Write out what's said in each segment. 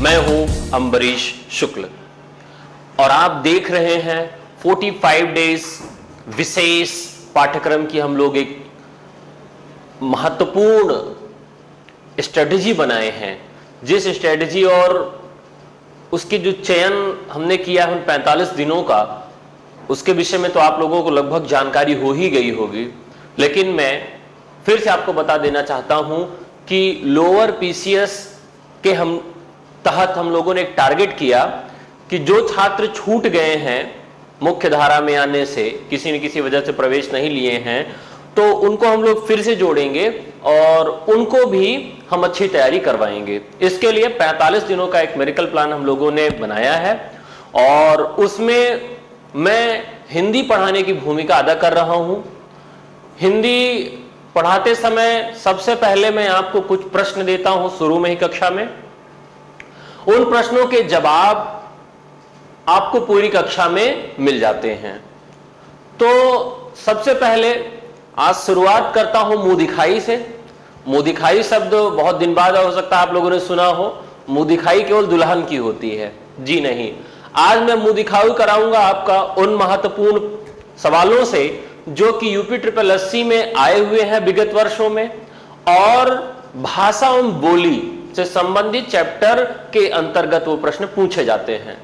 मैं हूं अम्बरीश शुक्ल और आप देख रहे हैं 45 डेज विशेष पाठ्यक्रम की हम लोग एक महत्वपूर्ण स्ट्रेटजी बनाए हैं। जिस स्ट्रेटजी और उसकी जो चयन हमने किया है उन 45 दिनों का, उसके विषय में तो आप लोगों को लगभग जानकारी हो ही गई होगी, लेकिन मैं फिर से आपको बता देना चाहता हूं कि लोअर पीसीएस के तहत हम लोगों ने एक टारगेट किया कि जो छात्र छूट गए हैं मुख्य धारा में आने से, किसी न किसी वजह से प्रवेश नहीं लिए हैं, तो उनको हम लोग फिर से जोड़ेंगे और उनको भी हम अच्छी तैयारी करवाएंगे। इसके लिए 45 दिनों का एक मेडिकल प्लान हम लोगों ने बनाया है और उसमें मैं हिंदी पढ़ाने की भूमिका अदा कर रहा हूं। हिंदी पढ़ाते समय सबसे पहले मैं आपको कुछ प्रश्न देता हूं शुरू में ही कक्षा में। उन प्रश्नों के जवाब आपको पूरी कक्षा में मिल जाते हैं। तो सबसे पहले आज शुरुआत करता हूं मुंह दिखाई से। मुंह दिखाई शब्द बहुत दिन बाद हो सकता है आप लोगों ने सुना हो। मुंह दिखाई केवल दुल्हन की होती है, जी नहीं। आज मैं मुंह दिखाई कराऊंगा आपका उन महत्वपूर्ण सवालों से जो कि यूपी ट्रिपल एससी में आए हुए हैं विगत वर्षों में, और भाषा एवं बोली से संबंधित चैप्टर के अंतर्गत वो प्रश्न पूछे जाते हैं।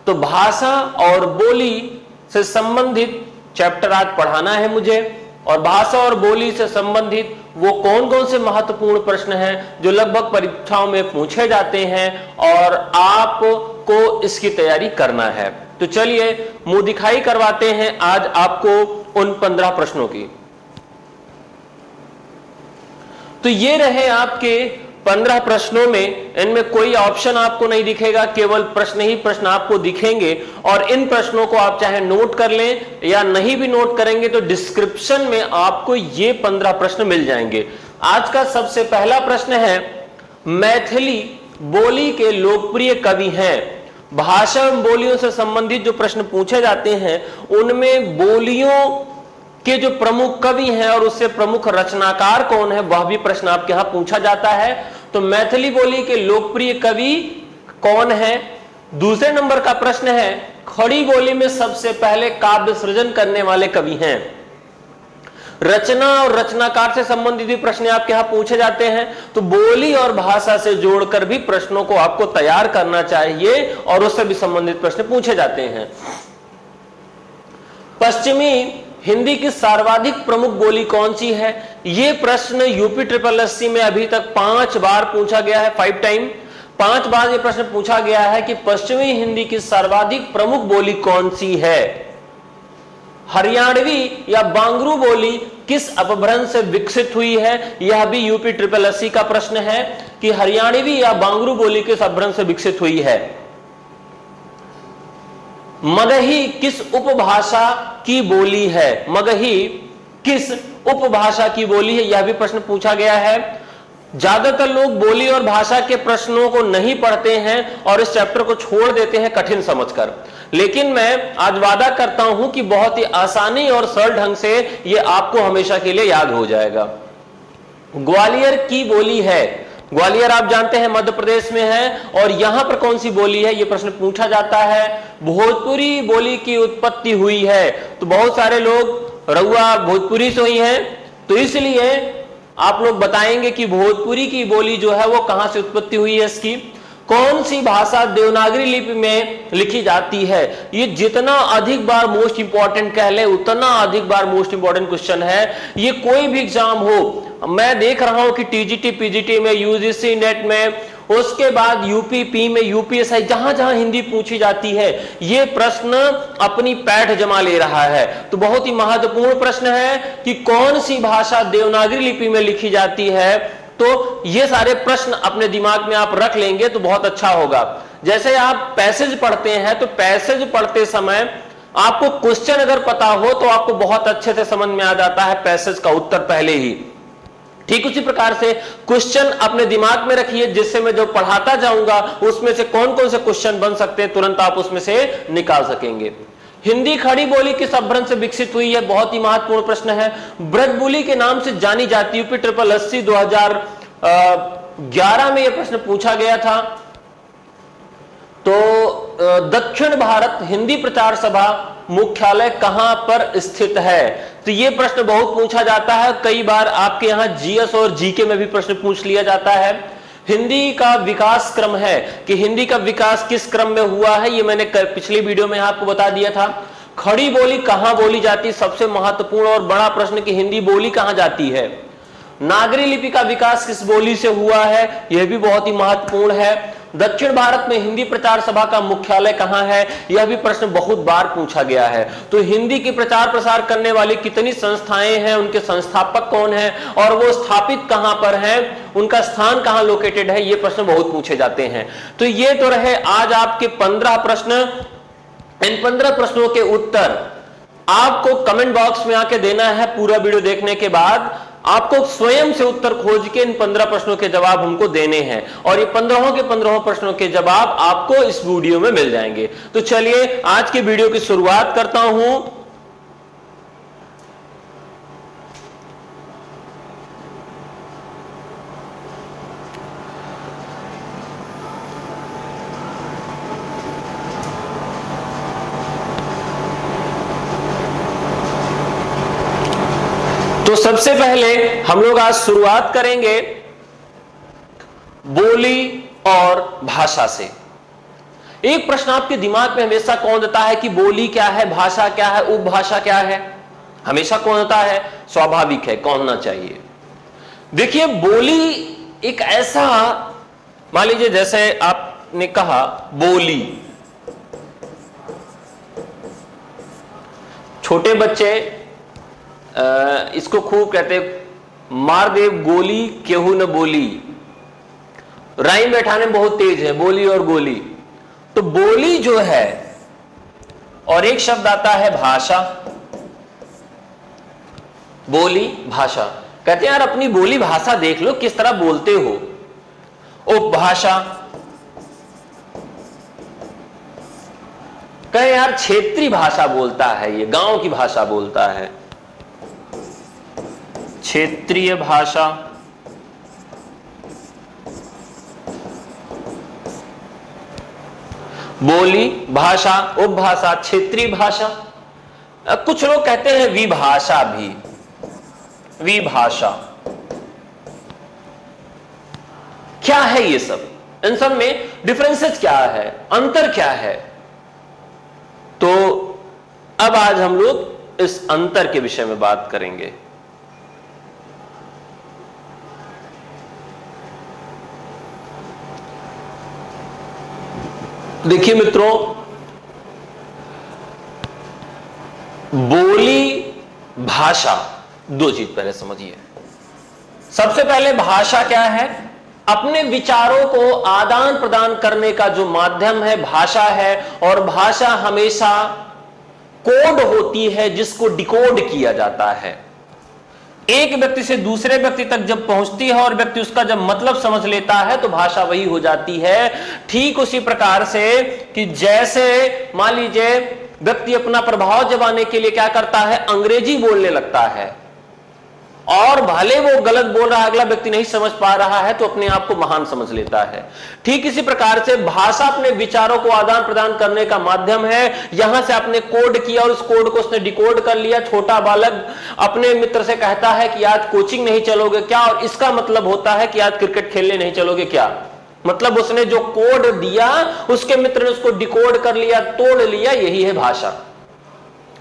तो भाषा और बोली से संबंधित चैप्टर आज पढ़ाना है मुझे, और भाषा और बोली से संबंधित वो कौन कौन से महत्वपूर्ण प्रश्न हैं जो लगभग परीक्षाओं में पूछे जाते हैं और आपको इसकी तैयारी करना है। तो चलिए मुंह दिखाई करवाते हैं आज आपको उन 15 प्रश्नों की। तो ये रहे आपके 15 प्रश्नों में, इनमें कोई ऑप्शन आपको नहीं दिखेगा, केवल प्रश्न ही प्रश्न आपको दिखेंगे। और इन प्रश्नों को आप चाहे नोट कर लें या नहीं भी नोट करेंगे तो डिस्क्रिप्शन में आपको ये 15 प्रश्न मिल जाएंगे। आज का सबसे पहला प्रश्न है, मैथिली बोली के लोकप्रिय कवि हैं। भाषा एवं बोलियों से संबंधित जो प्रश्न पूछे जाते हैं उनमें बोलियों के जो प्रमुख कवि हैं और उससे प्रमुख रचनाकार कौन है वह भी प्रश्न आपके यहां पूछा जाता है। तो मैथिली बोली के लोकप्रिय कवि कौन है। दूसरे नंबर का प्रश्न है, खड़ी बोली में सबसे पहले काव्य सृजन करने वाले कवि हैं। रचना और रचनाकार से संबंधित भी प्रश्न आपके यहां पूछे जाते हैं। तो बोली और भाषा से जोड़कर भी प्रश्नों को आपको तैयार करना चाहिए और उससे भी संबंधित प्रश्न पूछे जाते हैं। पश्चिमी हिंदी की सर्वाधिक प्रमुख बोली कौन सी है। यह प्रश्न यूपी ट्रिपल एससी में अभी तक 5 बार पूछा गया है। 5 टाइम 5 बार यह प्रश्न पूछा गया है कि पश्चिमी हिंदी की सर्वाधिक प्रमुख बोली कौन सी है। हरियाणवी या बांगरू बोली किस अपभ्रंश से विकसित हुई है। यह भी यूपी ट्रिपल एससी का प्रश्न है कि हरियाणवी या बांगरू बोली किस अपभ्रंश से विकसित हुई है। मगही किस उपभाषा की बोली है। मगही किस उपभाषा की बोली है, यह भी प्रश्न पूछा गया है। ज्यादातर लोग बोली और भाषा के प्रश्नों को नहीं पढ़ते हैं और इस चैप्टर को छोड़ देते हैं कठिन समझकर, लेकिन मैं आज वादा करता हूं कि बहुत ही आसानी और सरल ढंग से यह आपको हमेशा के लिए याद हो जाएगा। ग्वालियर की बोली है। ग्वालियर आप जानते हैं मध्य प्रदेश में है, और यहां पर कौन सी बोली है यह प्रश्न पूछा जाता है। भोजपुरी बोली की उत्पत्ति हुई है। तो बहुत सारे लोग रउआ भोजपुरी से ही हैं, तो इसलिए आप लोग बताएंगे कि भोजपुरी की बोली जो है वो कहां से उत्पत्ति हुई है। इसकी कौन सी भाषा देवनागरी लिपि में लिखी जाती है। ये जितना अधिक बार मोस्ट इंपॉर्टेंट कह ले उतना अधिक बार मोस्ट इंपॉर्टेंट क्वेश्चन है। ये कोई भी एग्जाम हो, मैं देख रहा हूं कि टीजीटी पीजीटी में, यूजीसी नेट में, उसके बाद यूपीपी में, यूपीएसआई, जहां जहां हिंदी पूछी जाती है ये प्रश्न अपनी पैठ जमा ले रहा है। तो बहुत ही महत्वपूर्ण प्रश्न है कि कौन सी भाषा देवनागरी लिपि में लिखी जाती है। तो ये सारे प्रश्न अपने दिमाग में आप रख लेंगे तो बहुत अच्छा होगा। जैसे आप पैसेज पढ़ते हैं तो पैसेज पढ़ते समय आपको क्वेश्चन अगर पता हो तो आपको बहुत अच्छे से समझ में आ जाता है पैसेज का उत्तर पहले ही। ठीक उसी प्रकार से क्वेश्चन अपने दिमाग में रखिए, जिससे मैं जो पढ़ाता जाऊंगा उसमें से कौन कौन से क्वेश्चन बन सकते हैं तुरंत आप उसमें से निकाल सकेंगे। हिंदी खड़ी बोली किस अपभ्रंश से विकसित हुई है, बहुत ही महत्वपूर्ण प्रश्न है। ब्रज बोली के नाम से जानी जाती यूपी ट्रिपल एससी 2011 में यह प्रश्न पूछा गया था। तो दक्षिण भारत हिंदी प्रचार सभा मुख्यालय कहां पर स्थित है? तो यह प्रश्न बहुत पूछा जाता है, कई बार आपके यहां जीएस और जीके में भी प्रश्न पूछ लिया जाता है। हिंदी का विकास क्रम है कि हिंदी का विकास किस क्रम में हुआ है, ये मैंने पिछली वीडियो में आपको बता दिया था। खड़ी बोली कहां बोली जाती है, सबसे महत्वपूर्ण और बड़ा प्रश्न कि हिंदी बोली कहां जाती है। नागरी लिपि का विकास किस बोली से हुआ है, यह भी बहुत ही महत्वपूर्ण है। दक्षिण भारत में हिंदी प्रचार सभा का मुख्यालय कहां है, यह भी प्रश्न बहुत बार पूछा गया है। तो हिंदी की प्रचार प्रसार करने वाली कितनी संस्थाएं हैं, उनके संस्थापक कौन हैं और वो स्थापित कहां पर हैं, उनका स्थान कहां लोकेटेड है, ये प्रश्न बहुत पूछे जाते हैं। तो ये तो रहे आज आपके 15 प्रश्न। इन 15 प्रश्नों के उत्तर आपको कमेंट बॉक्स में आके देना है। पूरा वीडियो देखने के बाद आपको स्वयं से उत्तर खोज के इन 15 प्रश्नों के जवाब हमको देने हैं और ये 15 के 15 प्रश्नों के जवाब आपको इस वीडियो में मिल जाएंगे। तो चलिए आज के वीडियो की शुरुआत करता हूं। तो सबसे पहले हम लोग आज शुरुआत करेंगे बोली और भाषा से। एक प्रश्न आपके दिमाग में हमेशा कौन देता है कि बोली क्या है, भाषा क्या है, उपभाषा क्या है? हमेशा कौन होता है? स्वाभाविक है, कौन ना चाहिए। देखिए बोली एक ऐसा, मान लीजिए जैसे आपने कहा बोली, छोटे बच्चे इसको खूब कहते मार देव गोली केहू न बोली। राइम बैठाने में बहुत तेज है, बोली और गोली। तो बोली जो है और एक शब्द आता है भाषा। बोली भाषा, कहते हैं यार अपनी बोली भाषा देख लो किस तरह बोलते हो। उपभाषा, कहे यार क्षेत्रीय भाषा बोलता है, ये गांव की भाषा बोलता है, क्षेत्रीय भाषा। बोली, भाषा, उपभाषा, क्षेत्रीय भाषा। कुछ लोग कहते हैं विभाषा भी, विभाषा। क्या है ये सब? इन सब में डिफरेंसेस क्या है, अंतर क्या है? तो अब आज हम लोग इस अंतर के विषय में बात करेंगे। देखिए मित्रों, बोली भाषा दो चीज पहले समझिए। सबसे पहले भाषा क्या है? अपने विचारों को आदान प्रदान करने का जो माध्यम है भाषा है। और भाषा हमेशा कोड होती है जिसको डिकोड किया जाता है। एक व्यक्ति से दूसरे व्यक्ति तक जब पहुंचती है और व्यक्ति उसका जब मतलब समझ लेता है तो भाषा वही हो जाती है। ठीक उसी प्रकार से कि जैसे मान लीजिए व्यक्ति अपना प्रभाव जमाने के लिए क्या करता है, अंग्रेजी बोलने लगता है और भले वो गलत बोल रहा है, अगला व्यक्ति नहीं समझ पा रहा है तो अपने आप को महान समझ लेता है। ठीक इसी प्रकार से भाषा अपने विचारों को आदान प्रदान करने का माध्यम है। यहां से आपने कोड किया और उस कोड को उसने डिकोड कर लिया। छोटा बालक अपने मित्र से कहता है कि आज कोचिंग नहीं चलोगे क्या, और इसका मतलब होता है कि आज क्रिकेट खेलने नहीं चलोगे क्या। मतलब उसने जो कोड दिया उसके मित्र ने उसको डिकोड कर लिया, तोड़ लिया। यही है भाषा।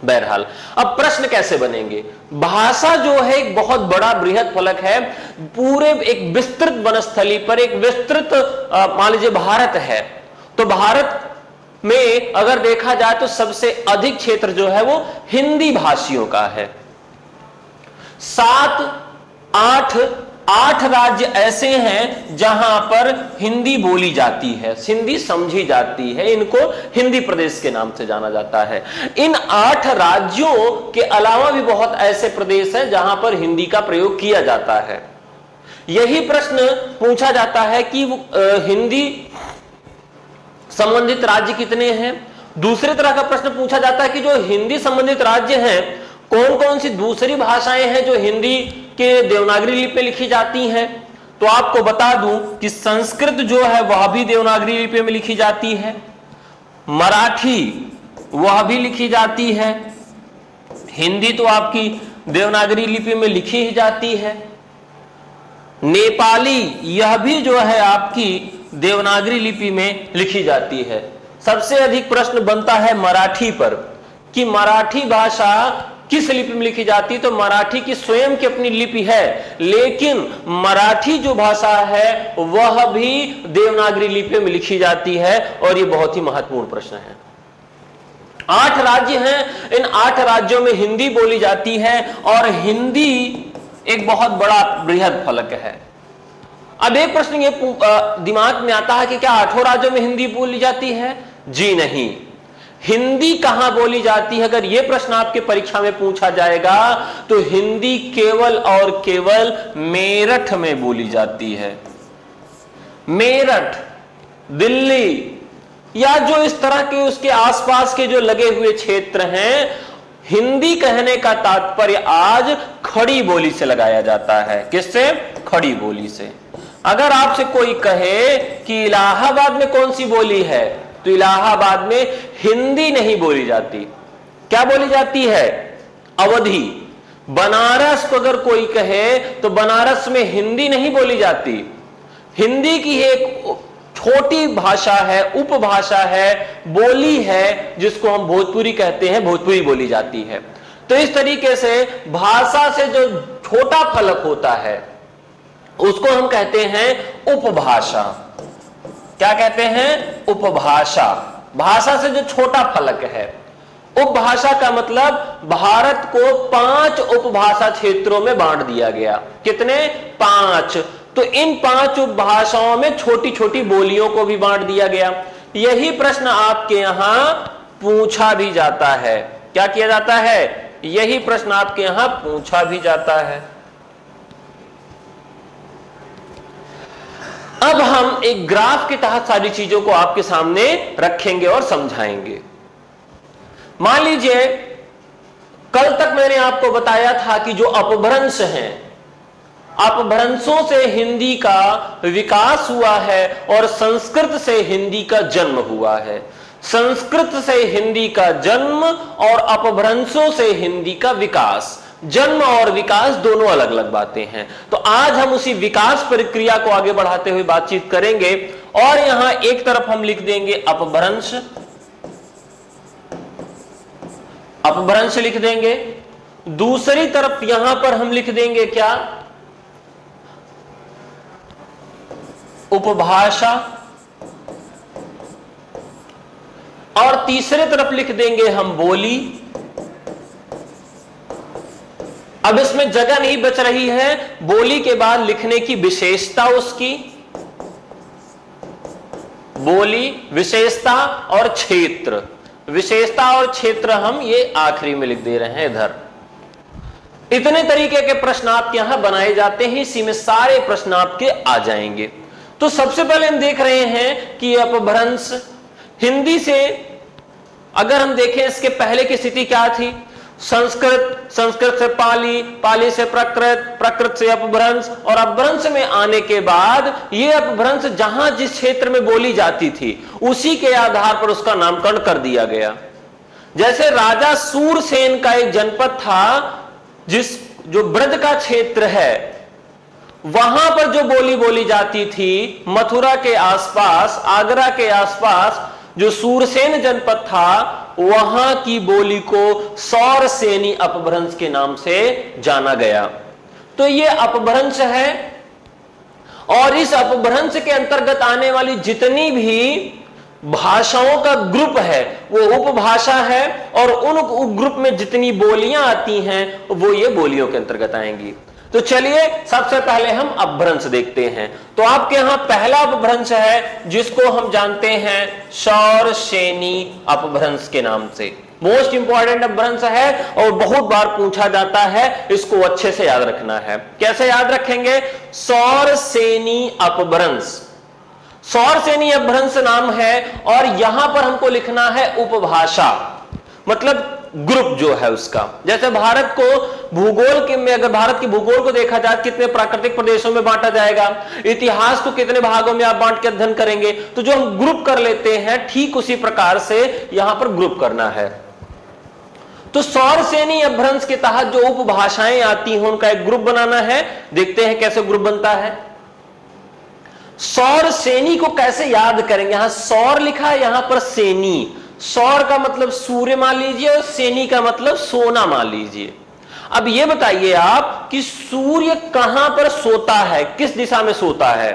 बहरहाल अब प्रश्न कैसे बनेंगे? भाषा जो है एक बहुत बड़ा बृहद फलक है। पूरे एक विस्तृत वनस्थली पर एक विस्तृत मान लीजिए भारत है, तो भारत में अगर देखा जाए तो सबसे अधिक क्षेत्र जो है वो हिंदी भाषियों का है। 8 राज्य ऐसे हैं जहां पर हिंदी बोली जाती है, हिंदी समझी जाती है। इनको हिंदी प्रदेश के नाम से जाना जाता है। इन 8 राज्यों के अलावा भी बहुत ऐसे प्रदेश हैं जहां पर हिंदी का प्रयोग किया जाता है। यही प्रश्न पूछा जाता है कि हिंदी संबंधित राज्य कितने हैं। दूसरी तरह का प्रश्न पूछा जाता है कि जो हिंदी संबंधित राज्य हैं, कौन कौन सी दूसरी भाषाएं हैं जो हिंदी के देवनागरी लिपि में लिखी जाती हैं। तो आपको बता दूं कि संस्कृत जो है वह भी देवनागरी लिपि में लिखी जाती है। मराठी वह भी लिखी जाती है, हिंदी तो आपकी देवनागरी लिपि में लिखी ही जाती है, नेपाली यह भी जो है आपकी देवनागरी लिपि में लिखी जाती है। सबसे अधिक प्रश्न बनता है मराठी पर कि मराठी भाषा किस लिपि में लिखी जाती है। तो मराठी की स्वयं की अपनी लिपि है, लेकिन मराठी जो भाषा है वह भी देवनागरी लिपि में लिखी जाती है, और यह बहुत ही महत्वपूर्ण प्रश्न है। 8 राज्य हैं, इन 8 राज्यों में हिंदी बोली जाती है, और हिंदी एक बहुत बड़ा बृहद फलक है। अब एक प्रश्न ये दिमाग में आता है कि क्या 8 राज्यों में हिंदी बोली जाती है? जी नहीं। हिंदी कहां बोली जाती है? अगर यह प्रश्न आपके परीक्षा में पूछा जाएगा तो हिंदी केवल और केवल मेरठ में बोली जाती है। मेरठ, दिल्ली या जो इस तरह के उसके आसपास के जो लगे हुए क्षेत्र हैं, हिंदी कहने का तात्पर्य आज खड़ी बोली से लगाया जाता है। किससे? खड़ी बोली से। अगर आपसे कोई कहे कि इलाहाबाद में कौन सी बोली है, तो इलाहाबाद में हिंदी नहीं बोली जाती। क्या बोली जाती है? अवधी। बनारस को अगर कोई कहे तो बनारस में हिंदी नहीं बोली जाती। हिंदी की एक छोटी भाषा है, उपभाषा है, बोली है, जिसको हम भोजपुरी कहते हैं, भोजपुरी बोली जाती है। तो इस तरीके से भाषा से जो छोटा फलक होता है उसको हम कहते हैं उपभाषा। क्या कहते हैं? उपभाषा। भाषा से जो छोटा फलक है। उपभाषा का मतलब भारत को 5 उपभाषा क्षेत्रों में बांट दिया गया। कितने? 5। तो इन 5 उपभाषाओं में छोटी छोटी बोलियों को भी बांट दिया गया। यही प्रश्न आपके यहां पूछा भी जाता है। क्या किया जाता है? यही प्रश्न आपके यहां पूछा भी जाता है। अब हम एक ग्राफ के तहत सारी चीजों को आपके सामने रखेंगे और समझाएंगे। मान लीजिए कल तक मैंने आपको बताया था कि जो अपभ्रंश हैं, अपभ्रंशों से हिंदी का विकास हुआ है और संस्कृत से हिंदी का जन्म हुआ है। संस्कृत से हिंदी का जन्म और अपभ्रंशों से हिंदी का विकास। जन्म और विकास दोनों अलग अलग बातें हैं। तो आज हम उसी विकास प्रक्रिया को आगे बढ़ाते हुए बातचीत करेंगे। और यहां एक तरफ हम लिख देंगे अपभ्रंश, अपभ्रंश लिख देंगे। दूसरी तरफ यहां पर हम लिख देंगे क्या? उपभाषा। और तीसरे तरफ लिख देंगे हम बोली। अब इसमें जगह नहीं बच रही है बोली के बाद लिखने की विशेषता उसकी, बोली, विशेषता और क्षेत्र। विशेषता और क्षेत्र हम ये आखिरी में लिख दे रहे हैं इधर। इतने तरीके के प्रश्न आपके यहां बनाए जाते हैं, इसी में सारे प्रश्न आपके आ जाएंगे। तो सबसे पहले हम देख रहे हैं कि अपभ्रंश हिंदी से अगर हम देखें इसके पहले की स्थिति क्या थी? संस्कृत, संस्कृत से पाली, पाली से प्रकृत, प्रकृत से अपभ्रंश, और अपभ्रंश में आने के बाद यह अपभ्रंश जहां जिस क्षेत्र में बोली जाती थी उसी के आधार पर उसका नामकरण कर दिया गया। जैसे राजा सूरसेन का एक जनपद था, जो ब्रज का क्षेत्र है, वहां पर जो बोली बोली जाती थी, मथुरा के आसपास, आगरा के आसपास जो सूरसेन जनपद था, वहां की बोली को सौरसेनी अपभ्रंश के नाम से जाना गया। तो यह अपभ्रंश है, और इस अपभ्रंश के अंतर्गत आने वाली जितनी भी भाषाओं का ग्रुप है वो उपभाषा है, और उन उपग्रुप में जितनी बोलियां आती हैं वो ये बोलियों के अंतर्गत आएंगी। तो चलिए सबसे पहले हम अपभ्रंश देखते हैं। तो आपके यहां पहला अपभ्रंश है जिसको हम जानते हैं सौरसेनी अपभ्रंश के नाम से। मोस्ट इंपॉर्टेंट अपभ्रंश है और बहुत बार पूछा जाता है, इसको अच्छे से याद रखना है। कैसे याद रखेंगे? सौरसेनी अपभ्रंश, सौरसेनी अपभ्रंश नाम है, और यहां पर हमको लिखना है उपभाषा। मतलब ग्रुप जो है उसका। जैसे भारत को भूगोल के में, अगर भारत के भूगोल को देखा जाए कितने प्राकृतिक प्रदेशों में बांटा जाएगा, इतिहास को कितने भागों में आप बांट के अध्ययन करेंगे, तो जो हम ग्रुप कर लेते हैं ठीक उसी प्रकार से यहां पर ग्रुप करना है। तो सौर सेनी अपभ्रंश के तहत जो उपभाषाएं आती हैं उनका एक ग्रुप बनाना है। देखते हैं कैसे ग्रुप बनता है। सौर सेनी को कैसे याद करेंगे, यहां सौर लिखा है, यहां पर सेनी। सौर का मतलब सूर्य मान लीजिए और सेनी का मतलब सोना मान लीजिए। अब यह बताइए आप कि सूर्य कहां पर सोता है, किस दिशा में सोता है?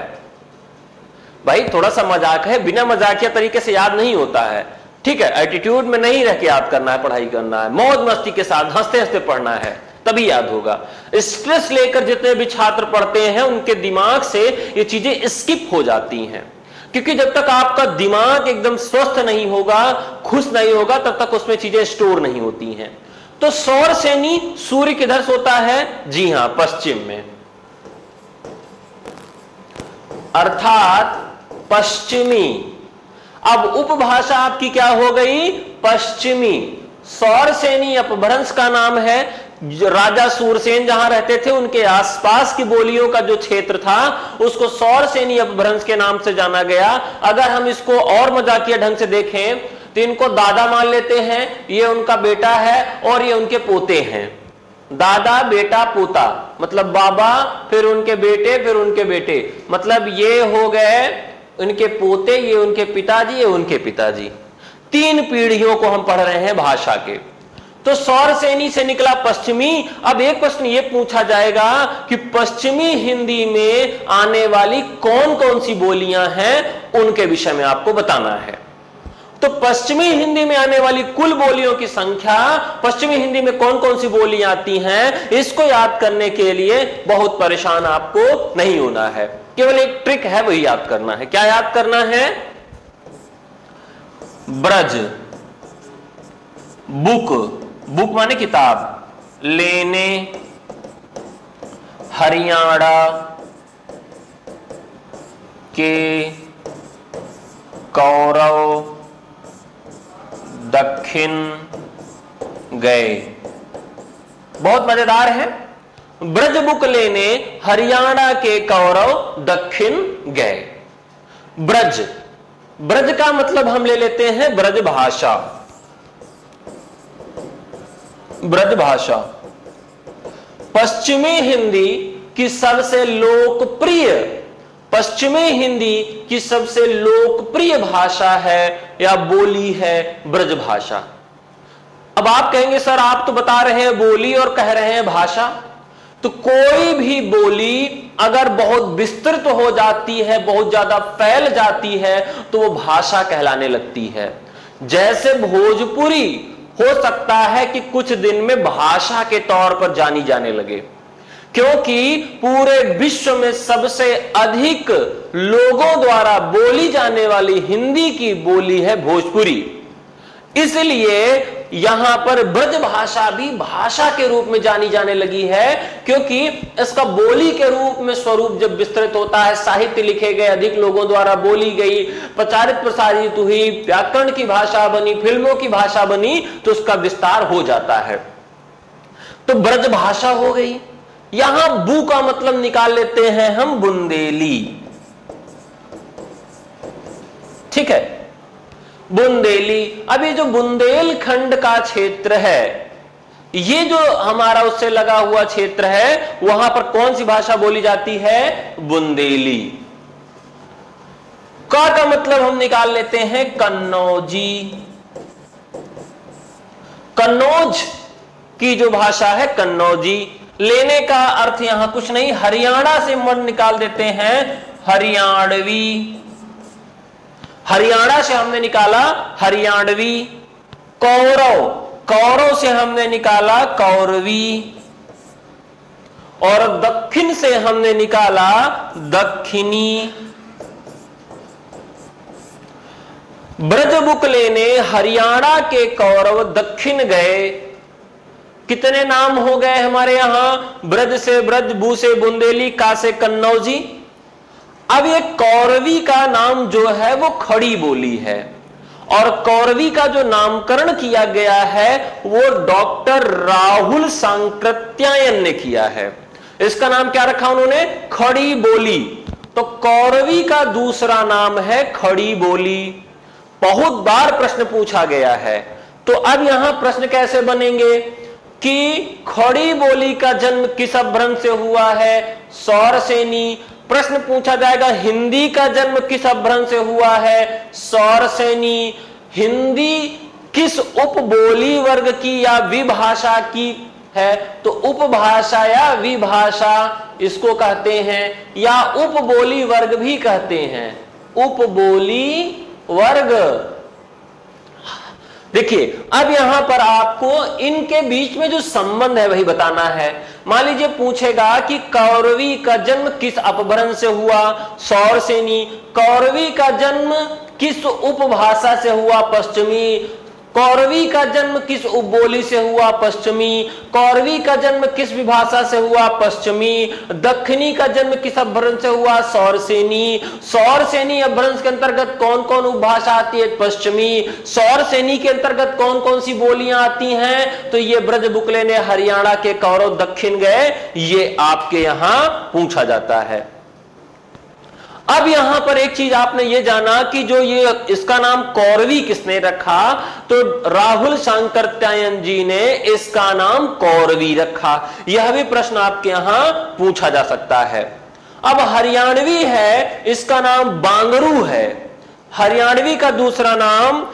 भाई थोड़ा सा मजाक है, बिना मजाकिया तरीके से याद नहीं होता है, ठीक है। एटीट्यूड में नहीं रह के याद करना है, पढ़ाई करना है, मौज मस्ती के साथ हंसते हंसते पढ़ना है, तभी याद होगा। स्ट्रेस लेकर जितने भी छात्र पढ़ते हैं उनके दिमाग से ये चीजें स्किप हो जाती हैं, क्योंकि जब तक आपका दिमाग एकदम स्वस्थ नहीं होगा, खुश नहीं होगा, तब तक उसमें चीजें स्टोर नहीं होती हैं। तो सौर सेनी सूर्य किधर सोता है? जी हां, पश्चिम में, अर्थात पश्चिमी। अब उपभाषा आपकी क्या हो गई? पश्चिमी। सौर सेनी अपभ्रंश का नाम है। राजा सूरसेन जहां रहते थे उनके आसपास की बोलियों का जो क्षेत्र था उसको सौर सेनी अपभ्रंश के नाम से जाना गया। अगर हम इसको और मजाकिया ढंग से देखें तो इनको दादा मान लेते हैं, ये उनका बेटा है और ये उनके पोते हैं। दादा बेटा पोता मतलब बाबा, फिर उनके बेटे, फिर उनके बेटे, मतलब ये हो गए उनके पोते, ये उनके पिताजी, ये उनके पिताजी। 3 पीढ़ियों को हम पढ़ रहे हैं भाषा के। तो सौर सेनी से निकला पश्चिमी। अब एक प्रश्न ये पूछा जाएगा कि पश्चिमी हिंदी में आने वाली कौन कौन सी बोलियां हैं, उनके विषय में आपको बताना है। तो पश्चिमी हिंदी में आने वाली कुल बोलियों की संख्या, पश्चिमी हिंदी में कौन कौन सी बोलियां आती हैं, इसको याद करने के लिए बहुत परेशान आपको नहीं होना है। केवल एक ट्रिक है, वही याद करना है। क्या याद करना है? ब्रज, बुक, बुक माने किताब, लेने, हरियाणा के कौरव दक्षिण गए। बहुत मजेदार है। ब्रज बुक लेने हरियाणा के कौरव दक्षिण गए। ब्रज, ब्रज का मतलब हम ले लेते हैं ब्रज भाषा। ब्रज भाषा पश्चिमी हिंदी की सबसे लोकप्रिय, पश्चिमी हिंदी की सबसे लोकप्रिय भाषा है या बोली है ब्रज भाषा। अब आप कहेंगे सर आप तो बता रहे हैं बोली और कह रहे हैं भाषा। तो कोई भी बोली अगर बहुत विस्तृत हो जाती है, बहुत ज्यादा फैल जाती है, तो वो भाषा कहलाने लगती है। जैसे भोजपुरी हो सकता है कि कुछ दिन में भाषा के तौर पर जानी जाने लगे, क्योंकि पूरे विश्व में सबसे अधिक लोगों द्वारा बोली जाने वाली हिंदी की बोली है भोजपुरी। इसलिए यहां पर ब्रज भाषा भी भाषा के रूप में जानी जाने लगी है, क्योंकि इसका बोली के रूप में स्वरूप जब विस्तृत होता है, साहित्य लिखे गए, अधिक लोगों द्वारा बोली गई, प्रचारित प्रसारित हुई, व्याकरण की भाषा बनी, फिल्मों की भाषा बनी, तो उसका विस्तार हो जाता है। तो ब्रज भाषा हो गई। यहां बू का मतलब निकाल लेते हैं हम बुंदेली, ठीक है, बुंदेली। अभी जो बुंदेलखंड का क्षेत्र है, ये जो हमारा उससे लगा हुआ क्षेत्र है, वहां पर कौन सी भाषा बोली जाती है? बुंदेली। का मतलब हम निकाल लेते हैं कन्नौजी। कन्नौज की जो भाषा है कन्नौजी। लेने का अर्थ यहां कुछ नहीं, हरियाणा से मन निकाल देते हैं हरियाणवी। हरियाणा से हमने निकाला हरियाणवी। कौरव, कौरव से हमने निकाला कौरवी। और दक्षिण से हमने निकाला दक्षिणी। ब्रजबुक लेने हरियाणा के कौरव दक्षिण गए। कितने नाम हो गए हमारे यहां? ब्रज से ब्रज, बू से बुंदेली, का से कन्नौजी। अब ये कौरवी का नाम जो है वो खड़ी बोली है, और कौरवी का जो नामकरण किया गया है वो डॉक्टर राहुल सांकृत्यायन ने किया है। इसका नाम क्या रखा उन्होंने? खड़ी बोली। तो कौरवी का दूसरा नाम है खड़ी बोली। बहुत बार प्रश्न पूछा गया है। तो अब यहां प्रश्न कैसे बनेंगे कि खड़ी बोली का जन्म किस अपभ्रंश से हुआ है? सौरसेनी। प्रश्न पूछा जाएगा हिंदी का जन्म किस अपभ्रंश से हुआ है? सौरसेनी। हिंदी किस उपबोली वर्ग की या विभाषा की है? तो उपभाषा या विभाषा इसको कहते हैं, या उपबोली वर्ग भी कहते हैं। उपबोली वर्ग। देखिए अब यहां पर आपको इनके बीच में जो संबंध है वही बताना है। मान लीजिए पूछेगा कि कौरवी का जन्म किस अपभ्रंश से हुआ? सौरसेनी। कौरवी का जन्म किस उपभाषा से हुआ? पश्चिमी। कौरवी का जन्म किस उपबोली से हुआ? पश्चिमी। कौरवी का जन्म किस विभाषा से हुआ? पश्चिमी। दक्षिणी का जन्म किस अपभ्रंश से हुआ? सौरसेनी। सौरसेनी अपभ्रंश के अंतर्गत कौन कौन उपभाषा आती है? पश्चिमी। सौरसेनी के अंतर्गत कौन कौन सी बोलियां आती हैं? तो ये ब्रज बुकले ने हरियाणा के कौरव दक्षिण गए, ये आपके यहां पूछा जाता है। अब यहां पर एक चीज आपने ये जाना कि जो ये इसका नाम कौरवी किसने रखा? तो राहुल सांकृत्यायन जी ने इसका नाम कौरवी रखा। यह भी प्रश्न आपके यहां पूछा जा सकता है। अब हरियाणवी है, इसका नाम बांगरू है। हरियाणवी का दूसरा नाम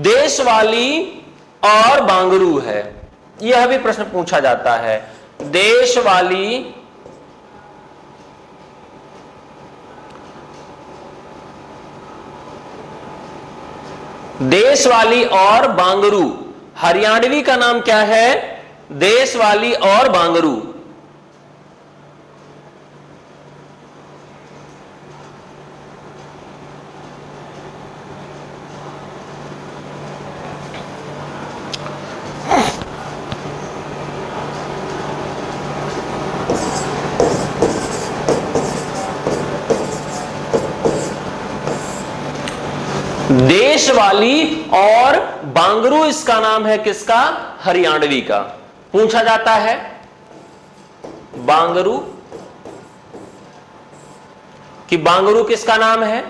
देशवाली और बांगरू है। यह भी प्रश्न पूछा जाता है। देशवाली देशवाली और बांगरू। हरियाणवी का नाम क्या है? देशवाली और बांगरू। देशवाली और बांगरू इसका नाम है किसका? हरियाणवी का। पूछा जाता है बांगरू कि बांगरू किसका नाम है?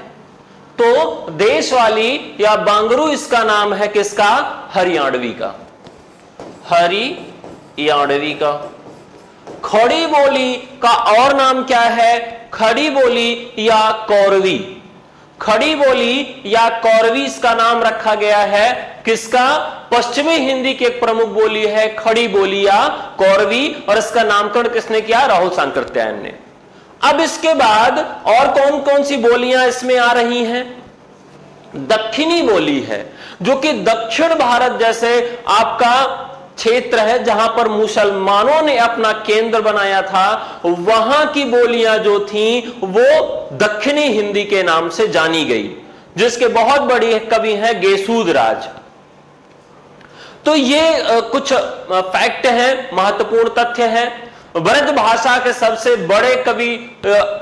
तो देशवाली या बांगरू इसका नाम है किसका? हरियाणवी का। हरियाणवी का। खड़ी बोली का और नाम क्या है? खड़ी बोली या कौरवी। खड़ी बोली या कौरवी इसका नाम रखा गया है किसका? पश्चिमी हिंदी की एक प्रमुख बोली है खड़ी बोली या कौरवी, और इसका नामकरण किसने किया? राहुल सांकृत्यायन ने। अब इसके बाद और कौन कौन सी बोलियां इसमें आ रही हैं? दक्षिणी बोली है, जो कि दक्षिण भारत जैसे आपका क्षेत्र है जहां पर मुसलमानों ने अपना केंद्र बनाया था, वहां की बोलियां जो थीं वो दक्षिणी हिंदी के नाम से जानी गई, जिसके बहुत बड़ी कवि हैं गेसूद राज। तो ये कुछ फैक्ट हैं, महत्वपूर्ण तथ्य हैं। ब्रज भाषा के सबसे बड़े कवि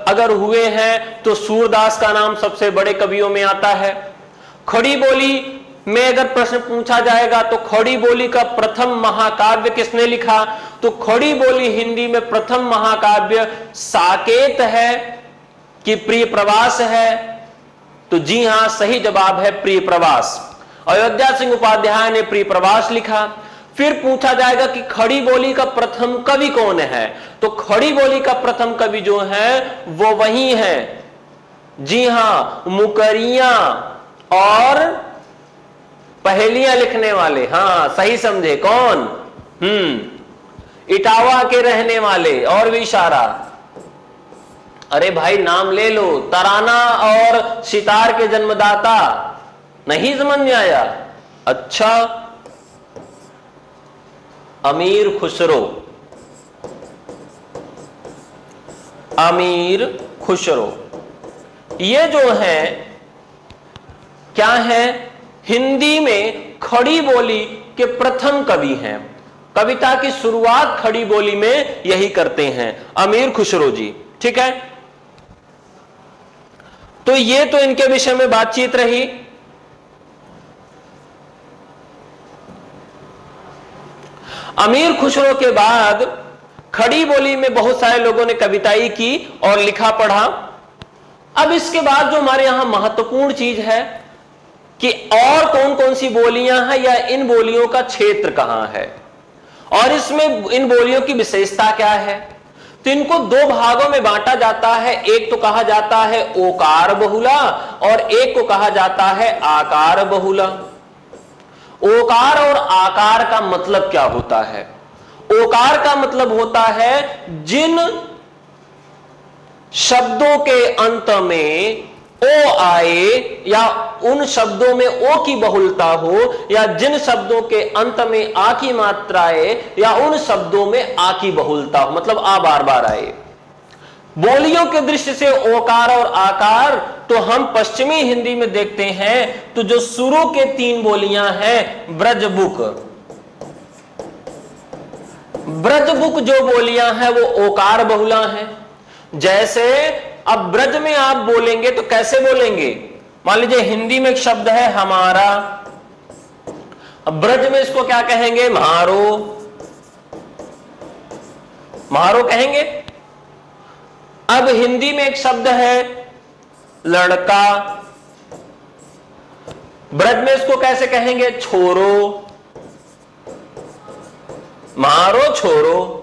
अगर हुए हैं तो सूरदास का नाम सबसे बड़े कवियों में आता है। खड़ी बोली में अगर प्रश्न पूछा जाएगा तो खड़ी बोली का प्रथम महाकाव्य किसने लिखा? तो खड़ी बोली हिंदी में प्रथम महाकाव्य साकेत है कि प्रिय प्रवास है? तो जी हां, सही जवाब है प्रिय प्रवास। अयोध्या सिंह उपाध्याय ने प्रिय प्रवास लिखा। फिर पूछा जाएगा कि खड़ी बोली का प्रथम कवि कौन है? तो खड़ी बोली का प्रथम कवि जो है वो वही है, जी हां, मुकरियां और पहेलियां लिखने वाले। हां, सही समझे। कौन? इटावा के रहने वाले। और भी इशारा? अरे भाई नाम ले लो। तराना और सितार के जन्मदाता। नहीं समझ में आया? अच्छा, अमीर खुसरो। अमीर खुसरो ये जो है क्या है? हिंदी में खड़ी बोली के प्रथम कवि हैं। कविता की शुरुआत खड़ी बोली में यही करते हैं, अमीर खुसरो जी। ठीक है, तो ये तो इनके विषय में बातचीत रही। अमीर खुसरो के बाद खड़ी बोली में बहुत सारे लोगों ने कविताई की और लिखा पढ़ा। अब इसके बाद जो हमारे यहां महत्वपूर्ण चीज है कि और कौन कौन सी बोलियां हैं या इन बोलियों का क्षेत्र कहां है और इसमें इन बोलियों की विशेषता क्या है। तो इनको दो भागों में बांटा जाता है, एक तो कहा जाता है ओकार बहुला और एक को कहा जाता है आकार बहुला। ओकार और आकार का मतलब क्या होता है? ओकार का मतलब होता है जिन शब्दों के अंत में ओ आए या उन शब्दों में ओ की बहुलता हो या जिन शब्दों के अंत में आ की मात्रा आए या उन शब्दों में आ की बहुलता हो, मतलब आ बार बार आए। बोलियों के दृष्टि से ओकार और आकार तो हम पश्चिमी हिंदी में देखते हैं तो जो शुरू के तीन बोलियां हैं ब्रजबुक, ब्रजबुक जो बोलियां हैं वो ओकार बहुला हैं। जैसे अब ब्रज में आप बोलेंगे तो कैसे बोलेंगे? मान लीजिए हिंदी में एक शब्द है हमारा, अब ब्रज में इसको क्या कहेंगे? म्हारो, म्हारो कहेंगे। अब हिंदी में एक शब्द है लड़का, ब्रज में इसको कैसे कहेंगे? छोरो, म्हारो छोरो।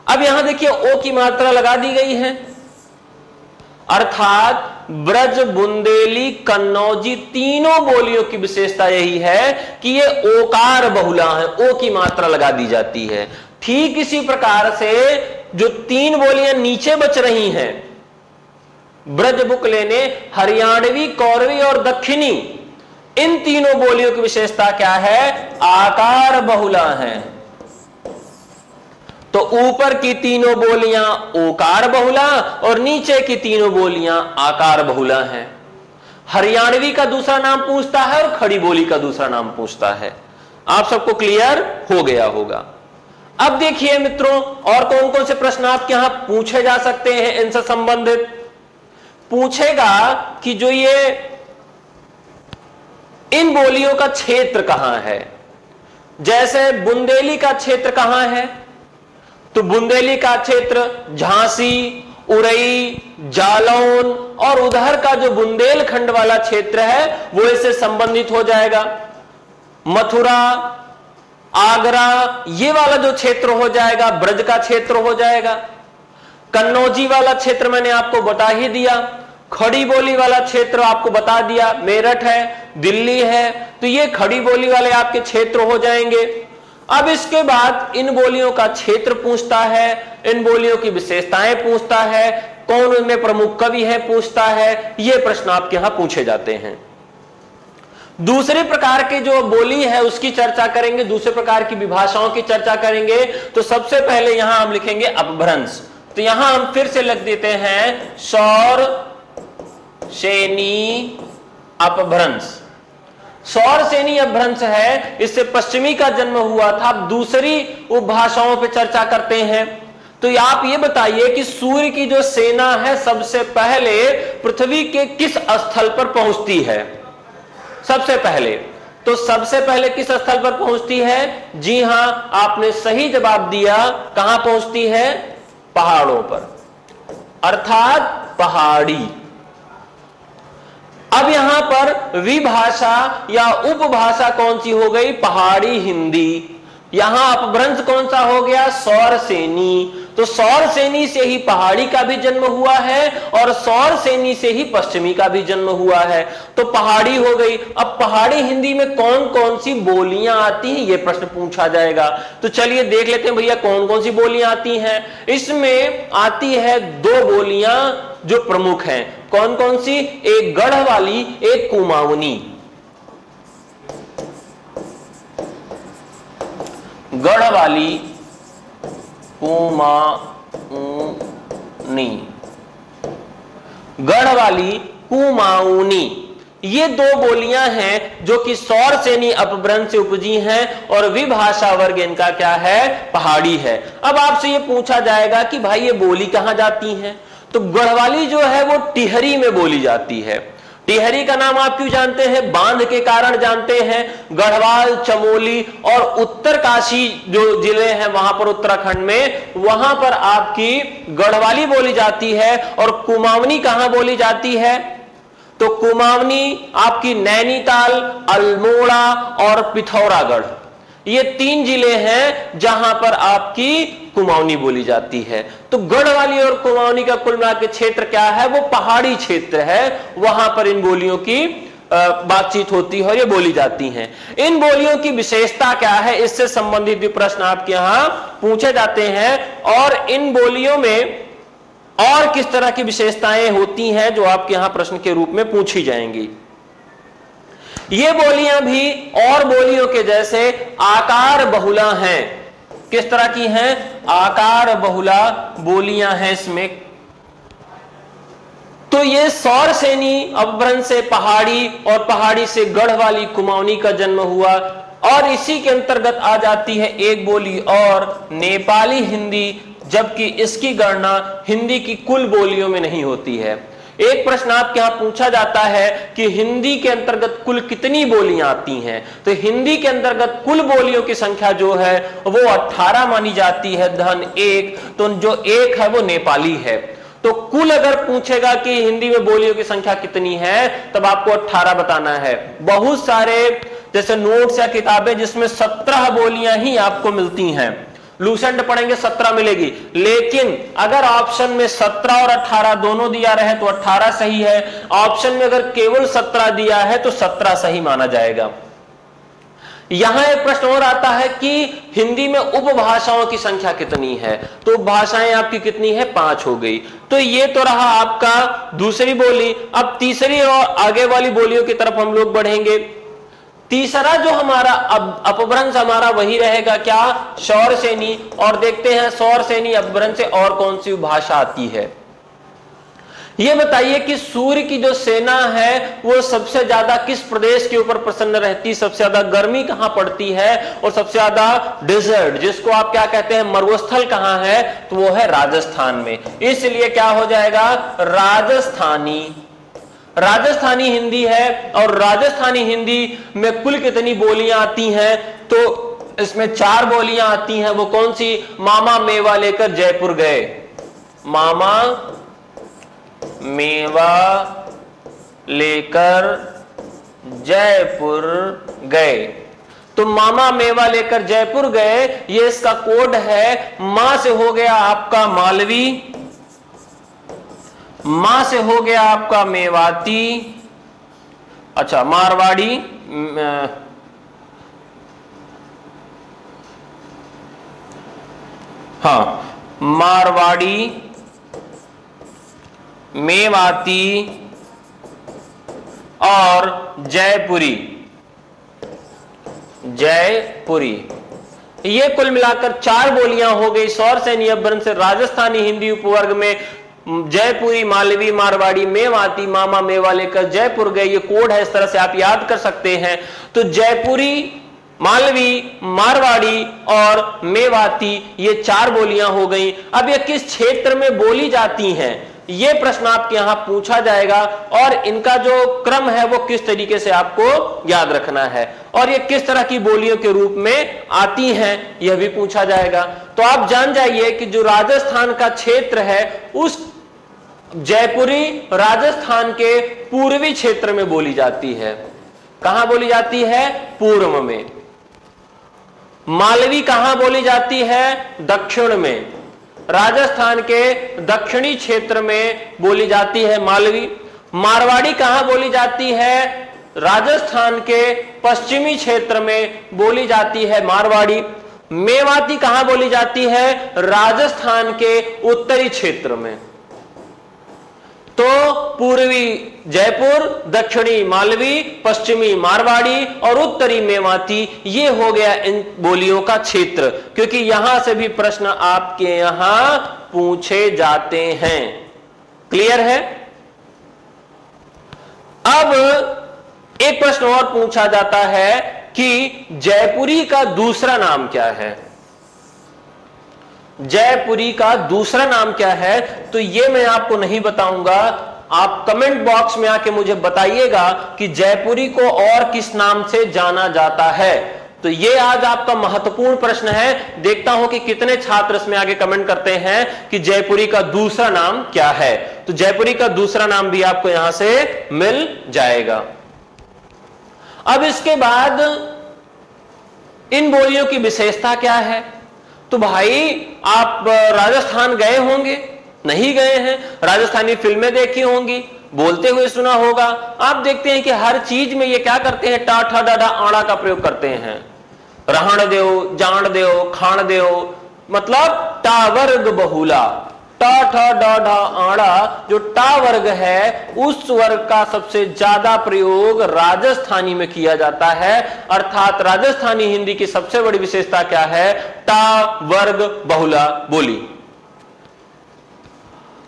अब यहां देखिए ओ की मात्रा लगा दी गई है, अर्थात ब्रज, बुंदेली, कन्नौजी तीनों बोलियों की विशेषता यही है कि ये ओकार बहुला है, ओ की मात्रा लगा दी जाती है। ठीक इसी प्रकार से जो तीन बोलियां नीचे बच रही हैं, ब्रजबुक लेने हरियाणवी, कौरवी और दक्षिणी, इन तीनों बोलियों की विशेषता क्या है? आकार बहुला है। तो ऊपर की तीनों बोलियां ओकार बहुला और नीचे की तीनों बोलियां आकार बहुला हैं। हरियाणवी का दूसरा नाम पूछता है और खड़ी बोली का दूसरा नाम पूछता है। आप सबको क्लियर हो गया होगा। अब देखिए मित्रों, और कौन कौन से प्रश्न आपके यहां पूछे जा सकते हैं इनसे संबंधित। पूछेगा कि जो ये इन बोलियों का क्षेत्र कहां है। जैसे बुंदेली का क्षेत्र कहां है? तो बुंदेली का क्षेत्र झांसी, उरई, जालौन और उधर का जो बुंदेलखंड वाला क्षेत्र है वो इससे संबंधित हो जाएगा। मथुरा, आगरा, ये वाला जो क्षेत्र हो जाएगा ब्रज का क्षेत्र हो जाएगा। कन्नौजी वाला क्षेत्र मैंने आपको बता ही दिया। खड़ी बोली वाला क्षेत्र आपको बता दिया, मेरठ है, दिल्ली है, तो ये खड़ी बोली वाले आपके क्षेत्र हो जाएंगे। अब इसके बाद इन बोलियों का क्षेत्र पूछता है, इन बोलियों की विशेषताएं पूछता है, कौन उनमें प्रमुख कवि है पूछता है। ये प्रश्न आपके यहां पूछे जाते हैं। दूसरे प्रकार के जो बोली है उसकी चर्चा करेंगे, दूसरे प्रकार की विभाषाओं की चर्चा करेंगे। तो सबसे पहले यहां हम लिखेंगे अपभ्रंश। तो यहां हम फिर से लिख देते हैं सौर सेनी अपभ्रंश। सौर सेनी अपभ्रंश है, इससे पश्चिमी का जन्म हुआ था। अब दूसरी उपभाषाओं पे चर्चा करते हैं। तो आप ये बताइए कि सूर्य की जो सेना है सबसे पहले पृथ्वी के किस स्थल पर पहुंचती है? सबसे पहले, तो सबसे पहले किस स्थल पर पहुंचती है? जी हां, आपने सही जवाब दिया। कहां पहुंचती है? पहाड़ों पर, अर्थात पहाड़ी। अब यहां पर विभाषा या उपभाषा कौन सी हो गई? पहाड़ी हिंदी। यहां अपभ्रंश कौन सा हो गया? सौर सेनी। तो सौर सेनी से ही पहाड़ी का भी जन्म हुआ है और सौर सेनी से ही पश्चिमी का भी जन्म हुआ है। तो पहाड़ी हो गई। अब पहाड़ी हिंदी में कौन कौन सी बोलियां आती हैं, यह प्रश्न पूछा जाएगा। तो चलिए देख लेते हैं भैया कौन कौन सी बोलियां आती हैं। इसमें आती है दो बोलियां जो प्रमुख हैं। कौन कौन सी? एक गढ़ वाली, एक कुमाऊनी। गढ़ वाली, कुमाऊनी, गढ़ वाली, कुमाऊनी, ये दो बोलियां हैं जो कि सौर सेनी अपभ्रंश से उपजी हैं और विभाषा वर्ग इनका क्या है? पहाड़ी है। अब आपसे ये पूछा जाएगा कि भाई ये बोली कहां जाती हैं? तो गढ़वाली जो है वो टिहरी में बोली जाती है। टिहरी का नाम आप क्यों जानते हैं? बांध के कारण जानते हैं। गढ़वाल, चमोली और उत्तरकाशी जो जिले हैं वहां पर उत्तराखंड में, वहां पर आपकी गढ़वाली बोली जाती है। और कुमाऊनी कहां बोली जाती है? तो कुमाऊनी आपकी नैनीताल, अल्मोड़ा और पिथौरागढ़, ये 3 जिले हैं जहां पर आपकी कुमाऊनी बोली जाती है। तो गढ़वाली और कुमाऊनी का कुल मिला के क्षेत्र क्या है? वो पहाड़ी क्षेत्र है, वहां पर इन बोलियों की बातचीत होती है और ये बोली जाती हैं। इन बोलियों की विशेषता क्या है, इससे संबंधित भी प्रश्न आपके यहां पूछे जाते हैं। और इन बोलियों में और किस तरह की विशेषताएं होती हैं जो आपके यहां प्रश्न के रूप में पूछी जाएंगी। ये बोलियां भी और बोलियों के जैसे आकार बहुला हैं। किस तरह की हैं? आकार बहुला बोलियां हैं इसमें। तो ये सौरसेनी अपभ्रंश से पहाड़ी और पहाड़ी से गढ़वाली कुमाऊनी का जन्म हुआ। और इसी के अंतर्गत आ जाती है एक बोली और नेपाली हिंदी, जबकि इसकी गणना हिंदी की कुल बोलियों में नहीं होती है। एक प्रश्न आपके यहां पूछा जाता है कि हिंदी के अंतर्गत कुल कितनी बोलियां आती हैं? तो हिंदी के अंतर्गत कुल बोलियों की संख्या जो है वो 18 मानी जाती है, धन 1। तो जो 1 है वो नेपाली है। तो कुल अगर पूछेगा कि हिंदी में बोलियों की संख्या कितनी है, तब आपको 18 बताना है। बहुत सारे जैसे नोट्स या किताबें जिसमें 17 बोलियां ही आपको मिलती हैं, लूसेंट पढ़ेंगे 17 मिलेगी। लेकिन अगर ऑप्शन में 17 और 18 दोनों दिया रहे तो 18 सही है। ऑप्शन में अगर केवल 17 दिया है तो 17 सही माना जाएगा। यहां एक प्रश्न और आता है कि हिंदी में उपभाषाओं की संख्या कितनी है? तो उपभाषाएं आपकी कितनी है? 5 हो गई। तो ये तो रहा आपका दूसरी बोली। अब तीसरी और आगे वाली बोलियों की तरफ हम लोग बढ़ेंगे। तीसरा जो हमारा अपभ्रंश हमारा वही रहेगा क्या? सौरसेनी। और देखते हैं सौरसेनी अपभ्रंश से और कौन सी भाषा आती है। ये बताइए कि सूर्य की जो सेना है वो सबसे ज्यादा किस प्रदेश के ऊपर प्रसन्न रहती, सबसे ज्यादा गर्मी कहां पड़ती है, और सबसे ज्यादा डेजर्ट जिसको आप क्या कहते हैं मरुस्थल कहां है, तो वो है राजस्थान में। इसलिए क्या हो जाएगा? राजस्थानी। राजस्थानी हिंदी है। और राजस्थानी हिंदी में कुल कितनी बोलियां आती हैं? तो इसमें 4 बोलियां आती हैं। वो कौन सी? मामा मेवा लेकर जयपुर गए। मामा मेवा लेकर जयपुर गए। तो मामा मेवा लेकर जयपुर गए, ये इसका कोड है। मां से हो गया आपका मालवी, मां से हो गया आपका मेवाती, अच्छा मारवाड़ी, हाँ मारवाड़ी, मेवाती और जयपुरी। जयपुरी ये कुल मिलाकर 4 बोलियां हो गई। सौरसेनी अपभ्रंश से राजस्थानी हिंदी उपवर्ग में जयपुरी, मालवी, मारवाड़ी, मेवाती, मामा मेवा लेकर जयपुर गए, ये कोड है। इस तरह से आप याद कर सकते हैं। तो जयपुरी, मालवी, मारवाड़ी और मेवाती ये 4 बोलियां हो गई। अब ये किस क्षेत्र में बोली जाती हैं, ये प्रश्न आपके यहां पूछा जाएगा। और इनका जो क्रम है वो किस तरीके से आपको याद रखना है, और ये किस तरह की बोलियों के रूप में आती हैं, यह भी पूछा जाएगा। तो आप जान जाइए कि जो राजस्थान का क्षेत्र है, उस जयपुरी राजस्थान के पूर्वी क्षेत्र में बोली जाती है। कहां बोली जाती है? पूर्व में। मालवी कहां बोली जाती है? दक्षिण में। राजस्थान के दक्षिणी क्षेत्र में बोली जाती है मालवी। मारवाड़ी कहां बोली जाती है? राजस्थान के पश्चिमी क्षेत्र में बोली जाती है मारवाड़ी। मेवाती कहां बोली जाती है? राजस्थान के उत्तरी क्षेत्र में। तो पूर्वी जयपुर, दक्षिणी मालवी, पश्चिमी मारवाड़ी और उत्तरी मेवाती, ये हो गया इन बोलियों का क्षेत्र। क्योंकि यहां से भी प्रश्न आपके यहां पूछे जाते हैं। क्लियर है? अब एक प्रश्न और पूछा जाता है कि जयपुरी का दूसरा नाम क्या है? जयपुरी का दूसरा नाम क्या है? तो ये मैं आपको नहीं बताऊंगा, आप कमेंट बॉक्स में आके मुझे बताइएगा कि जयपुरी को और किस नाम से जाना जाता है। तो ये आज आपका महत्वपूर्ण प्रश्न है। देखता हूं कि कितने छात्र इसमें आगे कमेंट करते हैं कि जयपुरी का दूसरा नाम क्या है। तो जयपुरी का दूसरा नाम भी आपको यहां से मिल जाएगा। अब इसके बाद इन बोलियों की विशेषता क्या है? तो भाई आप राजस्थान गए होंगे, नहीं गए हैं, राजस्थानी फिल्में देखी होंगी, बोलते हुए सुना होगा। आप देखते हैं कि हर चीज में ये क्या करते हैं, टा ठा डा आड़ा का प्रयोग करते हैं। रहण देव, जान देव, खान देव, मतलब टा वर्ग बहुला, टा ठा डा ढा आड़ा, जो टा वर्ग है उस वर्ग का सबसे ज्यादा प्रयोग राजस्थानी में किया जाता है। अर्थात राजस्थानी हिंदी की सबसे बड़ी विशेषता क्या है? टा वर्ग बहुला बोली।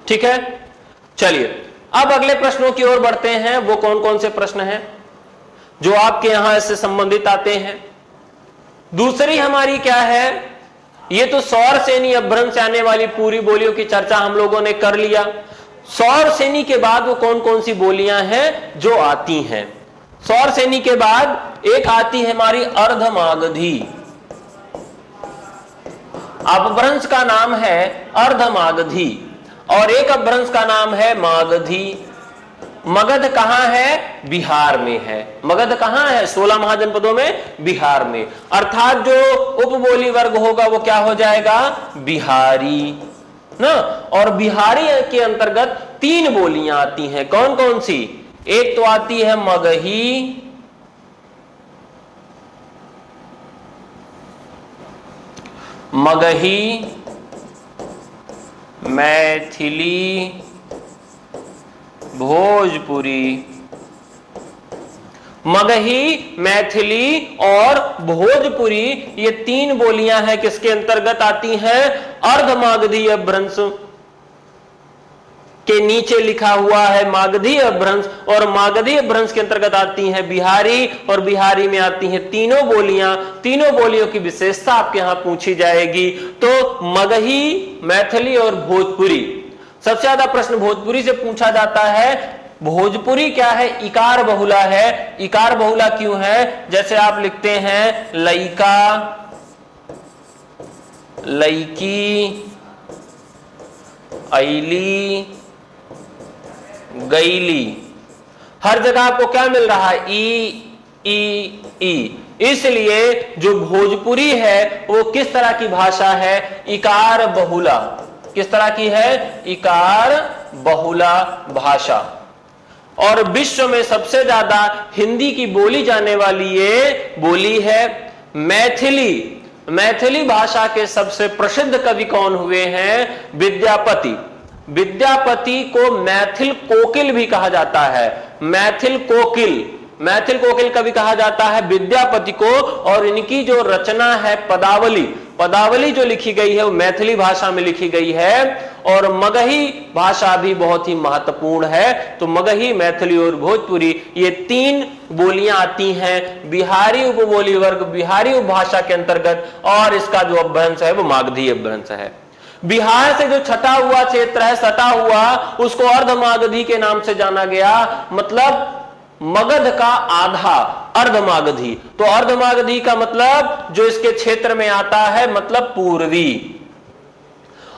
ठीक है, चलिए अब अगले प्रश्नों की ओर बढ़ते हैं। वो कौन कौन से प्रश्न हैं जो आपके यहां इससे संबंधित आते हैं? दूसरी हमारी क्या है, ये तो सौर सेनी अपभ्रंश से आने वाली पूरी बोलियों की चर्चा हम लोगों ने कर लिया। सौर सेनी के बाद वो कौन कौन सी बोलियां हैं जो आती हैं? सौर सेनी के बाद एक आती है हमारी अर्धमागधी। अपभ्रंश का नाम है अर्धमागधी और एक अपभ्रंश का नाम है मागधी। मगध कहां है? बिहार में है। मगध कहां है? 16 महाजनपदों में, बिहार में। अर्थात जो उपबोली वर्ग होगा वो क्या हो जाएगा? बिहारी ना। और बिहारी के अंतर्गत 3 बोलियां आती हैं। कौन कौन सी? एक तो आती है मगही, मगही, मैथिली, भोजपुरी। मगही, मैथिली और भोजपुरी, ये 3 बोलियां हैं किसके अंतर्गत आती हैं? अर्धमागधी अपभ्रंश के नीचे लिखा हुआ है मागधी अपभ्रंश, और मागधी अपभ्रंश के अंतर्गत आती हैं बिहारी, और बिहारी में आती हैं तीनों बोलियां। तीनों बोलियों की विशेषता आपके यहां पूछी जाएगी। तो मगही, मैथिली और भोजपुरी। सबसे ज्यादा प्रश्न भोजपुरी से पूछा जाता है। भोजपुरी क्या है? इकार बहुला है। इकार बहुला क्यों है? जैसे आप लिखते हैं लइका, लइकी, ऐली, गईली। हर जगह आपको क्या मिल रहा है? ई। इसलिए जो भोजपुरी है वो किस तरह की भाषा है? इकार बहुला। किस तरह की है? इकार बहुला भाषा। और विश्व में सबसे ज्यादा हिंदी की बोली जाने वाली ये बोली है मैथिली। मैथिली भाषा के सबसे प्रसिद्ध कवि कौन हुए हैं? विद्यापति। विद्यापति को मैथिल कोकिल भी कहा जाता है। मैथिल कोकिल, मैथिल कोकिल कवि कहा जाता है विद्यापति को। और इनकी जो रचना है पदावली, पदावली जो लिखी गई है वो मैथिली भाषा में लिखी गई है। और मगही भाषा भी बहुत ही महत्वपूर्ण है। तो मगही, मैथिली और भोजपुरी, ये 3 बोलियां आती हैं बिहारी उपबोली वर्ग, बिहारी उपभाषा के अंतर्गत। और इसका जो अपभ्रंश है वो मागधी अपभ्रंश है। बिहार से जो छटा हुआ क्षेत्र है, सटा हुआ, उसको अर्धमागधी के नाम से जाना गया। मतलब मगध का आधा अर्धमागधी। तो अर्धमागधी का मतलब जो इसके क्षेत्र में आता है, मतलब पूर्वी।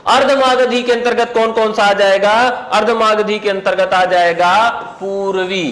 अर्धमागधी के अंतर्गत कौन कौन सा आ जाएगा? अर्धमागधी के अंतर्गत आ जाएगा पूर्वी।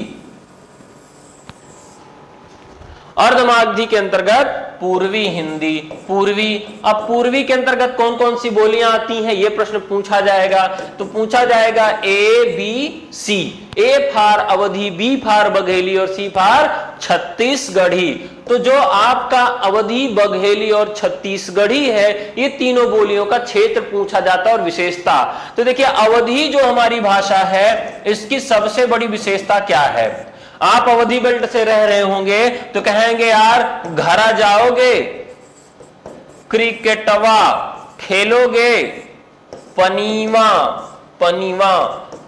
अर्धमागधी के अंतर्गत पूर्वी हिंदी, पूर्वी। अब पूर्वी के अंतर्गत कौन कौन सी बोलियां आती हैं, यह प्रश्न पूछा जाएगा। तो पूछा जाएगा ए, बी, सी। ए फार अवधी, बी फार बघेली और सी फार छत्तीसगढ़ी। तो जो आपका अवधी, बघेली और छत्तीसगढ़ी है, ये तीनों बोलियों का क्षेत्र पूछा जाता है और विशेषता। तो देखिए अवधी जो हमारी भाषा है, इसकी सबसे बड़ी विशेषता क्या है? आप अवधी बेल्ट से रह रहे होंगे तो कहेंगे यार घरा जाओगे, क्रिकेटवा खेलोगे, पनीवा, पनीवा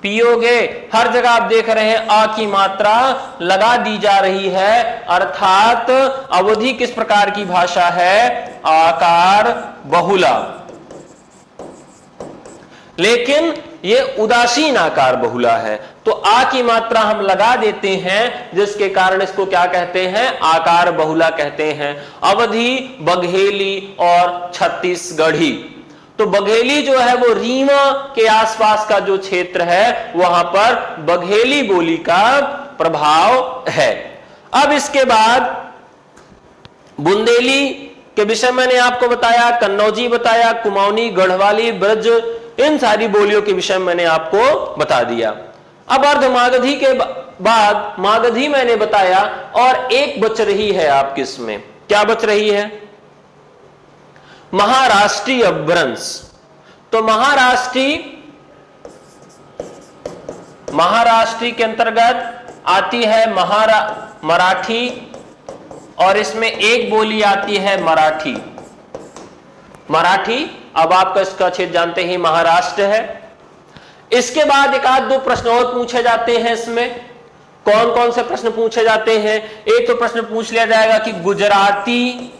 पियोगे। हर जगह आप देख रहे हैं आ की मात्रा लगा दी जा रही है। अर्थात अवधी किस प्रकार की भाषा है? आकार बहुला। लेकिन ये उदासीन आकार बहुला है। तो आ की मात्रा हम लगा देते हैं, जिसके कारण इसको क्या कहते हैं, आकार बहुला कहते हैं। अवधी, बघेली और छत्तीसगढ़ी। तो बघेली जो है वो रीवा के आसपास का जो क्षेत्र है वहां पर बघेली बोली का प्रभाव है। अब इसके बाद बुंदेली के विषय मैंने आपको बताया, कन्नौजी बताया, कुमाऊनी, गढ़वाली, ब्रज, इन सारी बोलियों के विषय मैंने आपको बता दिया। अब अर्धमागधी के बाद मागधी मैंने बताया, और एक बच रही है आपकी इसमें, क्या बच रही है, महाराष्ट्रीय अपभ्रंश। तो महाराष्ट्री के अंतर्गत आती है मराठी, और इसमें एक बोली आती है मराठी। अब आपका इसका क्षेत्र जानते ही महाराष्ट्र है। इसके बाद एक आध दो प्रश्न और पूछे जाते हैं। इसमें कौन कौन से प्रश्न पूछे जाते हैं, एक तो प्रश्न पूछ लिया जाएगा कि गुजराती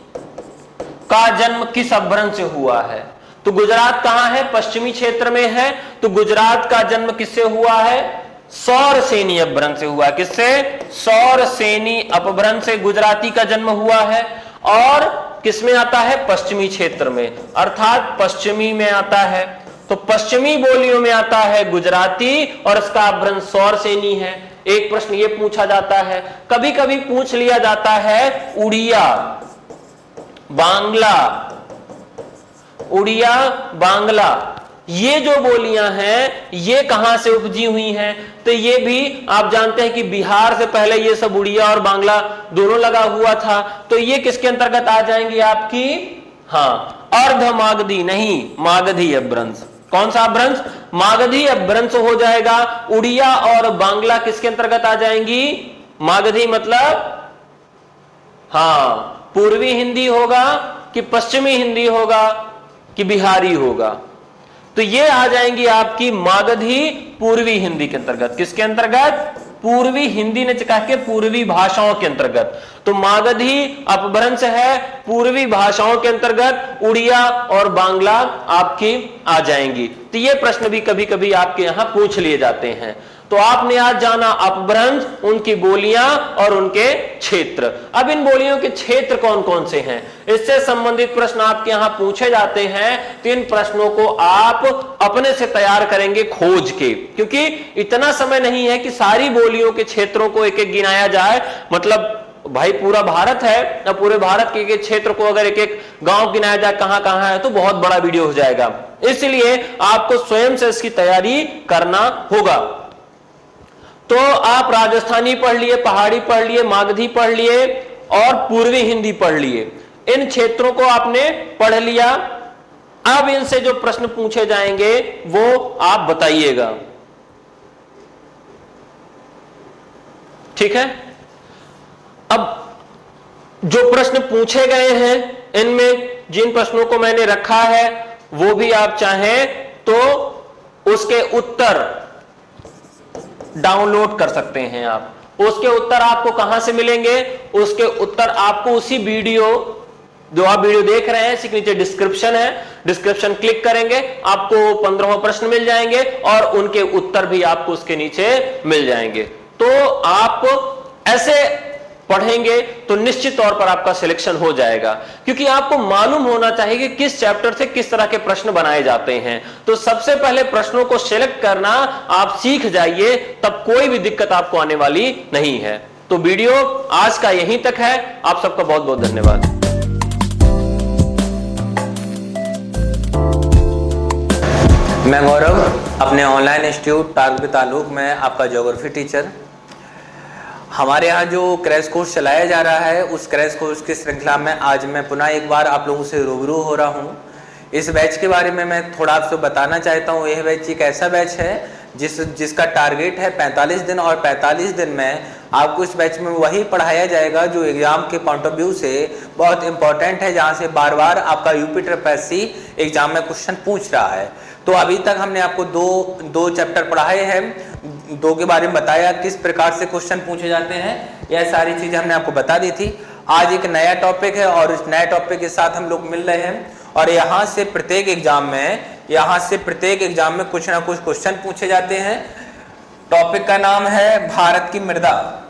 का जन्म किस अपभ्रंश से हुआ है। तो गुजरात कहां है, पश्चिमी क्षेत्र में है। तो गुजरात का जन्म किससे हुआ है, सौरसेनी अपभ्रंश से हुआ है। किससे, सौरसेनी अपभ्रंश से गुजराती का जन्म हुआ है। और किसमें आता है, पश्चिमी क्षेत्र में, अर्थात पश्चिमी में आता है। तो पश्चिमी बोलियों में आता है गुजराती, और इसका अपभ्रंश सौरसेनी है। एक प्रश्न ये पूछा जाता है, कभी कभी पूछ लिया जाता है उड़िया, बांग्ला, ये जो बोलियां हैं ये कहां से उपजी हुई हैं। तो ये भी आप जानते हैं कि बिहार से पहले ये सब उड़िया और बांग्ला दोनों लगा हुआ था। तो ये किसके अंतर्गत आ जाएंगी आपकी, हाँ, अर्धमागधी नहीं, मागधी अपभ्रंश। कौन सा अपभ्रंश, मागधी अपभ्रंश हो जाएगा। उड़िया और बांग्ला किसके अंतर्गत आ जाएंगी, मागधी मतलब, हाँ, पूर्वी हिंदी होगा कि पश्चिमी हिंदी होगा कि बिहारी होगा। तो ये आ जाएंगी आपकी मागधी पूर्वी हिंदी के अंतर्गत। किसके अंतर्गत, पूर्वी हिंदी ने कहा के पूर्वी भाषाओं के अंतर्गत। तो मागधी अपभ्रंश है पूर्वी भाषाओं के अंतर्गत, उड़िया और बांग्ला आपकी आ जाएंगी। तो ये प्रश्न भी कभी कभी आपके यहां पूछ लिए जाते हैं। तो आपने आज जाना अपभ्रंश, उनकी बोलियां और उनके क्षेत्र। अब इन बोलियों के क्षेत्र कौन कौन से हैं, इससे संबंधित प्रश्न आपके यहां पूछे जाते हैं। तो इन प्रश्नों को आप अपने से तैयार करेंगे खोज के, क्योंकि इतना समय नहीं है कि सारी बोलियों के क्षेत्रों को एक एक गिनाया जाए। मतलब भाई पूरा भारत है, अब पूरे भारत के एक क्षेत्र को अगर एक एक गांव गिनाया जाए कहां कहां है, तो बहुत बड़ा वीडियो हो जाएगा। इसलिए आपको स्वयं से इसकी तैयारी करना होगा। तो आप राजस्थानी पढ़ लिए, पहाड़ी पढ़ लिए, मागधी पढ़ लिए और पूर्वी हिंदी पढ़ लिए। इन क्षेत्रों को आपने पढ़ लिया। अब इनसे जो प्रश्न पूछे जाएंगे वो आप बताइएगा, ठीक है। अब जो प्रश्न पूछे गए हैं इनमें जिन प्रश्नों को मैंने रखा है वो भी आप चाहें तो उसके उत्तर डाउनलोड कर सकते हैं। आप उसके उत्तर आपको कहां से मिलेंगे, उसके उत्तर आपको उसी वीडियो, जो आप वीडियो देख रहे हैं, इसके नीचे डिस्क्रिप्शन है, डिस्क्रिप्शन क्लिक करेंगे, आपको 15 प्रश्न मिल जाएंगे और उनके उत्तर भी आपको उसके नीचे मिल जाएंगे। तो आप ऐसे पढ़ेंगे तो निश्चित तौर पर आपका सिलेक्शन हो जाएगा, क्योंकि आपको मालूम होना चाहिए कि किस चैप्टर से किस तरह के प्रश्न बनाए जाते हैं। तो सबसे पहले प्रश्नों को सिलेक्ट करना आप सीख जाइए, तब कोई भी दिक्कत आपको आने वाली नहीं है। तो वीडियो आज का यहीं तक है। आप सबका बहुत बहुत धन्यवाद। मैं गौरव, अपने ऑनलाइन इंस्टीट्यूट टारगेट ताल्लुक में आपका ज्योग्राफी टीचर। हमारे यहाँ जो क्रैश कोर्स चलाया जा रहा है, उस क्रैश कोर्स की श्रृंखला में आज मैं पुनः एक बार आप लोगों से रूबरू हो रहा हूँ। इस बैच के बारे में मैं थोड़ा आपसे बताना चाहता हूँ। यह बैच एक ऐसा बैच है जिसका टारगेट है 45 दिन, और 45 दिन में आपको इस बैच में वही पढ़ाया जाएगा जो एग्जाम के पॉइंट ऑफ व्यू से बहुत इंपॉर्टेंट है, जहाँ से बार बार आपका यूपीएससी एग्जाम में क्वेश्चन पूछ रहा है। तो अभी तक हमने आपको दो चैप्टर पढ़ाए हैं, दो के बारे में बताया किस प्रकार से क्वेश्चन पूछे जाते हैं, यह सारी चीजें हमने आपको बता दी थी। आज एक नया टॉपिक है और इस नए टॉपिक के साथ हम लोग मिल रहे हैं, और यहाँ से प्रत्येक एग्जाम में यहाँ से प्रत्येक एग्जाम में कुछ ना कुछ क्वेश्चन पूछे जाते हैं। टॉपिक का नाम है भारत की मृदा,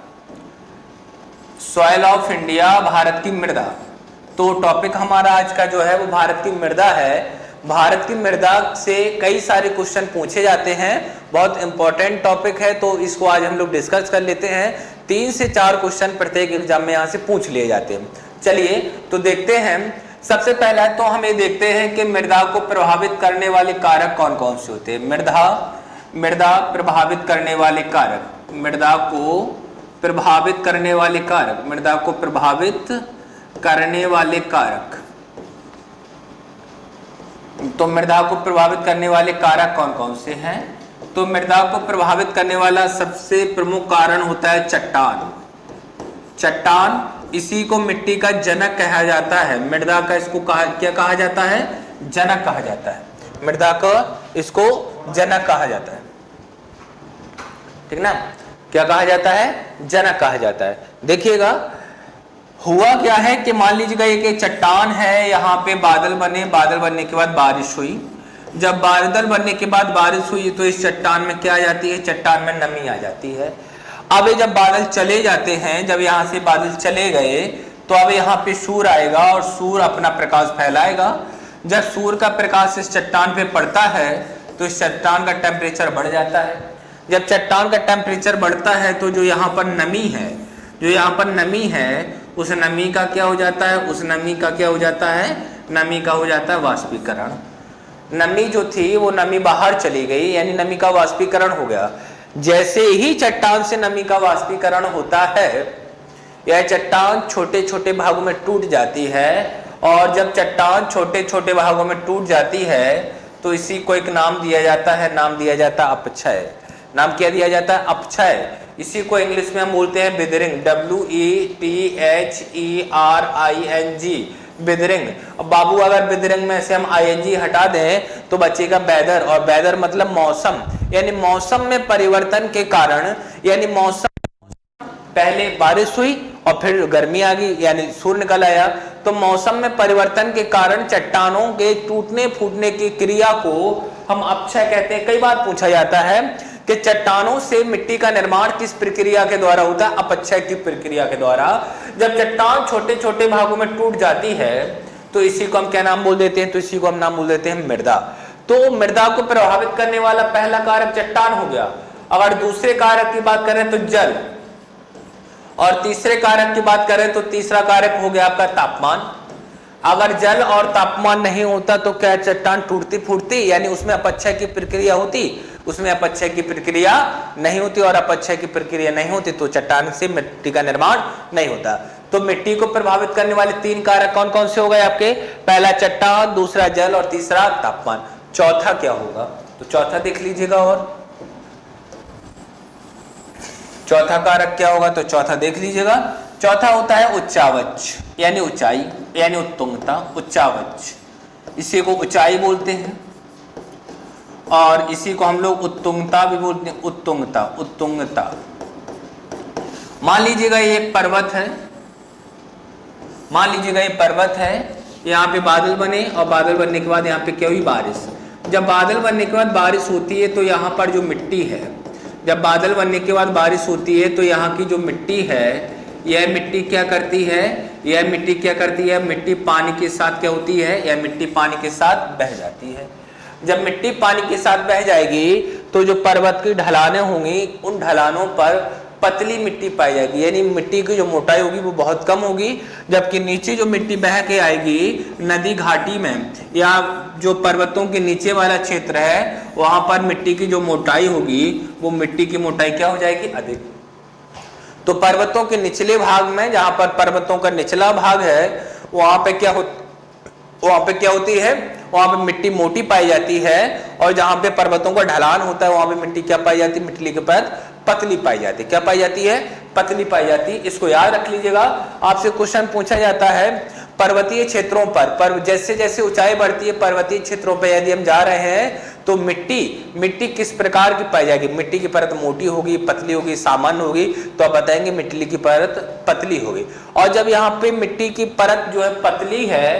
सॉइल ऑफ इंडिया, भारत की मृदा। तो टॉपिक हमारा आज का जो है वो भारत की मृदा है। भारत की मृदा से कई सारे क्वेश्चन पूछे जाते हैं, बहुत इंपॉर्टेंट टॉपिक है, तो इसको आज हम लोग डिस्कस कर लेते हैं। 3 से 4 क्वेश्चन प्रत्येक एग्जाम में यहाँ से पूछ लिए जाते हैं। चलिए तो देखते हैं। सबसे पहला तो हम ये देखते हैं कि मृदा को प्रभावित करने वाले कारक कौन कौन से होते हैं। मृदा प्रभावित करने वाले कारक, मृदा को प्रभावित करने वाले कारक, मृदा को प्रभावित करने वाले कारक। तो मृदा को प्रभावित करने वाले कारक कौन कौन से हैं? तो मृदा को प्रभावित करने वाला सबसे प्रमुख कारण होता है चट्टान। चट्टान, इसी को मिट्टी का जनक कहा जाता है। मृदा का इसको क्या कहा जाता है? जनक कहा जाता है। मृदा का इसको जनक कहा जाता है, ठीक ना? क्या कहा जाता है? जनक कहा जाता है। देखिएगा हुआ क्या है कि मान लीजिएगा एक चट्टान है, यहाँ पे बादल बने, बादल बनने के बाद बारिश हुई। जब बादल बनने के बाद बारिश हुई तो इस चट्टान में क्या आ जाती है? चट्टान में नमी आ जाती है। अब जब बादल चले जाते हैं, जब यहाँ से बादल चले गए तो अब यहाँ पे सूर्य आएगा और सूर्य अपना प्रकाश फैलाएगा। जब सूर्य का प्रकाश इस चट्टान पे पड़ता है तो इस चट्टान का टेम्परेचर बढ़ जाता है। जब चट्टान का टेम्परेचर बढ़ता है तो जो यहाँ पर नमी है, जो यहाँ पर नमी है, उस नमी का क्या हो जाता है? उस नमी का क्या हो जाता है? नमी का हो जाता है वाष्पीकरण। नमी जो थी वो नमी बाहर चली गई, यानी नमी का वाष्पीकरण हो गया। जैसे ही चट्टान से नमी का वाष्पीकरण होता है, यह चट्टान छोटे छोटे भागों में टूट जाती है। और जब चट्टान छोटे छोटे भागों में टूट जाती है तो इसी को एक नाम दिया जाता है, नाम दिया जाता है अपक्षय। नाम क्या दिया जाता है? अपक्षय। इसी को इंग्लिश में हम बोलते हैं बिदरिंग, WETHERING, बिदरिंग। अब बाबू अगर बिदरिंग में से हम ING हटा दें तो बचेगा वेदर, और वेदर मतलब मौसम। यानी मौसम में परिवर्तन के कारण, यानी मौसम, पहले बारिश हुई और फिर गर्मी आ गई, यानी सूर्य निकल आया, तो मौसम में परिवर्तन के कारण चट्टानों के टूटने फूटने की क्रिया को हम अपक्षय कहते हैं। कई बार पूछा जाता है कि चट्टानों से मिट्टी का निर्माण किस प्रक्रिया के द्वारा होता है? अपक्षय की प्रक्रिया के द्वारा। जब चट्टान छोटे छोटे भागों में टूट जाती है तो इसी को हम क्या नाम बोल देते हैं? तो इसी को हम नाम बोल देते हैं मृदा। तो मृदा को प्रभावित करने वाला पहला कारक चट्टान हो गया। अगर दूसरे कारक की बात करें तो जल, और तीसरे कारक की बात करें तो तीसरा कारक हो गया आपका तापमान। अगर जल और तापमान नहीं होता तो क्या चट्टान टूटती फूटती, यानी उसमें अपक्षय की प्रक्रिया होती? उसमें अपक्षय की प्रक्रिया नहीं होती, और अपक्षय की प्रक्रिया नहीं होती तो चट्टान से मिट्टी का निर्माण नहीं होता। तो मिट्टी को प्रभावित करने वाले 3 कारक कौन कौन से हो गए आपके? पहला चट्टान, दूसरा जल और तीसरा तापमान। चौथा क्या होगा? तो चौथा देख लीजिएगा। और चौथा कारक क्या होगा? तो चौथा देख लीजिएगा। चौथा होता है उच्चावच, यानी ऊंचाई, यानी उत्तुंगता। उच्चावच, इसी को ऊंचाई बोलते हैं, और इसी को हम लोग उत्तुंगता भी बोलते हैं। उत्तुंगता, उत्तुंगता। मान लीजिएगा ये एक पर्वत है, मान लीजिएगा ये पर्वत है, यहाँ पे बादल बने, और बादल बनने के बाद यहाँ पे क्या हुई? बारिश। जब बादल बनने के बाद बारिश होती है तो यहाँ पर जो मिट्टी है, जब बादल बनने के बाद बारिश होती है तो यहाँ की जो मिट्टी है, यह मिट्टी क्या करती है? यह मिट्टी क्या करती है? मिट्टी पानी के साथ क्या होती है? यह मिट्टी पानी के साथ बह जाती है। जब मिट्टी पानी के साथ बह जाएगी तो जो पर्वत की ढलानें होंगी, उन ढलानों पर पतली मिट्टी पाई जाएगी, यानी मिट्टी की जो मोटाई होगी वो बहुत कम होगी। जबकि नीचे जो मिट्टी बह के आएगी नदी घाटी में, या जो पर्वतों के नीचे वाला क्षेत्र है, वहां पर मिट्टी की जो मोटाई होगी वो मिट्टी की मोटाई क्या हो जाएगी? अधिक। तो पर्वतों के निचले भाग में, जहां पर पर्वतों का निचला भाग है, वहां पे क्या होती है? वहां पे मिट्टी मोटी पाई जाती है, और जहां पे पर्वतों का ढलान होता है वहां पे मिट्टी क्या पाई जाती है? मिट्टी के परत पतली पाई जाती है। क्या पाई जाती है? पतली पाई जाती है। इसको याद रख लीजिएगा। आपसे क्वेश्चन पूछा जाता है पर्वतीय क्षेत्रों पर जैसे जैसे ऊंचाई बढ़ती है पर्वतीय क्षेत्रों पर यदि हम जा रहे हैं तो मिट्टी किस प्रकार की पाई जाएगी? मिट्टी की परत मोटी होगी, पतली होगी, सामान्य होगी? तो आप बताएंगे मिट्टी की परत पतली होगी। और जब यहाँ पे मिट्टी की परत जो है पतली है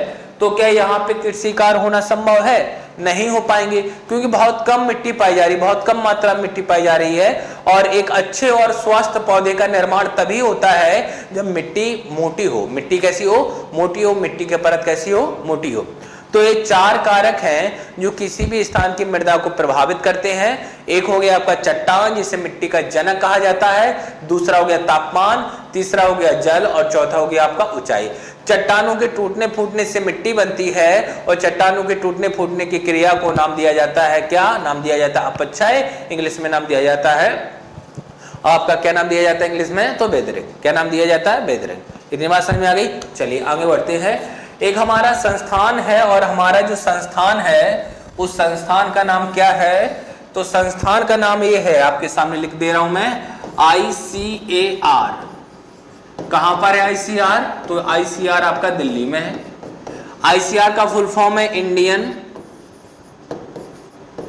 तो क्या यहाँ पे कृषि कार्य होना संभव है? नहीं हो पाएंगे, क्योंकि बहुत कम मिट्टी पाई जा रही, बहुत कम मात्रा में मिट्टी पाई जा रही है। और एक अच्छे और स्वस्थ पौधे का निर्माण तभी होता है जब मिट्टी मोटी हो। मिट्टी कैसी हो? मोटी हो। मिट्टी की परत कैसी हो? मोटी हो। तो ये 4 कारक हैं जो किसी भी स्थान की मृदा को प्रभावित करते हैं। एक हो गया आपका चट्टान, जिसे मिट्टी का जनक कहा जाता है। दूसरा हो गया तापमान, तीसरा हो गया जल, और चौथा हो गया आपका ऊंचाई। चट्टानों के टूटने फूटने से मिट्टी बनती है, और चट्टानों के टूटने फूटने की क्रिया को नाम दिया जाता है, क्या नाम दिया जाता है? अपक्षय। इंग्लिश में नाम दिया जाता है आपका, क्या नाम दिया जाता है इंग्लिश में? तो वेदरिंग। क्या नाम दिया जाता है? वेदरिंग। इतनी बात समझ में आ गई? चलिए आगे बढ़ते हैं। एक हमारा संस्थान है, और हमारा जो संस्थान है उस संस्थान का नाम क्या है? तो संस्थान का नाम ये है, आपके सामने लिख दे रहा हूं मैं, ICAR। कहां पर है ICAR? तो ICAR आपका दिल्ली में है। ICAR का फुल फॉर्म है इंडियन,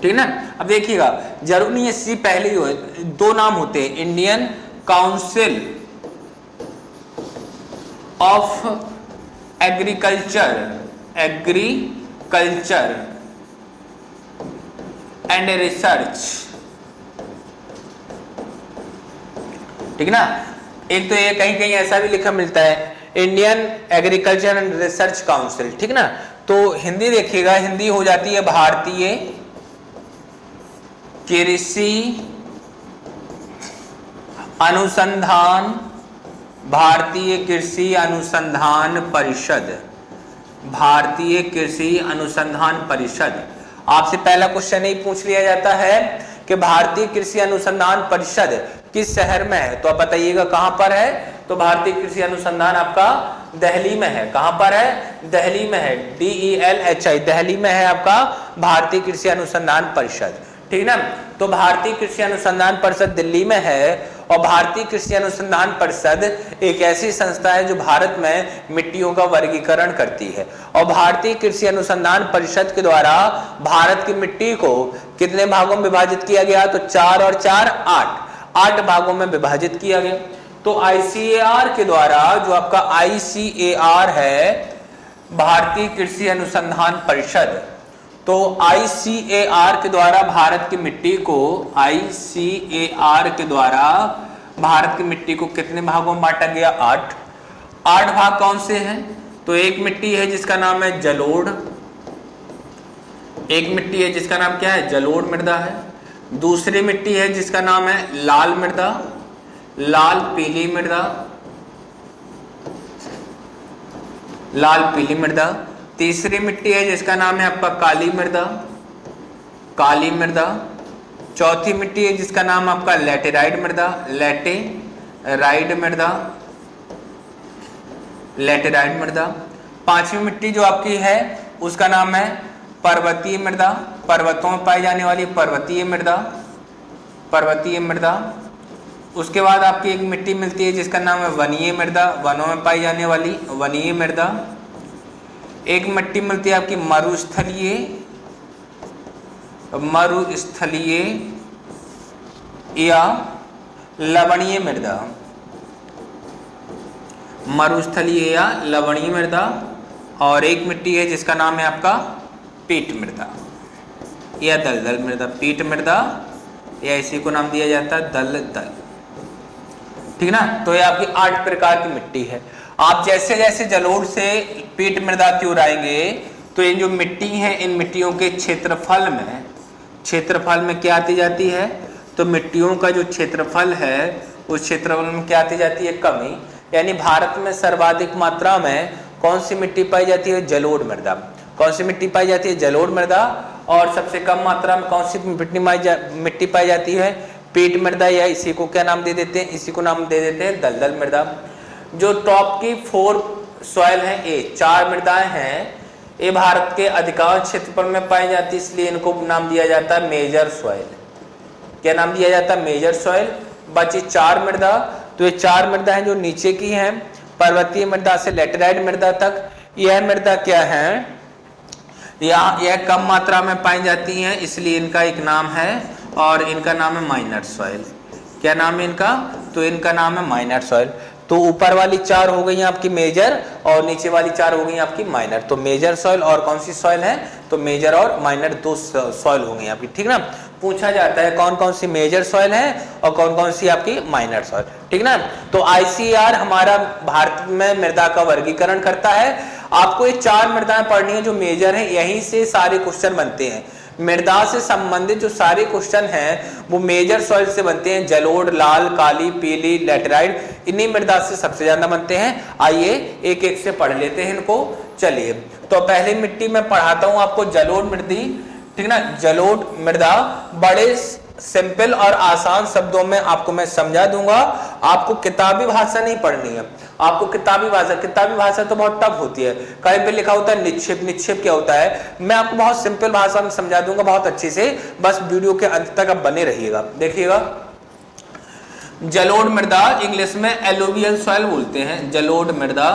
ठीक ना। अब देखिएगा, जरूर नहीं सी पहले ही हो, 2 नाम होते हैं, Indian council of agriculture and research, ठीक ना। एक तो ये कहीं कहीं ऐसा भी लिखा मिलता है Indian agriculture and research council, ठीक ना। तो हिंदी देखिएगा, हिंदी हो जाती है भारतीय कृषि अनुसंधान, भारतीय कृषि अनुसंधान परिषद, भारतीय कृषि अनुसंधान परिषद। आपसे पहला क्वेश्चन ही पूछ लिया जाता है कि भारतीय कृषि अनुसंधान परिषद किस शहर में है, तो आप बताइएगा कहां पर है। तो भारतीय कृषि अनुसंधान आपका दिल्ली में है। कहां पर है? दिल्ली में है, DELHI, दिल्ली में है आपका भारतीय कृषि अनुसंधान परिषद, ठीक ना। तो भारतीय कृषि अनुसंधान परिषद दिल्ली में है, और भारतीय कृषि अनुसंधान परिषद एक ऐसी संस्था है जो भारत में मिट्टियों का वर्गीकरण करती है। और भारतीय कृषि अनुसंधान परिषद के द्वारा भारत की मिट्टी को कितने भागों में विभाजित किया गया? तो 4 और 4 8 भागों में विभाजित किया गया। तो ICAR के द्वारा, जो आपका ICAR है, भारतीय कृषि अनुसंधान परिषद, तो ICAR के द्वारा भारत की मिट्टी को, ICAR के द्वारा भारत की मिट्टी को कितने भागों में बांटा गया? 8 भाग कौन से हैं? तो एक मिट्टी है जिसका नाम है जलोढ़, एक मिट्टी है जिसका नाम क्या है? जलोढ़ मृदा है। दूसरी मिट्टी है जिसका नाम है लाल मृदा, लाल पीली मृदा, लाल पीली मृदा। तीसरी मिट्टी है जिसका नाम है आपका काली मृदा, काली मृदा। चौथी मिट्टी है जिसका नाम आपका लैटेराइट मृदा, लैटेराइट मृदा, लैटेराइट मृदा। पांचवी मिट्टी जो आपकी है उसका नाम है पर्वतीय मृदा, पर्वतों में पाई जाने वाली पर्वतीय मृदा, पर्वतीय मृदा। उसके बाद आपकी एक मिट्टी मिलती है जिसका नाम है वनीय मृदा, वनों में पाई जाने वाली वनीय मृदा। एक मिट्टी मिलती है आपकी मरुस्थलीय, मरुस्थलीय या लवणीय मृदा, मरुस्थलीय या लवणीय मृदा। और एक मिट्टी है जिसका नाम है आपका पीट मृदा या दलदल मृदा, पीट मृदा या इसी को नाम दिया जाता है दलदल, ठीक ना। तो ये आपकी 8 प्रकार की मिट्टी है। आप जैसे जैसे जलोढ़ से पीट मृदा की ओर आएंगे तो ये जो मिट्टी है, इन मिट्टियों के क्षेत्रफल में क्या आती जाती है? तो मिट्टियों का जो क्षेत्रफल है उस क्षेत्रफल में क्या आती जाती है? कमी। यानी भारत में सर्वाधिक मात्रा में कौन सी मिट्टी पाई जाती है? जलोढ़ मृदा। कौन सी मिट्टी पाई जाती है? जलोढ़ मृदा। और सबसे कम मात्रा में कौन सी मिट्टी पाई जाती है? पीट मृदा, या इसी को क्या नाम दे देते हैं? इसी को नाम दे देते हैं दलदल मृदा। जो टॉप की 4 सॉइल हैं, ये 4 मृदाएं हैं, ये भारत के अधिकांश क्षेत्रफल में पाई जाती है, इसलिए इनको नाम दिया जाता है मेजर सॉइल। क्या नाम दिया जाता है? Major soil. बची 4 मृदा, तो ये 4 मृदा हैं जो नीचे की हैं, पर्वतीय मृदा से लैटेराइट मृदा तक। यह मृदा क्या है? यह कम मात्रा में पाई जाती हैं, इसलिए इनका एक नाम है और इनका नाम है माइनर सॉइल। क्या नाम है इनका? तो इनका नाम है माइनर सॉइल। तो ऊपर वाली 4 हो गई आपकी मेजर और नीचे वाली 4 हो गई आपकी माइनर। तो मेजर सॉइल और कौन सी सॉइल है, तो मेजर और माइनर 2 सॉइल हो गई आपकी, ठीक ना। पूछा जाता है कौन कौन सी मेजर सॉइल है और कौन कौन सी आपकी माइनर सॉइल, ठीक ना। तो आईसीआर हमारा भारत में मृदा का वर्गीकरण करता है। आपको ये 4 मृदाएं पढ़नी है जो मेजर है, यहीं से सारे क्वेश्चन बनते हैं। मृदा से संबंधित जो सारे क्वेश्चन हैं वो मेजर सॉइल से बनते हैं। जलोढ़, लाल, काली, पीली, लैटेराइट, इन्हीं मृदा से सबसे ज्यादा बनते हैं। आइए एक एक से पढ़ लेते हैं इनको। चलिए, तो पहली मिट्टी में पढ़ाता हूं आपको जलोढ़ मृदा, ठीक ना। जलोढ़ मृदा बड़े सिंपल और आसान शब्दों में आपको मैं समझा दूंगा। आपको किताबी भाषा नहीं पढ़नी है, आपको किताबी भाषा तो बहुत टफ होती है। कहीं पे लिखा होता है निक्षेप, निक्षेप क्या होता है, मैं आपको बहुत सिंपल भाषा में समझा दूंगा बहुत अच्छे से। बस वीडियो के अंत तक आप बने रहिएगा, देखिएगा। जलोढ़ मृदा इंग्लिश में एलुवियल सॉइल बोलते हैं। जलोढ़ मृदा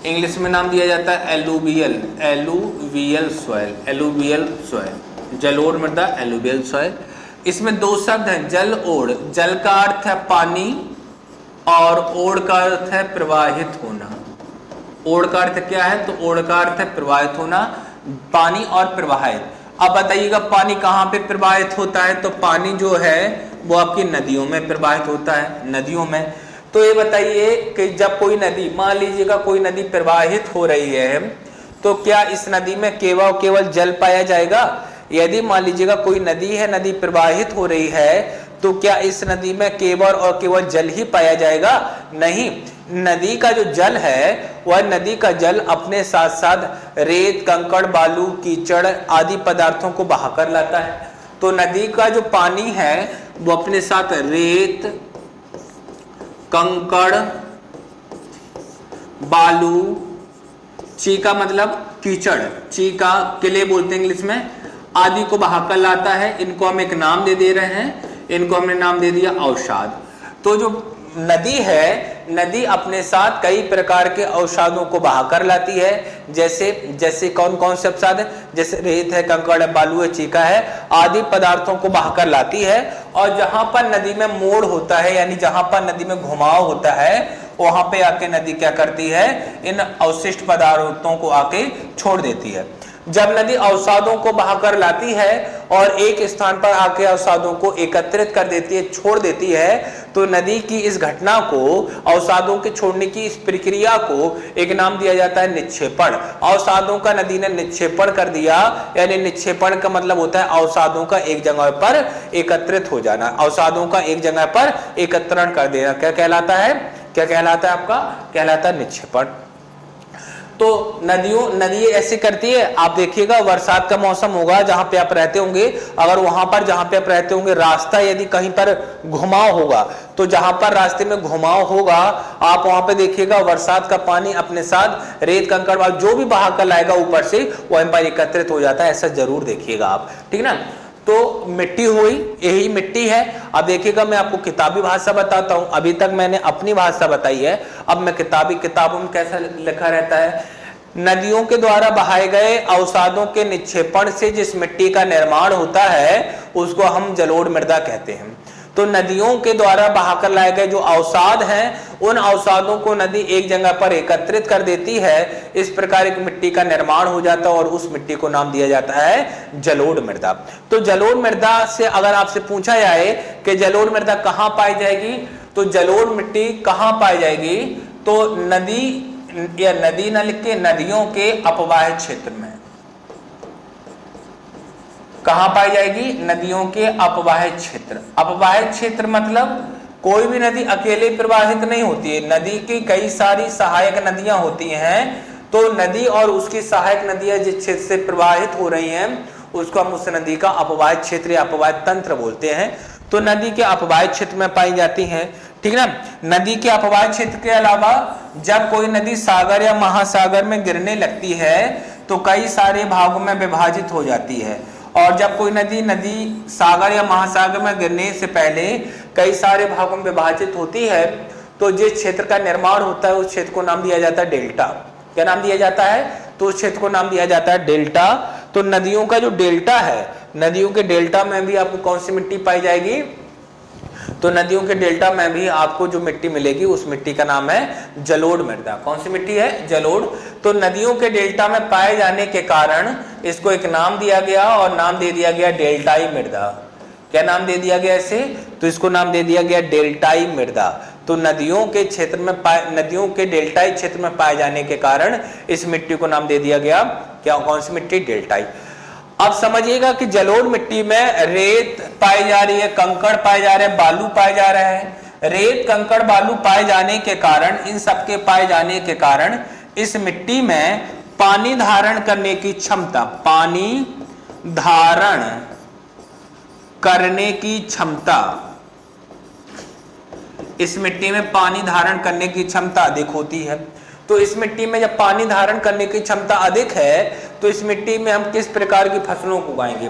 इंग्लिश में नाम दिया जाता है alluvial, alluvial soil, alluvial soil. जलोढ़ मृदा एलुवियल सॉइल। इसमें 2 शब्द हैं, जल ओढ़। जल का अर्थ है पानी और ओढ़ का अर्थ है प्रवाहित होना। ओढ़ का अर्थ क्या है, तो ओढ़ का अर्थ है प्रवाहित होना, पानी और प्रवाहित। अब बताइएगा पानी कहाँ पे प्रवाहित होता है, तो पानी जो है वो आपकी नदियों में प्रवाहित होता है, नदियों में। तो ये बताइए कि जब कोई नदी, मान लीजिएगा कोई नदी प्रवाहित हो रही है, तो क्या इस नदी में केवल जल पाया जाएगा। यदि मान लीजिएगा कोई नदी है, नदी प्रवाहित हो रही है, तो क्या इस नदी में केवल जल ही पाया जाएगा, नहीं। नदी का जो जल है वह नदी का जल अपने साथ साथ रेत, कंकड़, बालू, कीचड़ आदि पदार्थों को बहाकर लाता है। तो नदी का जो पानी है वो अपने साथ रेत, कंकड़, बालू, चीका मतलब कीचड़, चीका किले बोलते हैं इंग्लिश में, आदि को बहाकर लाता है। इनको हम एक नाम दे रहे हैं, इनको हमने नाम दे दिया अवसाद। तो जो नदी है, नदी अपने साथ कई प्रकार के अवसादों को बहाकर लाती है। जैसे कौन कौन से अवसाद है, जैसे रेत है, कंकड़ है, बालू है, चीका है, आदि पदार्थों को बहाकर लाती है। और जहां पर नदी में मोड़ होता है, यानी जहां पर नदी में घुमाव होता है, वहां पे आके नदी क्या करती है, इन अवशिष्ट पदार्थों को आके छोड़ देती है। जब नदी अवसादों को बहाकर लाती है और एक स्थान पर आके अवसादों को एकत्रित कर देती है, छोड़ देती है, तो नदी की इस घटना को, अवसादों के छोड़ने की इस प्रक्रिया को एक नाम दिया जाता है निक्षेपण। अवसादों का नदी ने निक्षेपण कर दिया, यानी निक्षेपण का मतलब होता है अवसादों का एक जगह पर एकत्रित हो जाना, अवसादों का एक जगह पर एकत्रण कर देना। क्या कहलाता है, क्या कहलाता है आपका, कहलाता है निक्षेपण। तो नदी ऐसे करती है। आप देखिएगा बरसात का मौसम होगा जहां पे आप रहते होंगे, अगर वहां पर जहां पे आप रहते होंगे रास्ता यदि कहीं पर घुमाव होगा, तो जहां पर रास्ते में घुमाव होगा आप वहां पे देखिएगा बरसात का पानी अपने साथ रेत, कंकड़ जो भी बहा कर लाएगा ऊपर से, वो वहीं पर एकत्रित हो जाता है। ऐसा जरूर देखिएगा आप, ठीक ना। तो मिट्टी हुई, यही मिट्टी है। अब देखिएगा मैं आपको किताबी भाषा बताता हूं, अभी तक मैंने अपनी भाषा बताई है, अब मैं किताबों में कैसा लिखा रहता है। नदियों के द्वारा बहाए गए अवसादों के निक्षेपण से जिस मिट्टी का निर्माण होता है उसको हम जलोढ़ मृदा कहते हैं। तो नदियों के द्वारा बहाकर लाए गए जो अवसाद हैं, उन अवसादों को नदी एक जगह पर एकत्रित कर देती है। इस प्रकार एक मिट्टी का निर्माण हो जाता है और उस मिट्टी को नाम दिया जाता है जलोढ़ मृदा। तो जलोढ़ मृदा से अगर आपसे पूछा जाए कि जलोढ़ मृदा कहाँ पाई जाएगी, तो जलोढ़ मिट्टी कहाँ पाई जाएगी, तो नदी या नदी न लिख के नदियों के अपवाहित क्षेत्र में। कहां पाई जाएगी, नदियों के अपवाहित क्षेत्र। अपवाहित क्षेत्र मतलब कोई भी नदी अकेले प्रवाहित नहीं होती है, नदी की कई सारी सहायक नदियां होती हैं। तो नदी और उसकी सहायक नदियां जिस क्षेत्र से प्रवाहित हो रही हैं उसको हम उस नदी का अपवाहित क्षेत्र या अपवाहित तंत्र बोलते हैं। तो नदी के अपवाहित क्षेत्र में पाई जाती हैं, ठीक ना। नदी के अपवाहित क्षेत्र के अलावा जब कोई नदी सागर या महासागर में गिरने लगती है तो कई सारे भागों में विभाजित हो जाती है। और जब कोई नदी सागर या महासागर में गिरने से पहले कई सारे भागों में विभाजित होती है, तो जिस क्षेत्र का निर्माण होता है उस क्षेत्र को नाम दिया जाता है डेल्टा। क्या नाम दिया जाता है, तो उस क्षेत्र को नाम दिया जाता है डेल्टा। तो नदियों का जो डेल्टा है, नदियों के डेल्टा में भी आपको कौन सी मिट्टी पाई जाएगी, तो नदियों के डेल्टा में भी आपको जो मिट्टी मिलेगी उस मिट्टी का नाम है जलोढ़ मृदा। कौन सी मिट्टी है? जलोढ़। तो नदियों के डेल्टा में पाए जाने के कारण इसको एक नाम दिया गया और नाम दे दिया गया डेल्टाई मृदा। क्या नाम दे दिया गया इसे? तो इसको नाम दे दिया गया डेल्टाई मृदा। तो नदियों के क्षेत्र में नदियों के डेल्टाई क्षेत्र में पाए जाने के कारण इस मिट्टी को नाम दे दिया गया क्या? कौन सी मिट्टी? डेल्टाई। अब समझिएगा कि जलोढ़ मिट्टी में रेत पाई जा रही है, कंकड़ पाए जा रहे हैं, बालू पाए जा रहे हैं। रेत, कंकड़, बालू पाए जाने के कारण, इन सबके पाए जाने के कारण इस मिट्टी में पानी धारण करने की क्षमता, पानी धारण करने की क्षमता, इस मिट्टी में पानी धारण करने की क्षमता अधिक होती है। तो इस मिट्टी में जब पानी धारण करने की क्षमता अधिक है तो इस मिट्टी में हम किस प्रकार की फसलों को उगाएंगे?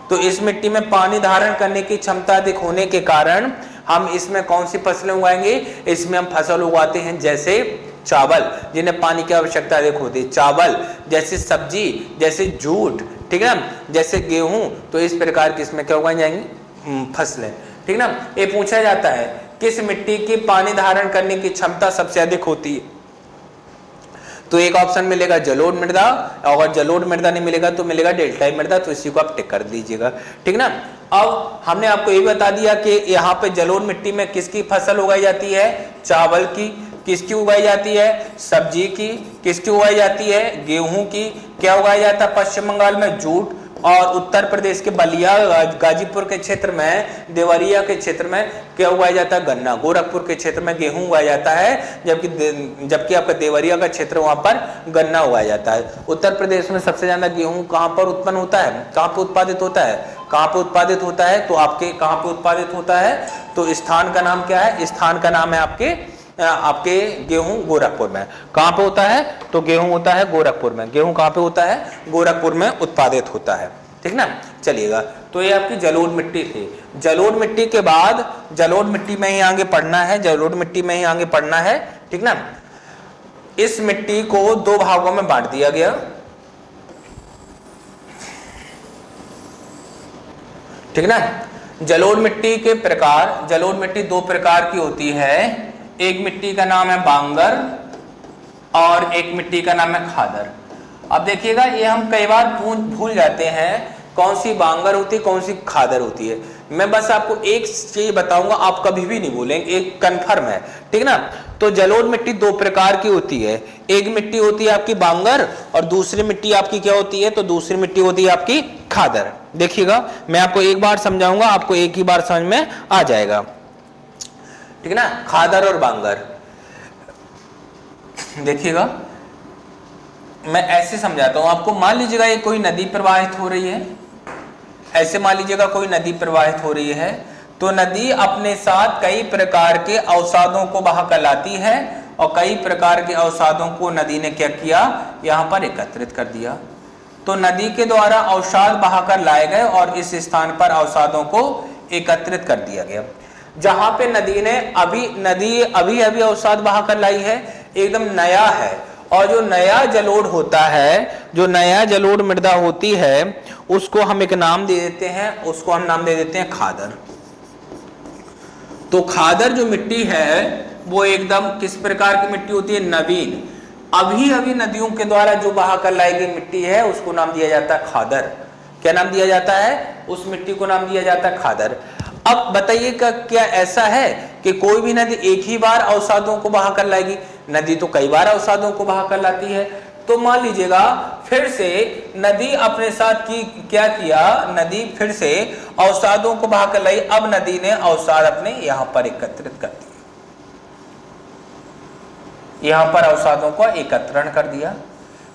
तो इस मिट्टी में पानी धारण करने की क्षमता अधिक होने के कारण हम इसमें कौन सी फसलें उगाएंगे? इसमें हम फसल उगाते हैं जैसे चावल, जिन्हें पानी की आवश्यकता अधिक होती है, चावल, जैसे सब्जी, जैसे जूट, ठीक है ना, जैसे गेहूं। तो इस प्रकार की इसमें क्या उगाई जाएंगी? फसलें, ठीक ना। ये पूछा जाता है किस मिट्टी की पानी धारण करने की क्षमता सबसे अधिक होती है? तो एक ऑप्शन मिलेगा जलोढ़ मृदा, अगर जलोढ़ मृदा नहीं मिलेगा तो मिलेगा डेल्टाई मृदा। तो इसी को आप टिक कर दीजिएगा, ठीक ना। अब हमने आपको ये बता दिया कि यहाँ पे जलोढ़ मिट्टी में किसकी फसल उगाई जाती है? चावल की। किसकी उगाई जाती है? सब्जी की। किसकी उगाई जाती है? गेहूं की। क्या उगाया जाता है पश्चिम बंगाल में? जूट। और उत्तर प्रदेश के बलिया, गाजीपुर के क्षेत्र में, देवरिया के क्षेत्र में क्या उगाया जाता है? गन्ना। गोरखपुर के क्षेत्र में गेहूं उगाया जाता है, जबकि आपका देवरिया का क्षेत्र वहां पर गन्ना उगाया जाता है। उत्तर प्रदेश में सबसे ज्यादा गेहूं कहां पर उत्पन्न होता है? कहां पर उत्पादित होता है? कहां पर उत्पादित होता है? तो आपके कहां पर उत्पादित होता है? तो स्थान का नाम क्या है? स्थान का नाम है आपके गेहूं गोरखपुर में। कहां पे होता है? तो गेहूं होता है गोरखपुर में। गेहूं कहां पे होता है? गोरखपुर में उत्पादित होता है, ठीक ना। चलिएगा, तो ये आपकी जलोढ़ मिट्टी थी। जलोढ़ मिट्टी के बाद जलोढ़ मिट्टी में ही आगे पढ़ना है, जलोढ़ मिट्टी में ही आगे पढ़ना है, ठीक ना। इस मिट्टी को दो भागों में बांट दिया गया, ठीक ना। जलोढ़ मिट्टी के प्रकार, जलोढ़ मिट्टी दो प्रकार की होती है। एक मिट्टी का नाम है बांगर और एक मिट्टी का नाम है खादर। अब देखिएगा, ये हम कई बार भूल जाते हैं कौन सी बांगर होती है, कौन सी खादर होती है। मैं बस आपको एक चीज बताऊंगा, आप कभी भी नहीं भूलेंगे, एक कंफर्म है, ठीक ना। तो जलोढ़ मिट्टी दो प्रकार की होती है। एक मिट्टी होती है आपकी बांगर और दूसरी मिट्टी आपकी क्या होती है? तो दूसरी मिट्टी होती है आपकी खादर। देखिएगा, मैं आपको एक बार समझाऊंगा, आपको एक ही बार समझ में आ जाएगा, ठीक है ना। खादर और बांगर, देखिएगा मैं ऐसे समझाता हूं आपको। मान लीजिएगा ये कोई नदी प्रवाहित हो रही है, ऐसे मान लीजिएगा कोई नदी प्रवाहित हो रही है। तो नदी अपने साथ कई प्रकार के अवसादों को बहा कर लाती है और कई प्रकार के अवसादों को नदी ने क्या किया? यहाँ पर एकत्रित कर दिया। तो नदी के द्वारा अवसाद बहाकर लाए गए और इस स्थान पर अवसादों को एकत्रित कर दिया गया। जहां पे नदी अभी अवसाद बहाकर लाई है, एकदम नया है। और जो नया जलोढ़ होता है, जो नया जलोढ़ मृदा होती है, उसको हम एक नाम दे देते हैं, उसको हम नाम दे देते हैं खादर। तो खादर जो मिट्टी है वो एकदम किस प्रकार की मिट्टी होती है? नवीन, अभी नदियों के द्वारा जो बहाकर लाई गई मिट्टी है उसको नाम दिया जाता है खादर। क्या नाम दिया जाता है? उस मिट्टी को नाम दिया जाता है खादर। अब बताइए क्या ऐसा है कि कोई भी नदी एक ही बार अवसादों को बहाकर लाएगी? नदी तो कई बार अवसादों को बहाकर लाती है। तो मान लीजिएगा फिर से नदी अपने साथ क्या किया? नदी फिर से अवसादों को बहाकर लाई। अब नदी ने अवसाद अपने यहां पर एकत्रित कर दिए, यहां पर अवसादों को एकत्रण कर दिया।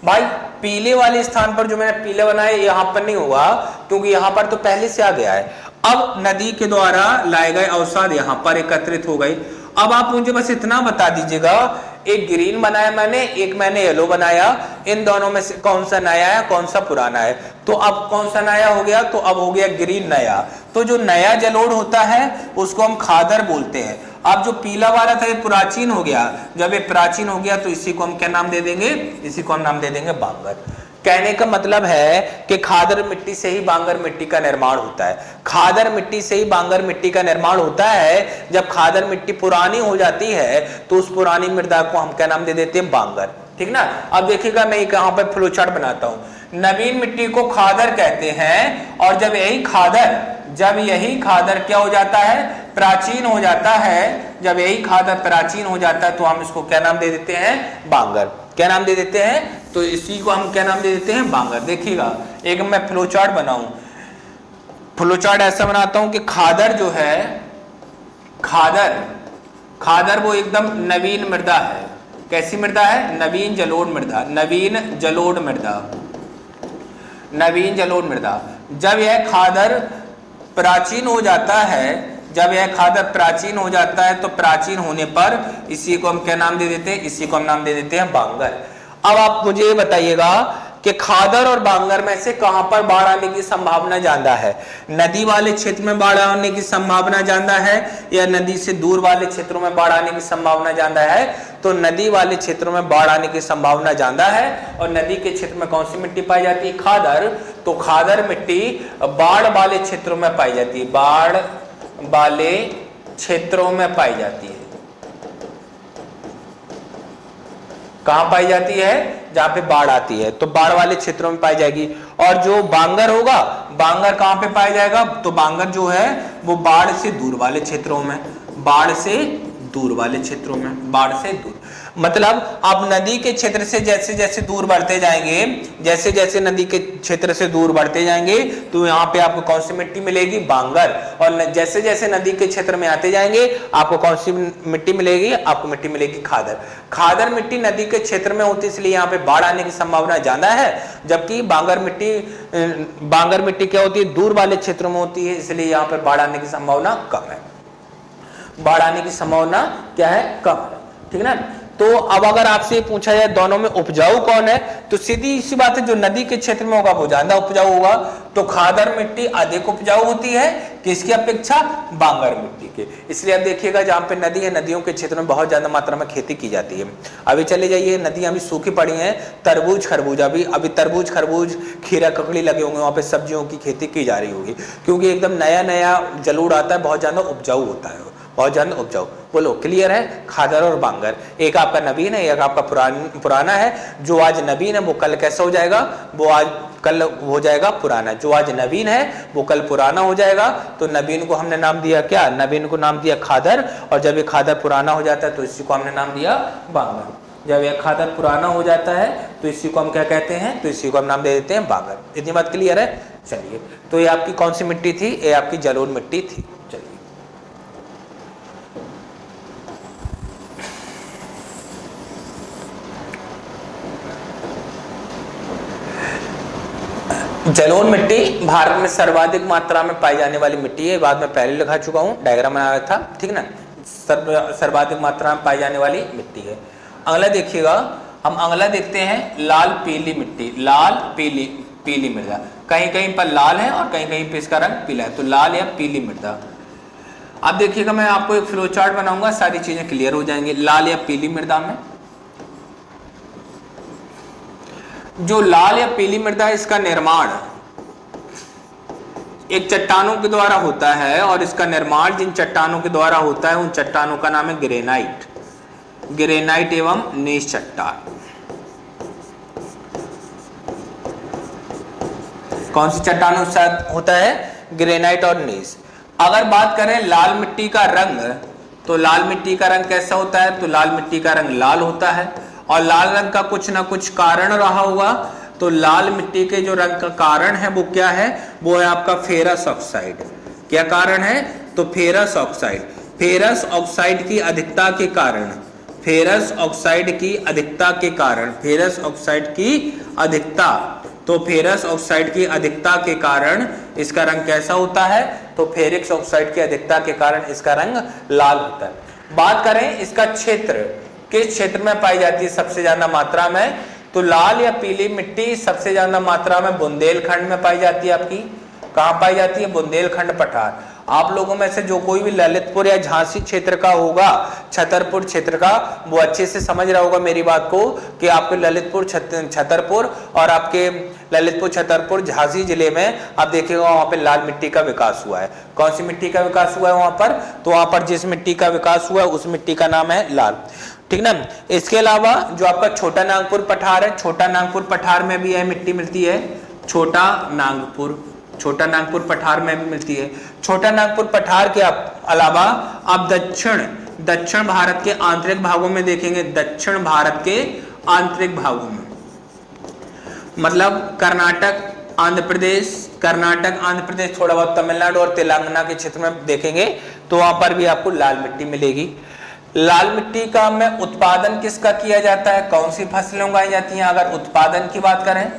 भाई पीले वाले स्थान पर जो मैंने पीले बनाए यहां पर नहीं हुआ, क्योंकि यहां पर तो पहले से आ गया है। अब नदी के द्वारा लाए गए अवसाद यहां पर एकत्रित हो गए। अब आप मुझे बस इतना बता दीजिएगा, एक ग्रीन बनाया मैंने, एक मैंने येलो बनाया, इन दोनों में से कौन सा नया है, कौन सा पुराना है? तो अब कौन सा नया हो गया? तो अब हो गया ग्रीन नया। तो जो नया जलोढ़ होता है उसको हम खादर बोलते हैं। अब जो पीला वाला था ये प्राचीन हो गया। जब ये प्राचीन हो गया तो इसी को हम क्या नाम दे देंगे? इसी को हम नाम दे देंगे बांगर। कहने का मतलब है कि खादर मिट्टी से ही बांगर मिट्टी का निर्माण होता है। खादर मिट्टी से ही बांगर मिट्टी का निर्माण होता है। जब खादर मिट्टी पुरानी हो जाती है तो उस पुरानी मृदा को हम क्या नाम दे देते हैं? बांगर। ठीक ना। अब देखिएगा मैं यहाँ पर फ्लो चार्ट बनाता हूं। नवीन मिट्टी को खादर कहते हैं, और जब यही खादर क्या हो जाता है? प्राचीन हो जाता है। जब यही खादर प्राचीन हो जाता है तो हम इसको क्या नाम दे देते हैं? बांगर। क्या नाम दे देते हैं? तो इसी को हम क्या नाम दे देते हैं? बांगर। देखिएगा एक मैं फ्लो चार्ट बनाऊं। फ्लो चार्ट ऐसा बनाता हूं कि खादर जो है, खादर वो एकदम नवीन मृदा है। कैसी मृदा है? नवीन जलोढ़ मृदा। नवीन जलोढ़ मृदा। जब यह खादर प्राचीन हो जाता है, तो प्राचीन होने पर इसी को हम क्या नाम दे देते हैं? इसी को हम नाम दे देते हैं बांगर। अब आप मुझे ये बताइएगा कि खादर और बांगर में से कहां पर बाढ़ आने की संभावना ज्यादा है? नदी वाले क्षेत्र में बाढ़ आने की संभावना ज्यादा है या नदी से दूर वाले क्षेत्रों में बाढ़ आने की संभावना ज्यादा है? तो नदी वाले क्षेत्रों में बाढ़ आने की संभावना ज्यादा है। और नदी के क्षेत्र में कौन सी मिट्टी पाई जाती है? खादर। तो खादर मिट्टी बाढ़ वाले क्षेत्रों में पाई जाती है। बाढ़ वाले क्षेत्रों में पाई जाती है। कहां पाई जाती है? जहां पे बाढ़ आती है तो बाढ़ वाले क्षेत्रों में पाई जाएगी। और जो बांगर होगा, बांगर कहां पे पाया जाएगा? तो बांगर जो है वो बाढ़ से दूर वाले क्षेत्रों में। बाढ़ से दूर वाले क्षेत्रों में। बाढ़ से दूर मतलब आप नदी के क्षेत्र से जैसे जैसे दूर बढ़ते जाएंगे, जैसे जैसे नदी के क्षेत्र से दूर बढ़ते जाएंगे तो यहाँ पे आपको कौन सी मिट्टी मिलेगी? बांगर। और जैसे जैसे नदी के क्षेत्र में आते जाएंगे आपको कौन सी मिट्टी मिलेगी? आपको मिट्टी मिलेगी खादर। खादर मिट्टी नदी के क्षेत्र में होती है इसलिए यहाँ पे बाढ़ आने की संभावना ज्यादा है, जबकि बांगर मिट्टी क्या होती है? दूर वाले क्षेत्रों में होती है, इसलिए यहाँ पे बाढ़ आने की संभावना कम है। बाढ़ आने की संभावना क्या है? कम है। ठीक है ना। तो अब अगर आपसे पूछा जाए दोनों में उपजाऊ कौन है, तो सीधी सी बात है जो नदी के क्षेत्र में होगा वो ज्यादा उपजाऊ होगा। तो खादर मिट्टी अधिक उपजाऊ होती है किसकी अपेक्षा? बांगर मिट्टी के। इसलिए अब देखिएगा जहां पे नदी है, नदियों के क्षेत्र में बहुत ज्यादा मात्रा में खेती की जाती है। अभी चले जाइए, नदियां अभी सूखी पड़ी हैं, तरबूज खरबूज अभी तरबूज खरबूज खीरा ककड़ी लगे होंगे, वहां पे सब्जियों की खेती की जा रही होगी, क्योंकि एकदम नया नया जलोढ़ आता है, बहुत ज्यादा उपजाऊ होता है, बहुत ज्यादा उपजाऊ। बोलो क्लियर है? खादर और बांगर, एक आपका नवीन है, एक आपका पुराना है। जो आज नवीन है वो कल कैसा हो जाएगा? वो आज कल हो जाएगा पुराना। जो आज नवीन है वो कल पुराना हो जाएगा। तो नवीन को हमने नाम दिया क्या? नवीन को नाम दिया खादर। और जब ये खादर पुराना हो जाता है तो इसी को हमने नाम दिया बांगर। जब यह खादर पुराना हो जाता है तो इसी को हम क्या कहते हैं? तो इसी को हम नाम दे देते हैं बांगर। इतनी बात क्लियर है? चलिए, तो ये आपकी कौन सी मिट्टी थी? ये आपकी जलोढ़ मिट्टी थी। चलिए, जलोढ़ मिट्टी भारत में सर्वाधिक मात्रा में पाई जाने वाली मिट्टी है। बात मैं पहले लिखा चुका हूं, डायग्राम बनाया था। ठीक ना। सर्वाधिक मात्रा में पाई जाने वाली मिट्टी है। अगला देखिएगा, हम अगला देखते हैं लाल पीली मिट्टी। लाल पीली मृदा, कहीं कहीं पर लाल है और कहीं कहीं पे इसका रंग पीला है, तो लाल या पीली मृदा। अब देखिएगा मैं आपको एक फ्लो चार्ट बनाऊंगा, सारी चीजें क्लियर हो जाएंगी। लाल या पीली मृदा में जो लाल या पीली मृदा है, इसका निर्माण एक चट्टानों के द्वारा होता है, और इसका निर्माण जिन चट्टानों के द्वारा होता है उन चट्टानों का नाम है ग्रेनाइट एवं नीस चट्टान। कौन सी चट्टानों के साथ होता है? ग्रेनाइट और नीस। अगर बात करें लाल मिट्टी का रंग, तो लाल मिट्टी का रंग कैसा होता है? तो लाल मिट्टी का रंग लाल होता है, और लाल रंग का कुछ ना कुछ कारण रहा होगा। तो लाल मिट्टी के जो रंग का कारण है वो क्या है? वो है आपका फेरस ऑक्साइड। क्या कारण है? तो फेरस ऑक्साइड। फेरस ऑक्साइड की अधिकता के कारण, फेरस ऑक्साइड की अधिकता के कारण, फेरस ऑक्साइड की अधिकता, तो फेरस ऑक्साइड की अधिकता के कारण इसका रंग कैसा होता है? तो फेरिक ऑक्साइड की अधिकता के कारण इसका रंग लाल होता है। बात करें इसका क्षेत्र, किस क्षेत्र में पाई जाती है सबसे ज्यादा मात्रा में? तो लाल या पीली मिट्टी सबसे ज्यादा मात्रा में बुंदेलखंड में पाई जाती है। आपकी कहां पाई जाती है? बुंदेलखंड पठार। आप लोगों में से जो कोई भी ललितपुर या झांसी क्षेत्र का होगा, छतरपुर क्षेत्र का, वो अच्छे से समझ रहा होगा मेरी बात को कि आपके ललितपुर छतरपुर और आपके ललितपुर छतरपुर झांसी जिले में आप देखिएगा वहां पे लाल मिट्टी का विकास हुआ है। कौन सी मिट्टी का विकास हुआ है वहां पर? तो वहां पर जिस मिट्टी का विकास हुआ है उस मिट्टी का नाम है लाल, ठीक ना। इसके अलावा जो आपका छोटा नागपुर पठार है, छोटा नागपुर पठार में भी यह मिट्टी मिलती है। छोटा नागपुर पठार में भी मिलती है। छोटा नागपुर पठार के अलावा आप दक्षिण भारत के आंतरिक भागों में देखेंगे, दक्षिण भारत के आंतरिक भागों में मतलब कर्नाटक आंध्र प्रदेश, थोड़ा बहुत तमिलनाडु और तेलंगाना के क्षेत्र में देखेंगे तो वहां पर भी आपको लाल मिट्टी मिलेगी। लाल मिट्टी का में उत्पादन किसका किया जाता है, कौन सी फसलें उगाई जाती हैं? अगर उत्पादन की बात करें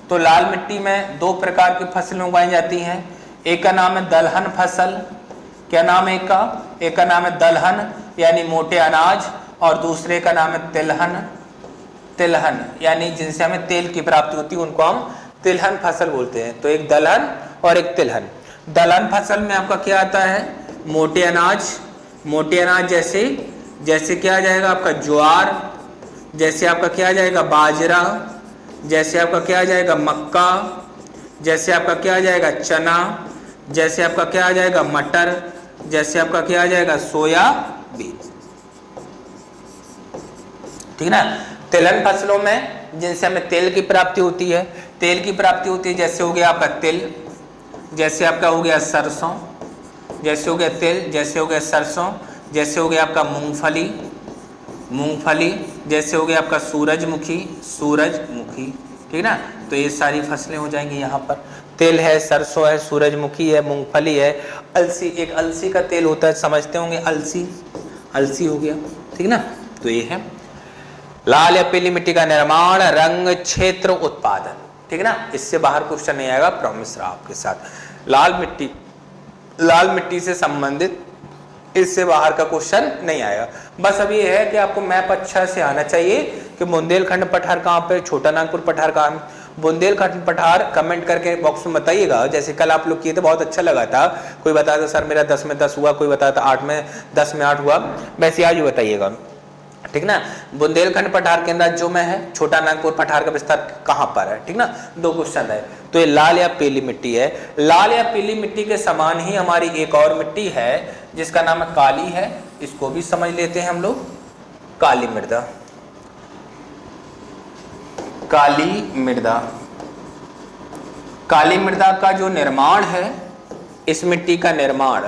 तो लाल मिट्टी में दो प्रकार की फसलें उगाई जाती हैं। एक का नाम है दलहन फसल, क्या नाम है एक का नाम है दलहन यानी मोटे अनाज, और दूसरे का नाम है तिलहन यानी जिनसे हमें तेल की प्राप्ति होती है उनको हम तिलहन फसल बोलते हैं। तो एक दलहन और एक तिलहन। दलहन फसल में आपका क्या आता है, मोटे अनाज जैसे क्या आ जाएगा आपका ज्वार, जैसे आपका क्या आ जाएगा बाजरा, जैसे आपका क्या आ जाएगा मक्का, जैसे आपका क्या आ जाएगा चना, जैसे आपका क्या आ जाएगा मटर, जैसे आपका क्या आ जाएगा सोयाबीन, ठीक ना। तिलहन फसलों में जिनसे हमें तेल की प्राप्ति होती है, जैसे हो गया आपका तिल, जैसे आपका हो गया सरसों, जैसे हो गया तिल, जैसे हो गया सरसों, जैसे हो गया आपका मूंगफली, जैसे हो गया आपका सूरजमुखी, ठीक ना। तो ये सारी फसलें हो जाएंगी यहाँ पर। तिल है, सरसों है, सूरजमुखी है, मूंगफली है, अलसी, एक अलसी का तेल होता है, समझते होंगे, अलसी हो गया, ठीक ना। तो ये है लाल या पीली मिट्टी का निर्माण, रंग, क्षेत्र, उत्पादन, ठीक ना। इससे बाहर क्वेश्चन नहीं आएगा, प्रॉमिस रहा आपके साथ। लाल मिट्टी से संबंधित इससे बाहर का क्वेश्चन नहीं आएगा। बस अभी यह है कि आपको मैप अच्छा से आना चाहिए कि बुंदेलखंड पठार कहाँ पे, छोटा नागपुर पठार कहाँ है। बुंदेलखंड पठार कमेंट करके बॉक्स में बताइएगा। जैसे कल आप लोग किए थे, बहुत अच्छा लगा था। कोई बताया था सर मेरा 10 में 10 हुआ, कोई बताया था 8 में 10 में 8 हुआ, वैसे आज बताइएगा, ठीक ना। बुंदेलखंड पठार के अंदर जो में है, छोटा नागपुर पठार का विस्तार कहां पर है, ठीक ना। दो क्वेश्चन है। तो ये लाल या पीली मिट्टी है। लाल या पीली मिट्टी के समान ही हमारी एक और मिट्टी है जिसका नाम है काली है। इसको भी समझ लेते हैं हम लोग, काली मृदा। काली मृदा का जो निर्माण है, इस मिट्टी का निर्माण,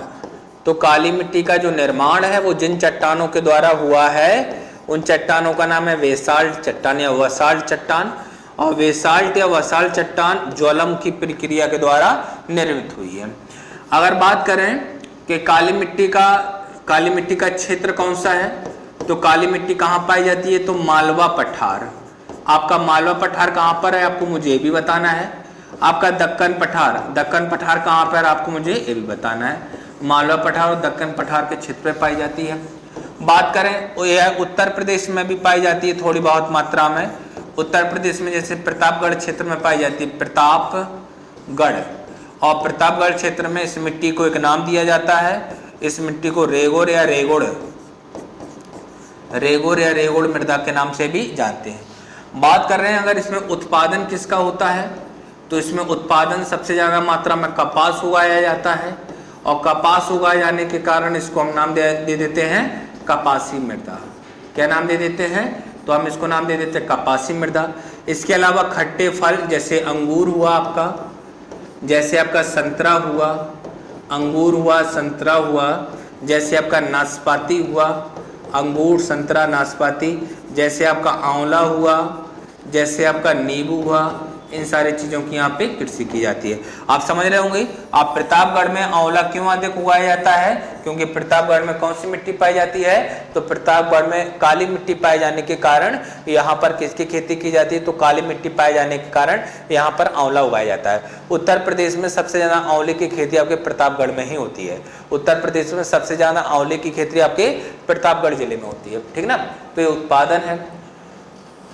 तो काली मिट्टी का जो निर्माण है वो जिन चट्टानों के द्वारा हुआ है उन चट्टानों का नाम है वेसाल्ट चट्टान या वसाल्ट चट्टान। और वेसाल्ट या वसाल्ट चट्टान ज्वालामुखी प्रक्रिया के द्वारा निर्मित हुई है। अगर बात करें कि काली मिट्टी का क्षेत्र कौन सा है, तो काली मिट्टी कहाँ पाई जाती है, तो मालवा पठार। आपका मालवा पठार कहाँ पर है आपको मुझे ये भी बताना है। आपका दक्कन पठार कहाँ पर आपको मुझे ये भी बताना है। मालवा पठार और दक्कन पठार के क्षेत्र में पाई जाती है। बात करें तो यह उत्तर प्रदेश में भी पाई जाती है थोड़ी बहुत मात्रा में। उत्तर प्रदेश में जैसे प्रतापगढ़ क्षेत्र में पाई जाती है, प्रतापगढ़। और प्रतापगढ़ क्षेत्र में इस मिट्टी को एक नाम दिया जाता है, इस मिट्टी को रेगोर या रेगोड़ मृदा के नाम से भी जानते हैं। बात कर रहे हैं अगर इसमें उत्पादन किसका होता है, तो इसमें उत्पादन सबसे ज्यादा मात्रा में कपास उगाया जाता है। और कपास उगाए जाने के कारण इसको हम नाम दे देते हैं कपासी मृदा। क्या नाम दे देते हैं, तो हम इसको नाम दे देते हैं कपासी मृदा। इसके अलावा खट्टे फल जैसे अंगूर हुआ आपका, जैसे आपका संतरा हुआ, अंगूर हुआ, संतरा हुआ, जैसे आपका नाशपाती हुआ, अंगूर, संतरा, नाशपाती, जैसे आपका आंवला हुआ, जैसे आपका नींबू हुआ, इन सारी चीजों की यहाँ पे कृषि की जाती है। आप समझ रहे होंगे। आप प्रतापगढ़ में आंवला क्यों अधिक उगाया जाता है, क्योंकि प्रतापगढ़ में कौन सी मिट्टी पाई जाती है, तो प्रतापगढ़ में काली मिट्टी पाए जाने के कारण यहाँ पर किसकी खेती की जाती है, तो काली मिट्टी पाए जाने के कारण यहाँ पर आंवला उगाया जाता है। उत्तर प्रदेश में सबसे ज्यादा आंवले की खेती आपके प्रतापगढ़ में ही होती है। उत्तर प्रदेश में सबसे ज्यादा आंवले की खेती आपके प्रतापगढ़ जिले में होती है, ठीक ना। तो ये उत्पादन है।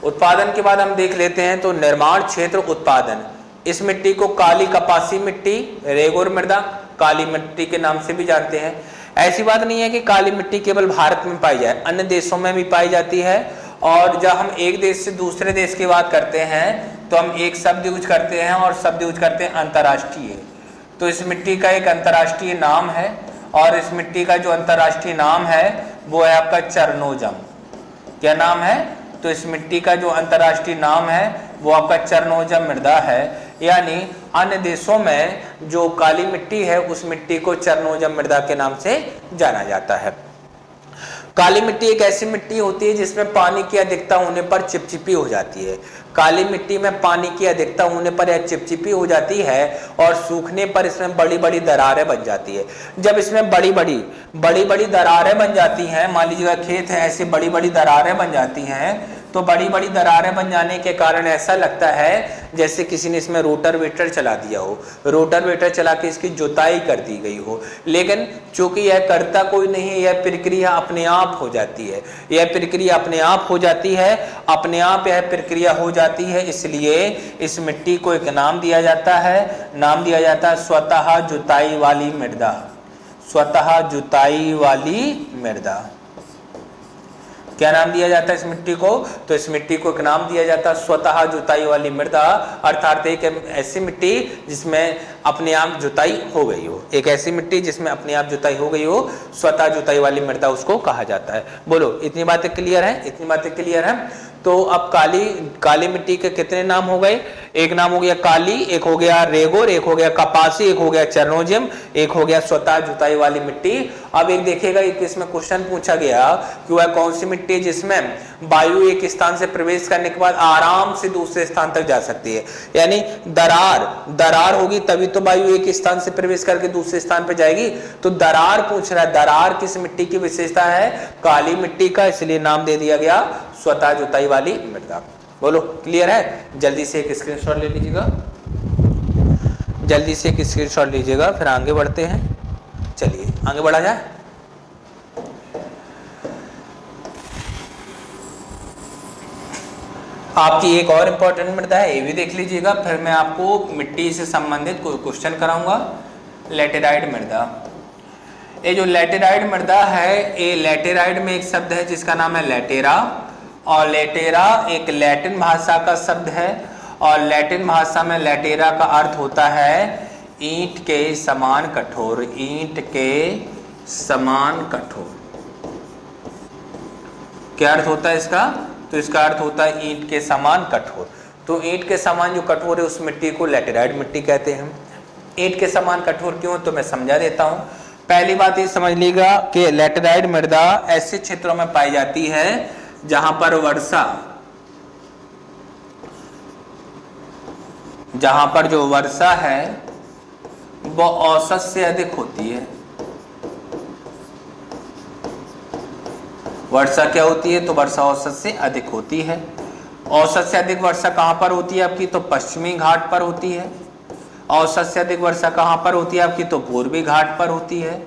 उत्पादन के बाद हम देख लेते हैं तो निर्माण क्षेत्र उत्पादन। इस मिट्टी को काली कपासी मिट्टी, रेगोर मृदा, काली मिट्टी के नाम से भी जानते हैं। ऐसी बात नहीं है कि काली मिट्टी केवल भारत में पाई जाए, अन्य देशों में भी पाई जाती है। और जब हम एक देश से दूसरे देश की बात करते हैं तो हम एक शब्द यूज करते हैं और शब्द यूज करते हैं अंतर्राष्ट्रीय। तो इस मिट्टी का एक अंतर्राष्ट्रीय नाम है और इस मिट्टी का जो अंतर्राष्ट्रीय नाम है वो है आपका चरनोजम। क्या नाम है? तो इस मिट्टी का जो अंतर्राष्ट्रीय नाम है वो आपका चरनोजम मृदा है। यानी अन्य देशों में जो काली मिट्टी है उस मिट्टी को चरनोजम मृदा के नाम से जाना जाता है। काली मिट्टी एक ऐसी मिट्टी होती है जिसमें पानी की अधिकता होने पर चिपचिपी हो जाती है। काली मिट्टी में पानी की अधिकता होने पर यह चिपचिपी हो जाती है और सूखने पर इसमें बड़ी बड़ी दरारें बन जाती है। जब इसमें बड़ी बड़ी दरारें बन जाती हैं, मान लीजिएगा खेत है, ऐसी बड़ी बड़ी दरारें बन जाती हैं, तो बड़ी बड़ी दरारें बन जाने के कारण ऐसा लगता है जैसे किसी ने इसमें रोटावेटर चला दिया हो, रोटावेटर चला के इसकी जुताई कर दी गई हो। लेकिन चूंकि यह करता कोई नहीं है, यह प्रक्रिया अपने आप हो जाती है, यह प्रक्रिया अपने आप हो जाती है, अपने आप यह प्रक्रिया हो जाती है। इसलिए इस मिट्टी को एक नाम दिया जाता है, नाम दिया जाता है स्वतः जुताई वाली मृदा। स्वतः जुताई वाली मृदा क्या नाम दिया जाता है इस मिट्टी को? तो इस मिट्टी को एक नाम दिया जाता है स्वतः जुताई वाली मृदा, अर्थात एक ऐसी मिट्टी जिसमें अपने आप जुताई हो गई हो। एक ऐसी मिट्टी जिसमें अपने आप जुताई हो गई हो, स्वतः जुताई वाली मृदा उसको कहा जाता है। बोलो, इतनी बातें क्लियर है? इतनी बातें क्लियर है? तो अब काली मिट्टी के कितने नाम हो गए? एक नाम हो गया काली, एक हो गया रेगोर, एक हो गया कपासी, एक हो गया चरनोजिम, एक हो गया स्वतः जुताई वाली मिट्टी। अब एक देखिएगा कि इसमें क्वेश्चन पूछा गया कि वह कौन सी मिट्टी जिसमें वायु एक स्थान से प्रवेश करने के बाद आराम से दूसरे स्थान तक जा सकती है। यानी दरार होगी तभी तो वायु एक स्थान से प्रवेश करके दूसरे स्थान पर जाएगी। तो दरार पूछ रहा है, दरार किस मिट्टी की विशेषता है? काली मिट्टी का, इसलिए नाम दे दिया गया स्वतः जुताई वाली मृदा। बोलो, क्लियर है? जल्दी से एक स्क्रीनशॉट ले लीजिएगा, जल्दी से एक स्क्रीनशॉट लीजिएगा, फिर आगे बढ़ते हैं। चलिए आगे बढ़ा जाए। आपकी एक और इंपॉर्टेंट मृदा है, ये भी देख लीजिएगा, फिर मैं आपको मिट्टी से संबंधित कोई क्वेश्चन कराऊंगा। लैटेराइट मृदा। ये जो लैटेराइट मृदा है, ये लैटेराइट में एक शब्द है जिसका नाम है लैटेरा, और लैटेरा एक लैटिन भाषा का शब्द है, और लैटिन भाषा में लैटेरा का अर्थ होता है ईंट के समान कठोर। ईंट के समान कठोर क्या अर्थ होता है इसका? तो इसका अर्थ होता है ईंट के समान कठोर। तो ईंट के समान जो कठोर है उस मिट्टी को लैटेराइट मिट्टी कहते हैं। ईंट के समान कठोर क्यों, तो मैं समझा देता हूं। पहली बात ये समझ लीजिएगा कि लैटेराइट मृदा ऐसे क्षेत्रों में पाई जाती है जहां पर जो वर्षा है वो औसत से अधिक होती है। वर्षा क्या होती है? तो वर्षा औसत से अधिक होती है। औसत से अधिक वर्षा कहां पर होती है आपकी? तो पश्चिमी घाट पर होती है। औसत से अधिक वर्षा कहां पर होती है आपकी? तो पूर्वी घाट पर होती है।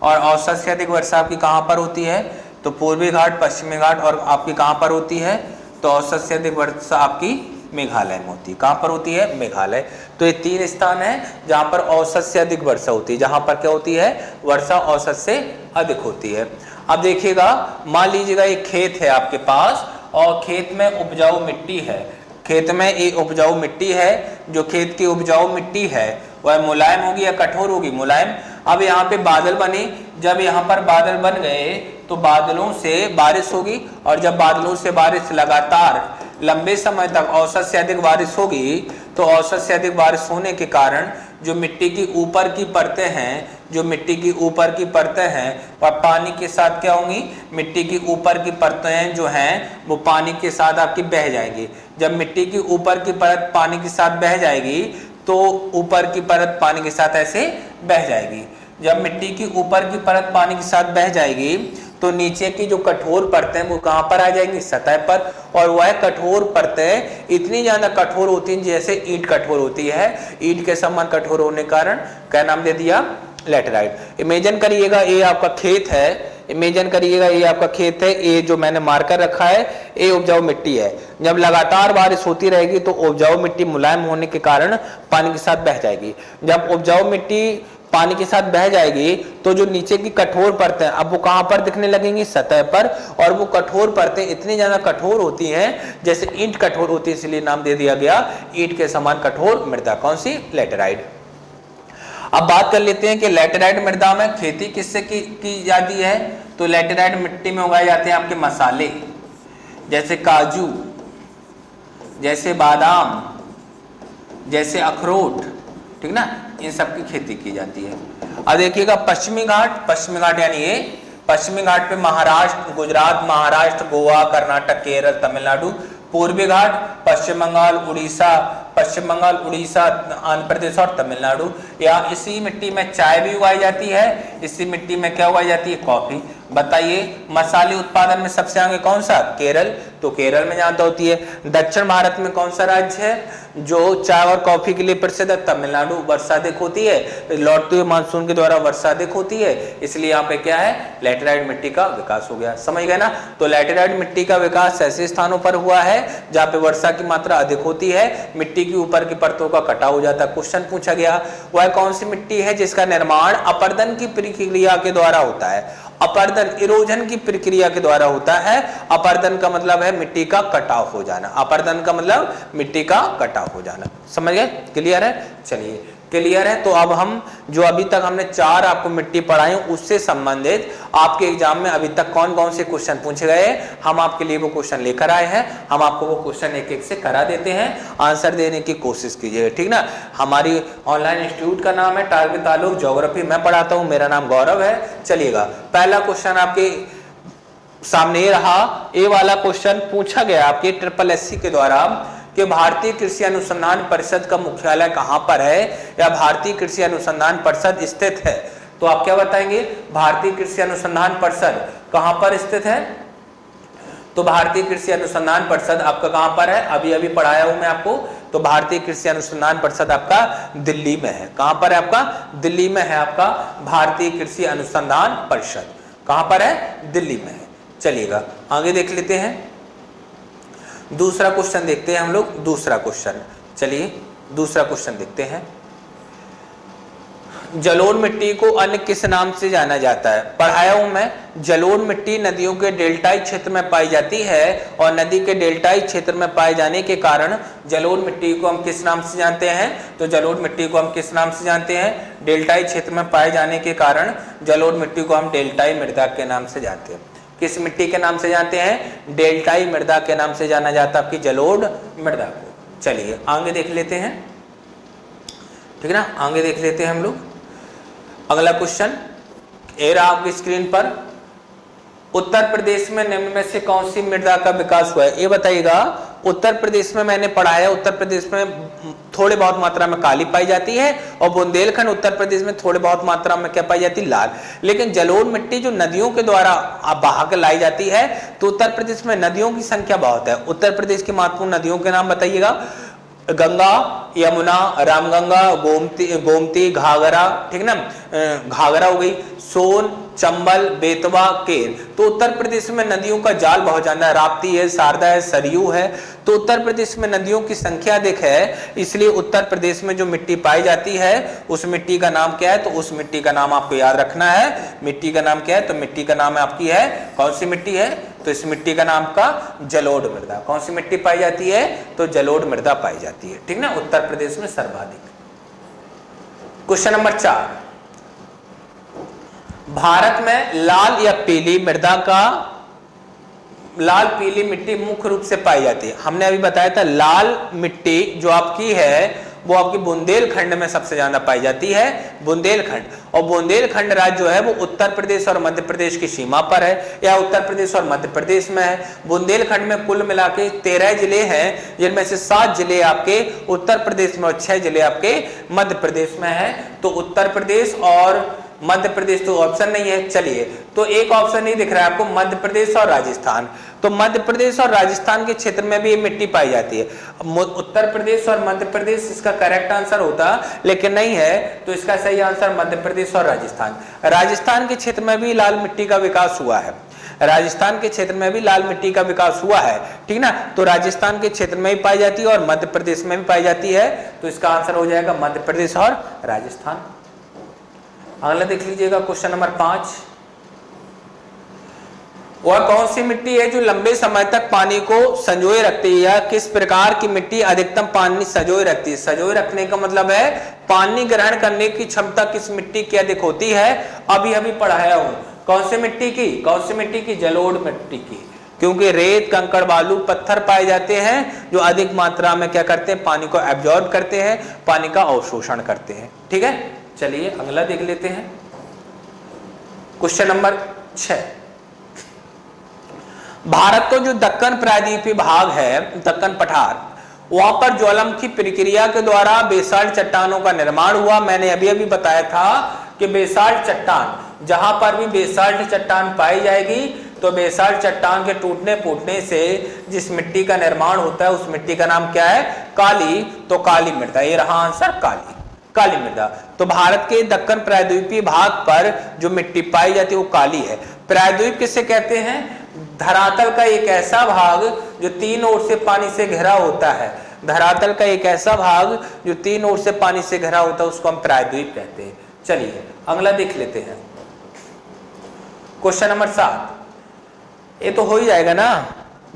और औसत से अधिक वर्षा आपकी कहां पर होती है? तो पूर्वी घाट, पश्चिमी घाट, और आपकी कहां पर होती है? तो औसत से अधिक वर्षा आपकी मेघालय में होती है। कहां पर होती है? मेघालय। तो ये 3 स्थान है जहां पर औसत से अधिक वर्षा होती है, जहां पर क्या होती है? वर्षा औसत से अधिक होती है। अब देखिएगा, मान लीजिएगा एक खेत है आपके पास और खेत में उपजाऊ मिट्टी है। खेत में एक उपजाऊ मिट्टी है, जो खेत की उपजाऊ मिट्टी है वह मुलायम होगी या कठोर होगी? मुलायम। अब यहाँ पे बादल बने, जब यहाँ पर बादल बन गए तो बादलों से बारिश होगी, और जब बादलों से बारिश लगातार लंबे समय तक औसत से अधिक बारिश होगी, तो औसत से अधिक बारिश होने के कारण जो मिट्टी की ऊपर की परतें हैं, जो मिट्टी की ऊपर की परतें हैं वह पानी के साथ क्या होंगी? मिट्टी की ऊपर की परतें जो हैं वो पानी के साथ आपकी बह जाएंगी। जब मिट्टी की ऊपर की परत पानी के साथ बह जाएगी तो ऊपर की परत पानी के साथ ऐसे बह जाएगी। जब मिट्टी की ऊपर की परत पानी के साथ बह जाएगी तो नीचे की जो कठोर परतें वो कहां पर आ जाएंगी? सतह पर। और वह कठोर परतें इतनी ज्यादा कठोर होती हैं जैसे ईंट कठोर होती है। ईंट के समान कठोर होने के कारण क्या नाम दे दिया? लैटेराइट। इमेजिन करिएगा ये आपका खेत है, इमेजिन करिएगा ये आपका खेत है, ये जो मैंने मार्कर रखा है ये उपजाऊ मिट्टी है। जब लगातार बारिश होती रहेगी तो उपजाऊ मिट्टी मुलायम होने के कारण पानी के साथ बह जाएगी। जब उपजाऊ मिट्टी पानी के साथ बह जाएगी तो जो नीचे की कठोर परतें अब वो कहां पर दिखने लगेंगी, सतह पर। और वो कठोर परतें इतनी ज्यादा कठोर होती हैं जैसे ईंट कठोर होती है, इसलिए नाम दे दिया गया ईंट के समान कठोर मृदा। कौन सी? लैटेराइट। अब बात कर लेते हैं कि लैटेराइट मृदा में खेती किससे की जाती है। तो लैटेराइट मिट्टी में उगाए जाते हैं आपके मसाले, जैसे काजू, जैसे बादाम, जैसे अखरोट, ठीक ना, इन सब की खेती की जाती है। अब देखिएगा पश्चिमी घाट यानी ये पश्चिमी घाट पे महाराष्ट्र, गुजरात, महाराष्ट्र, गोवा, कर्नाटक, केरल, तमिलनाडु। पूर्वी घाट पश्चिम बंगाल, उड़ीसा, आंध्र प्रदेश और तमिलनाडु। या इसी मिट्टी में चाय भी उगाई जाती है, इसी मिट्टी में क्या उगाई जाती है? कॉफी। बताइए मसाले उत्पादन में सबसे आगे कौन सा? केरल। तो केरल में ज्यादा होती है। दक्षिण भारत में कौन सा राज्य है जो चाय और कॉफी के लिए प्रसिद्ध है? तमिलनाडु। वर्षा अधिक होती है, लौटते हुए मानसून के द्वारा वर्षा अधिक होती है, इसलिए यहाँ पे क्या है? लैटेराइट मिट्टी का विकास हो गया। समझ गए ना? तो लैटेराइट मिट्टी का विकास ऐसे स्थानों पर हुआ है जहाँ पे वर्षा की मात्रा अधिक होती है, मिट्टी की ऊपर की परतों का कटाव हो जाता है। क्वेश्चन पूछा गया वह कौन सी मिट्टी है जिसका निर्माण अपरदन की प्रक्रिया के द्वारा होता है? अपरदन, इरोजन की प्रक्रिया के द्वारा होता है। अपरदन का मतलब है मिट्टी का कटाव हो जाना। अपरदन का मतलब मिट्टी का कटाव हो जाना। समझ गए? क्लियर है? चलिए क्लियर है। तो अब हम जो अभी तक हमने 4 आपको मिट्टी पढ़ाई उससे संबंधित आपके एग्जाम में अभी तक कौन कौन से क्वेश्चन पूछे गए हम आपके लिए वो क्वेश्चन लेकर आए हैं। हम आपको वो क्वेश्चन एक एक से करा देते हैं, आंसर देने की कोशिश कीजिएगा, ठीक ना। हमारी ऑनलाइन इंस्टीट्यूट का नाम है टारगेट ताल्लुक ज्योग्राफी, मैं पढ़ाता हूँ, मेरा नाम गौरव है। चलिएगा पहला क्वेश्चन आपके सामने ये रहा, ए वाला क्वेश्चन पूछा गया आपके SSSC के द्वारा कि भारतीय कृषि अनुसंधान परिषद का मुख्यालय कहां पर है या भारतीय कृषि अनुसंधान परिषद स्थित है। तो आप क्या बताएंगे? भारतीय कृषि अनुसंधान परिषद कहां पर स्थित है? तो भारतीय कृषि अनुसंधान परिषद आपका कहां पर है? अभी अभी पढ़ाया हूं मैं आपको। तो भारतीय कृषि अनुसंधान परिषद आपका दिल्ली में है। कहां पर है आपका? दिल्ली में है आपका भारतीय कृषि अनुसंधान परिषद। कहां पर है? दिल्ली में है। चलिएगा आगे देख लेते हैं, दूसरा क्वेश्चन देखते हैं हम लोग। दूसरा क्वेश्चन, चलिए दूसरा क्वेश्चन देखते हैं। जलोढ़ मिट्टी को अन्य किस नाम से जाना जाता है? पढ़ाया हूं मैं, जलोढ़ मिट्टी नदियों के डेल्टाई क्षेत्र में पाई जाती है और नदी के डेल्टाई क्षेत्र में पाए जाने के कारण जलोढ़ मिट्टी को हम किस नाम से जानते हैं? तो जलोढ़ मिट्टी को हम किस नाम से जानते हैं? डेल्टाई क्षेत्र में पाए जाने के कारण जलोढ़ मिट्टी को हम डेल्टाई मृदा के नाम से जानते हैं। किस मिट्टी के नाम से जानते हैं? डेल्टाई मृदा के नाम से जाना जाता है आपकी जलोढ़ मृदा को। चलिए आगे देख लेते हैं, ठीक है ना, आगे देख लेते हैं हम लोग। अगला क्वेश्चन ए रहा आपकी स्क्रीन पर, उत्तर प्रदेश में निम्न में से कौन सी मृदा का विकास हुआ है? ये बताइएगा। उत्तर प्रदेश में मैंने पढ़ाया, उत्तर प्रदेश में थोड़े बहुत मात्रा में काली पाई जाती है और बुंदेलखंड उत्तर प्रदेश में थोड़े बहुत मात्रा में क्या पाई जाती है? लाल। लेकिन जलोढ़ मिट्टी जो नदियों के द्वारा बहा कर लाई जाती है, तो उत्तर प्रदेश में नदियों की संख्या बहुत है। उत्तर प्रदेश की महत्वपूर्ण नदियों के नाम बताइएगा। गंगा, यमुना, रामगंगा, गोमती, घाघरा, ठीक ना, घाघरा हो गई, सोन, चंबल, बेतवा, केर। तो उत्तर प्रदेश में नदियों का जाल बहुत ज्यादा है, राप्ती है, शारदा है, सरयू है। तो उत्तर प्रदेश में नदियों की संख्या अधिक है, इसलिए उत्तर प्रदेश में जो मिट्टी पाई जाती है उस मिट्टी का नाम क्या है? तो उस मिट्टी का नाम आपको याद रखना है। मिट्टी का नाम क्या है? तो मिट्टी का नाम आपकी है, कौन सी मिट्टी है? तो इस मिट्टी का नाम का जलोढ़ मृदा। कौन सी मिट्टी पाई जाती है? तो जलोढ़ मृदा पाई जाती है, ठीक ना, उत्तर प्रदेश में सर्वाधिक। क्वेश्चन नंबर 4, भारत में लाल या पीली मृदा का, लाल पीली मिट्टी मुख्य रूप से पाई जाती है। हमने अभी बताया था लाल मिट्टी जो आपकी है वो आपकी बुंदेलखंड में सबसे ज्यादा पाई जाती है, बुंदेलखंड। और बुंदेलखंड राज्य जो है वो उत्तर प्रदेश और मध्य प्रदेश की सीमा पर है या उत्तर प्रदेश और मध्य प्रदेश में है। बुंदेलखंड में कुल मिला के 13 जिले हैं, जिनमें से 7 जिले आपके उत्तर प्रदेश में और 6 जिले आपके मध्य प्रदेश में है। तो उत्तर प्रदेश और मध्य प्रदेश तो ऑप्शन नहीं है। चलिए, तो एक ऑप्शन नहीं दिख रहा है आपको, मध्य प्रदेश और राजस्थान। तो मध्य प्रदेश और राजस्थान के क्षेत्र में भी ये मिट्टी पाई जाती है। उत्तर प्रदेश और मध्य प्रदेश इसका करेक्ट आंसर होता, लेकिन नहीं है, तो इसका सही आंसर मध्य प्रदेश और राजस्थान। राजस्थान के क्षेत्र में भी लाल मिट्टी का विकास हुआ है, राजस्थान के क्षेत्र में भी लाल मिट्टी का विकास हुआ है, ठीक ना। तो राजस्थान के क्षेत्र में भी पाई जाती है और मध्य प्रदेश में भी पाई जाती है। तो इसका आंसर हो जाएगा मध्य प्रदेश और राजस्थान। अगला देख लीजिएगा क्वेश्चन नंबर 5। वह कौन सी मिट्टी है जो लंबे समय तक पानी को संजोए रखती है, या किस प्रकार की मिट्टी अधिकतम पानी संजोए रखती है। संजोए रखने का मतलब है पानी ग्रहण करने की क्षमता किस मिट्टी की अधिक होती है। अभी पढ़ाया हूं कौन सी मिट्टी की, कौन सी मिट्टी की, जलोढ़ मिट्टी की, क्योंकि रेत, कंकड़, बालू, पत्थर पाए जाते हैं जो अधिक मात्रा में क्या करते हैं, पानी को एब्जॉर्ब करते हैं, पानी का अवशोषण करते हैं। ठीक है, चलिए अगला देख लेते हैं क्वेश्चन नंबर 6। भारत को जो दक्कन प्रायद्वीपीय भाग है, दक्कन पठार, वहां पर ज्वालामुखी प्रक्रिया के द्वारा बेसाल्ट चट्टानों का निर्माण हुआ। मैंने अभी बताया था कि बेसाल्ट चट्टान, जहां पर भी बेसाल्ट चट्टान पाई जाएगी तो बेसाल्ट चट्टान के टूटने फूटने से जिस मिट्टी का निर्माण होता है उस मिट्टी का नाम क्या है, काली। तो काली मृदा, ये रहा आंसर, काली मृदा। तो भारत के दक्कन प्रायद्वीपीय भाग पर जो मिट्टी पाई जाती है वो काली है। प्रायद्वीप किसे कहते हैं, धरातल का एक ऐसा भाग जो तीन ओर से पानी से घिरा होता है। धरातल का एक ऐसा भाग जो तीन ओर से पानी से घिरा होता है उसको हम प्रायद्वीप कहते हैं। चलिए अगला देख लेते हैं क्वेश्चन नंबर 7। ये तो हो ही जाएगा ना।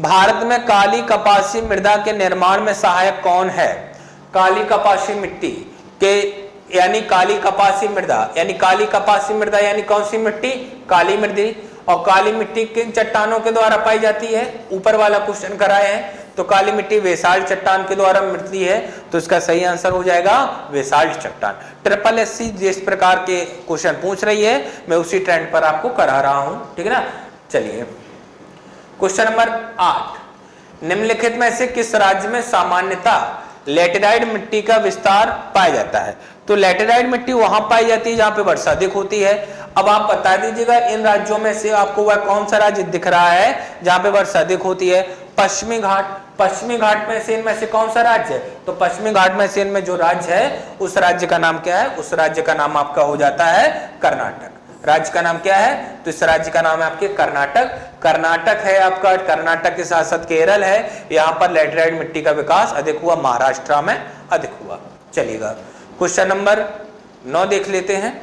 भारत में काली कपासी मृदा के निर्माण में सहायक कौन है। काली कपासी मिट्टी के यानी काली कपासी मृदा, यानी काली कपासी मृदा यानी कौन सी मिट्टी, काली मिट्टी। और काली मिट्टी किन चट्टानों के द्वारा पाई जाती है, ऊपर वाला क्वेश्चन कराए हैं तो काली मिट्टी बेसाल्ट चट्टान के द्वारा मिलती है। तो इसका सही आंसर हो जाएगा बेसाल्ट चट्टान। ट्रिपल एससी जिस प्रकार के क्वेश्चन पूछ रही है मैं उसी ट्रेंड पर आपको करा रहा हूं, ठीक है ना। चलिए क्वेश्चन नंबर 8। निम्नलिखित में से किस राज्य में सामान्यतः लेटेराइट मिट्टी का विस्तार पाया जाता है। तो लेटेराइट मिट्टी वहां पाई जाती है जहां पे वर्षा अधिक होती है। अब आप बता दीजिएगा इन राज्यों में से आपको वह कौन सा राज्य दिख रहा है जहां पे वर्षा अधिक होती है। पश्चिमी घाट, पश्चिमी घाट में से इनमें से कौन सा राज्य है, तो पश्चिमी घाट में से इनमें जो राज्य है उस राज्य का नाम क्या है, उस राज्य का नाम आपका हो जाता है कर्नाटक। राज्य का नाम क्या है, तो इस राज्य का नाम है आपके कर्नाटक। कर्नाटक है आपका, कर्नाटक के साथ साथ केरल है। यहाँ पर लेटेराइट मिट्टी का विकास अधिक हुआ, महाराष्ट्र में अधिक हुआ। चलिएगा क्वेश्चन नंबर 9 देख लेते हैं।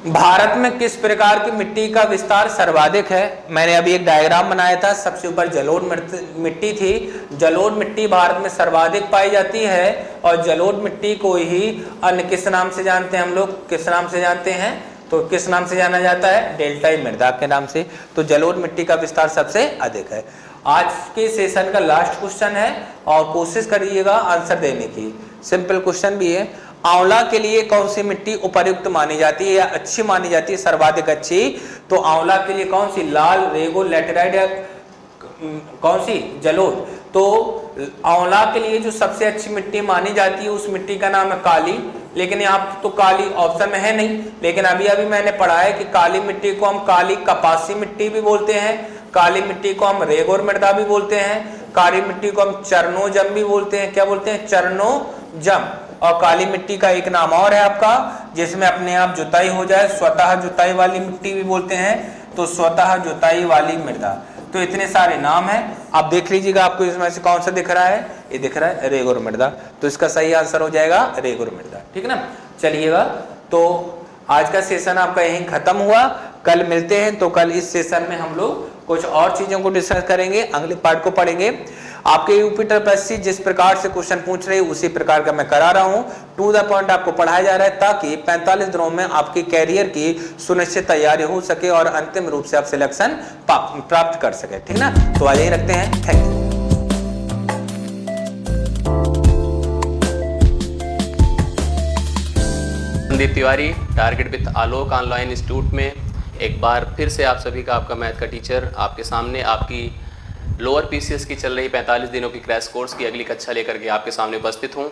भारत में किस प्रकार की मिट्टी का विस्तार सर्वाधिक है। मैंने अभी एक डायग्राम बनाया था, सबसे ऊपर जलोढ़ मिट्टी थी। जलोढ़ मिट्टी भारत में सर्वाधिक पाई जाती है और जलोढ़ मिट्टी को ही अन्य किस नाम से जानते हैं हम लोग, किस नाम से जानते हैं, तो किस नाम से जाना जाता है, डेल्टाई मृदा के नाम से। तो जलोढ़ मिट्टी का विस्तार सबसे अधिक है। आज के सेशन का लास्ट क्वेश्चन है और कोशिश करिएगा आंसर देने की। सिंपल क्वेश्चन भी है। आंवला के लिए कौन सी मिट्टी उपयुक्त मानी जाती है या अच्छी मानी जाती है, सर्वाधिक अच्छी। तो आंवला के लिए कौन सी, लाल, रेगो, लेटेराइट या कौन सी, जलोढ़। तो आंवला के लिए जो सबसे अच्छी मिट्टी मानी जाती है उस मिट्टी का नाम है काली। लेकिन यहाँ तो काली ऑप्शन में है नहीं, लेकिन अभी अभी मैंने पढ़ा है कि काली मिट्टी को हम काली कपासी मिट्टी भी बोलते हैं, काली मिट्टी को हम रेगोर मृदा भी बोलते हैं, काली मिट्टी को हम चरनोजम भी बोलते हैं। क्या बोलते हैं, चरनोजम। और काली मिट्टी का एक नाम और है आपका जिसमें अपने आप जुताई हो जाए, स्वतः जुताई वाली मिट्टी भी बोलते हैं, तो स्वतः जुताई वाली मृदा। तो इतने सारे नाम हैं, आप देख लीजिएगा आपको इसमें से कौन सा दिख रहा है, ये दिख रहा है रेगोर मृदा। तो इसका सही आंसर हो जाएगा रेगोर मृदा, ठीक है ना। चलिएगा तो आज का सेशन आपका यहीं खत्म हुआ। कल मिलते हैं, तो कल इस सेशन में हम लोग कुछ और चीजों को डिस्कस करेंगे, अगले पार्ट को पढ़ेंगे। आपके यूपीटर प्लस जिस प्रकार से क्वेश्चन पूछ रहे हैं उसी प्रकार का मैं करा रहा हूं, टू द पॉइंट आपको पढ़ाया जा रहा है ताकि 45 दिनों में आपकी कैरियर की सुनिश्चित तैयारी हो सके और अंतिम रूप से आप सिलेक्शन प्राप्त कर सके, ठीक ना। तो आज यही रखते हैं, thank you. Sandeep Tiwari, target with Alok online institute में एक बार फिर से आप सभी का आपका मैथ का टीचर आपके सामने आपकी लोअर पीसीएस की चल रही 45 दिनों की क्रैश कोर्स की अगली कक्षा लेकर के आपके सामने उपस्थित हूँ।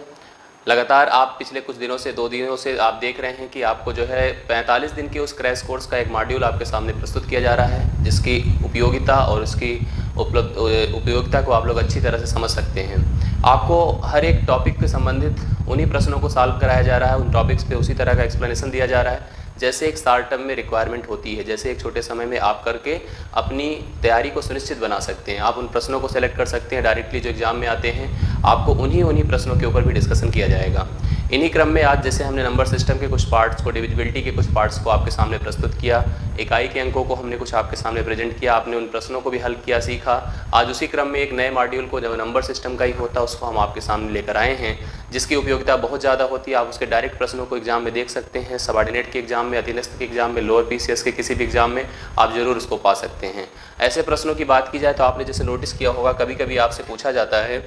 लगातार आप पिछले कुछ दिनों से 2 दिनों से आप देख रहे हैं कि आपको जो है 45 दिन के उस क्रैश कोर्स का एक मॉड्यूल आपके सामने प्रस्तुत किया जा रहा है, जिसकी उपयोगिता और उसकी उपयोगिता को आप लोग अच्छी तरह से समझ सकते हैं। आपको हर एक टॉपिक के संबंधित उन्हीं प्रश्नों को सॉल्व कराया जा रहा है, उन टॉपिक्स पे उसी तरह का एक्सप्लेनेशन दिया जा रहा है जैसे एक शॉर्ट टर्म में रिक्वायरमेंट होती है, जैसे एक छोटे समय में आप करके अपनी तैयारी को सुनिश्चित बना सकते हैं। आप उन प्रश्नों को सेलेक्ट कर सकते हैं डायरेक्टली जो एग्जाम में आते हैं, आपको उन्हीं प्रश्नों के ऊपर भी डिस्कशन किया जाएगा। इन्हीं क्रम में आज जैसे हमने नंबर सिस्टम के कुछ पार्ट्स को, डिविजिबिलिटी के कुछ पार्ट्स को आपके सामने प्रस्तुत किया, इकाई के अंकों को हमने कुछ आपके सामने प्रेजेंट किया, आपने उन प्रश्नों को भी हल किया, सीखा। आज उसी क्रम में एक नए मॉड्यूल को जो नंबर सिस्टम का ही होता है उसको हम आपके सामने लेकर आए हैं, जिसकी उपयोगिता बहुत ज़्यादा होती है। आप उसके डायरेक्ट प्रश्नों को एग्जाम में देख सकते हैं, सबऑर्डिनेट के एग्जाम में, अधीनस्थ के एग्जाम में, लोअर पीसीएस के किसी भी एग्जाम में आप जरूर उसको पा सकते हैं। ऐसे प्रश्नों की बात की जाए तो आपने जैसे नोटिस किया होगा, कभी कभी आपसे पूछा जाता है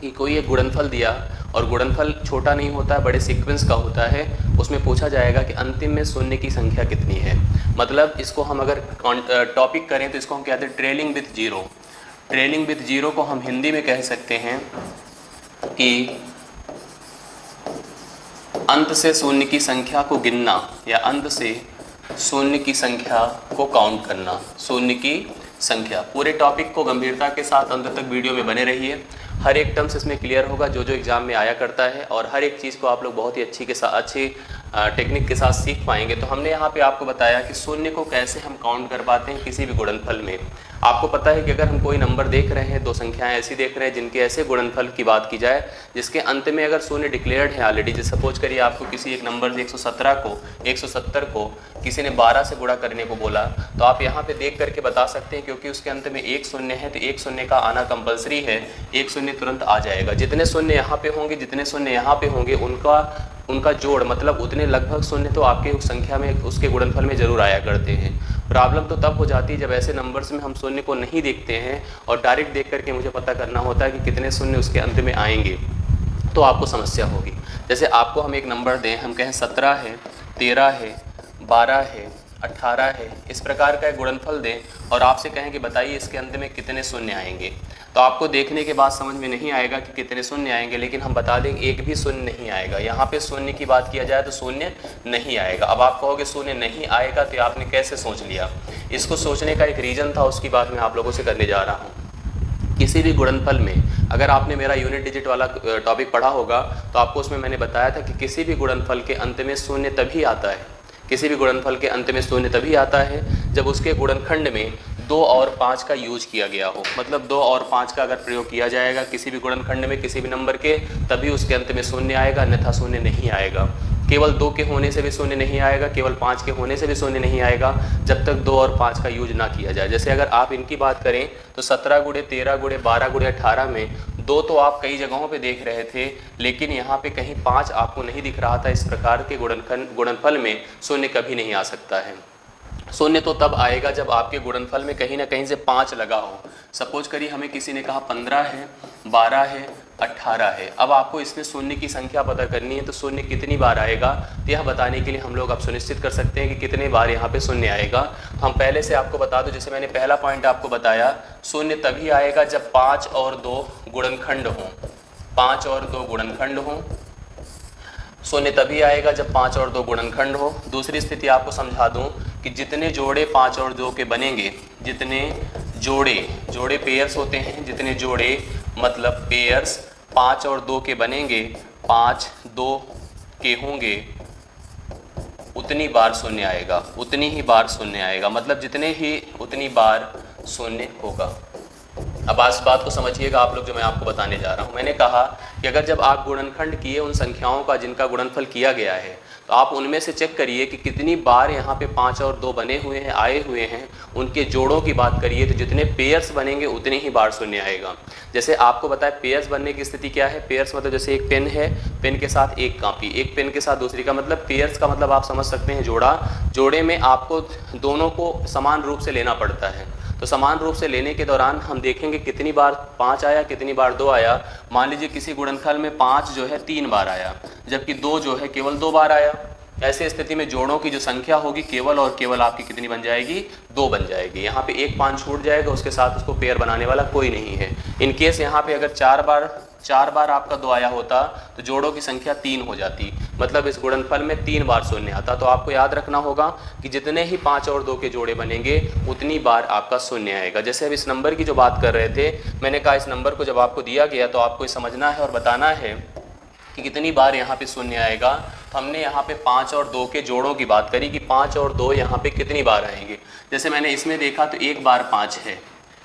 कि कोई एक गुणनफल दिया और गुणनफल छोटा नहीं होता है, बड़े सीक्वेंस का होता है, उसमें पूछा जाएगा कि अंतिम में शून्य की संख्या कितनी है। मतलब इसको हम अगर टॉपिक करें तो इसको हम कहते हैं trailing with zero. Trailing with zero को हम हिंदी में कह सकते हैं कि अंत से शून्य की संख्या को गिनना या अंत से शून्य की संख्या को काउंट करना। शून्य की संख्या, पूरे टॉपिक को गंभीरता के साथ अंत तक वीडियो में बने रहिए। हर एक टर्म्स इसमें क्लियर होगा जो जो एग्जाम में आया करता है, और हर एक चीज़ को आप लोग बहुत ही अच्छी टेक्निक के साथ सीख पाएंगे। तो हमने यहाँ पे आपको बताया कि शून्य को कैसे हम काउंट कर पाते हैं किसी भी गुणनफल में। आपको पता है कि अगर हम कोई नंबर देख रहे हैं, दो संख्याएं ऐसी देख रहे हैं जिनके ऐसे गुणनफल की बात की जाए जिसके अंत में अगर शून्य डिक्लेयर्ड है ऑलरेडी, जैसे सपोज करिए आपको किसी एक नंबर से 170 को किसी ने 12 से गुणा करने को बोला, तो आप यहाँ पे देख करके बता सकते हैं क्योंकि उसके अंत में एक शून्य है तो एक शून्य का आना कंपलसरी है, एक शून्य तुरंत आ जाएगा। जितने शून्य यहाँ पे होंगे, जितने शून्य यहाँ पे होंगे, उनका जोड़ मतलब उतने लगभग शून्य तो आपके उस संख्या में, उसके गुणनफल में जरूर आया करते हैं। प्रॉब्लम तो तब हो जाती है जब ऐसे नंबर्स में हम शून्य को नहीं देखते हैं और डायरेक्ट देख करके मुझे पता करना होता है कि कितने शून्य उसके अंत में आएंगे, तो आपको समस्या होगी। जैसे आपको हम एक नंबर दें, हम कहें 17 है, 13 है, 12 है, 18 है, इस प्रकार का एक गुणनफल दें और आपसे कहें कि बताइए इसके अंत में कितने शून्य आएंगे, तो आपको देखने के बाद समझ में नहीं आएगा कि कितने शून्य आएंगे, लेकिन हम बता देंगे एक भी शून्य नहीं आएगा। यहाँ पे शून्य की बात किया जाए तो शून्य नहीं आएगा। अब आप कहोगे शून्य नहीं आएगा तो आपने कैसे सोच लिया? इसको सोचने का एक रीज़न था, उसकी बात मैं आप लोगों से करने जा रहा हूँ। किसी भी गुणनफल में अगर आपने मेरा यूनिट डिजिट वाला टॉपिक पढ़ा होगा तो आपको उसमें मैंने बताया था कि किसी भी गुणनफल के अंत में शून्य तभी आता है, किसी भी गुणनफल के अंत में शून्य तभी आता है जब उसके गुणनखंड में 2 और 5 का यूज किया गया हो। मतलब 2 और 5 का अगर प्रयोग किया जाएगा किसी भी गुणनखंड में किसी भी नंबर के, तभी उसके अंत में शून्य आएगा, अन्यथा शून्य नहीं आएगा। केवल 2 के होने से भी शून्य नहीं आएगा, केवल 5 के होने से भी शून्य नहीं आएगा जब तक 2 और 5 का यूज ना किया जाए। जैसे अगर आप इनकी बात करें तो 17 गुणे 13 गुणे 12 गुणे 18 में 2 तो आप कई जगहों पे देख रहे थे, लेकिन यहाँ पे कहीं 5 आपको नहीं दिख रहा था। इस प्रकार के गुणनफल में शून्य कभी नहीं आ सकता है। शून्य तो तब आएगा जब आपके गुणनफल में कहीं ना कहीं से 5 लगा हो। सपोज करिए हमें किसी ने कहा 15 है, 12 है, 18 है। अब आपको इसमें शून्य की संख्या पता करनी है, तो शून्य कितनी बार आएगा तो यह बताने के लिए हम लोग अब सुनिश्चित कर सकते हैं कि कितने बार यहाँ पे शून्य आएगा। तो हम पहले से आपको बता दूं, जैसे मैंने पहला पॉइंट आपको बताया, शून्य तभी आएगा जब 5 और 2 गुणनखंड हों। 5 और 2 गुणनखंड हों। शून्य तभी आएगा जब 5 और 2 गुणनखंड हो। दूसरी स्थिति आपको समझा दूं कि जितने जोड़े 5 और 2 के बनेंगे, जितने जोड़े पेयर्स होते हैं, जितने जोड़े मतलब पेयर्स 5 और 2 के बनेंगे, 5 2 के होंगे, उतनी बार शून्य आएगा, उतनी ही बार शून्य आएगा। मतलब उतनी बार शून्य होगा। अब इस बात को समझिएगा आप लोग जो मैं आपको बताने जा रहा हूँ। मैंने कहा कि अगर जब आप गुणनखंड किए उन संख्याओं का जिनका गुणनफल किया गया है, तो आप उनमें से चेक करिए कि कितनी बार यहाँ पे 5 और 2 बने हुए हैं, आए हुए हैं। उनके जोड़ों की बात करिए तो जितने पेयर्स बनेंगे उतनी ही बार शून्य आएगा। जैसे आपको बताया पेयर्स बनने की स्थिति क्या है। पेयर्स मतलब जैसे एक पेन है, पेन के साथ एक कॉपी, एक पेन के साथ दूसरी का मतलब पेयर्स का मतलब आप समझ सकते हैं जोड़ा। जोड़े में आपको दोनों को समान रूप से लेना पड़ता है। तो समान रूप से लेने के दौरान हम देखेंगे कितनी बार 5 आया, कितनी बार 2 आया। मान लीजिए किसी गुणनफल में 5 जो है 3 बार आया, जबकि 2 जो है केवल 2 बार आया। ऐसे स्थिति में जोड़ों की जो संख्या होगी केवल और केवल आपकी कितनी बन जाएगी? 2 बन जाएगी। यहाँ पे एक 5 छूट जाएगा, उसके साथ उसको पेयर बनाने वाला कोई नहीं है। इनकेस यहाँ पे अगर 4 बार आपका 2 आया होता तो जोड़ों की संख्या 3 हो जाती। मतलब इस गुणनफल में 3 बार शून्य आता। तो आपको याद रखना होगा कि जितने ही 5 और 2 के जोड़े बनेंगे उतनी बार आपका शून्य आएगा। जैसे अब इस नंबर की जो बात कर रहे थे, मैंने कहा इस नंबर को जब आपको दिया गया तो आपको समझना है और बताना है कि कितनी बार यहाँ पे शून्य आएगा। तो हमने यहाँ पे 5 और 2 के जोड़ों की बात करी कि 5 और 2 यहाँ पे कितनी बार आएंगे। जैसे मैंने इसमें देखा तो एक बार 5 है,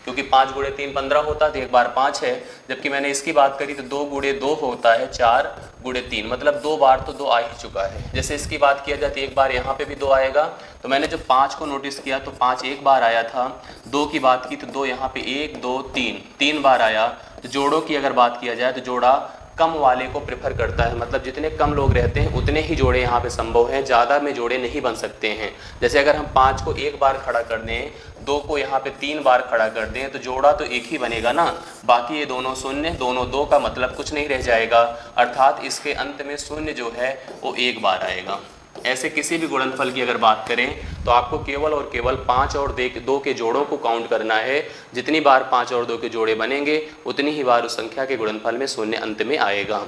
क्योंकि 5 गुणे 3 15 होता है, तो एक बार 5 है। जबकि मैंने इसकी बात करी तो 2 गुणे 2 होता है 4 गुणे 3, मतलब 2 बार तो 2 आ ही चुका है। जैसे इसकी बात किया जाए तो एक बार यहाँ पे भी 2 आएगा। तो मैंने जब 5 को नोटिस किया तो 5 एक बार आया था। 2 की बात की तो 2 यहाँ पे 1 2 3 बार आया। तो जोड़ों की अगर बात किया जाए तो जोड़ा कम वाले को प्रेफर करता है, मतलब जितने कम लोग रहते हैं उतने ही जोड़े यहाँ पे संभव हैं, ज़्यादा में जोड़े नहीं बन सकते हैं। जैसे अगर हम 5 को एक बार खड़ा कर दें, 2 को यहाँ पे 3 बार खड़ा कर दें, तो जोड़ा तो एक ही बनेगा ना, बाकी ये दोनों शून्य, दोनों 2 का मतलब कुछ नहीं रह जाएगा, अर्थात इसके अंत में शून्य जो है वो एक बार आएगा। ऐसे किसी भी गुणनफल की अगर बात करें तो आपको केवल और केवल 5 और 2 के जोड़ों को काउंट करना है। जितनी बार 5 और 2 के जोड़े बनेंगे उतनी ही बार उस संख्या के गुणनफल में शून्य अंत में आएगा।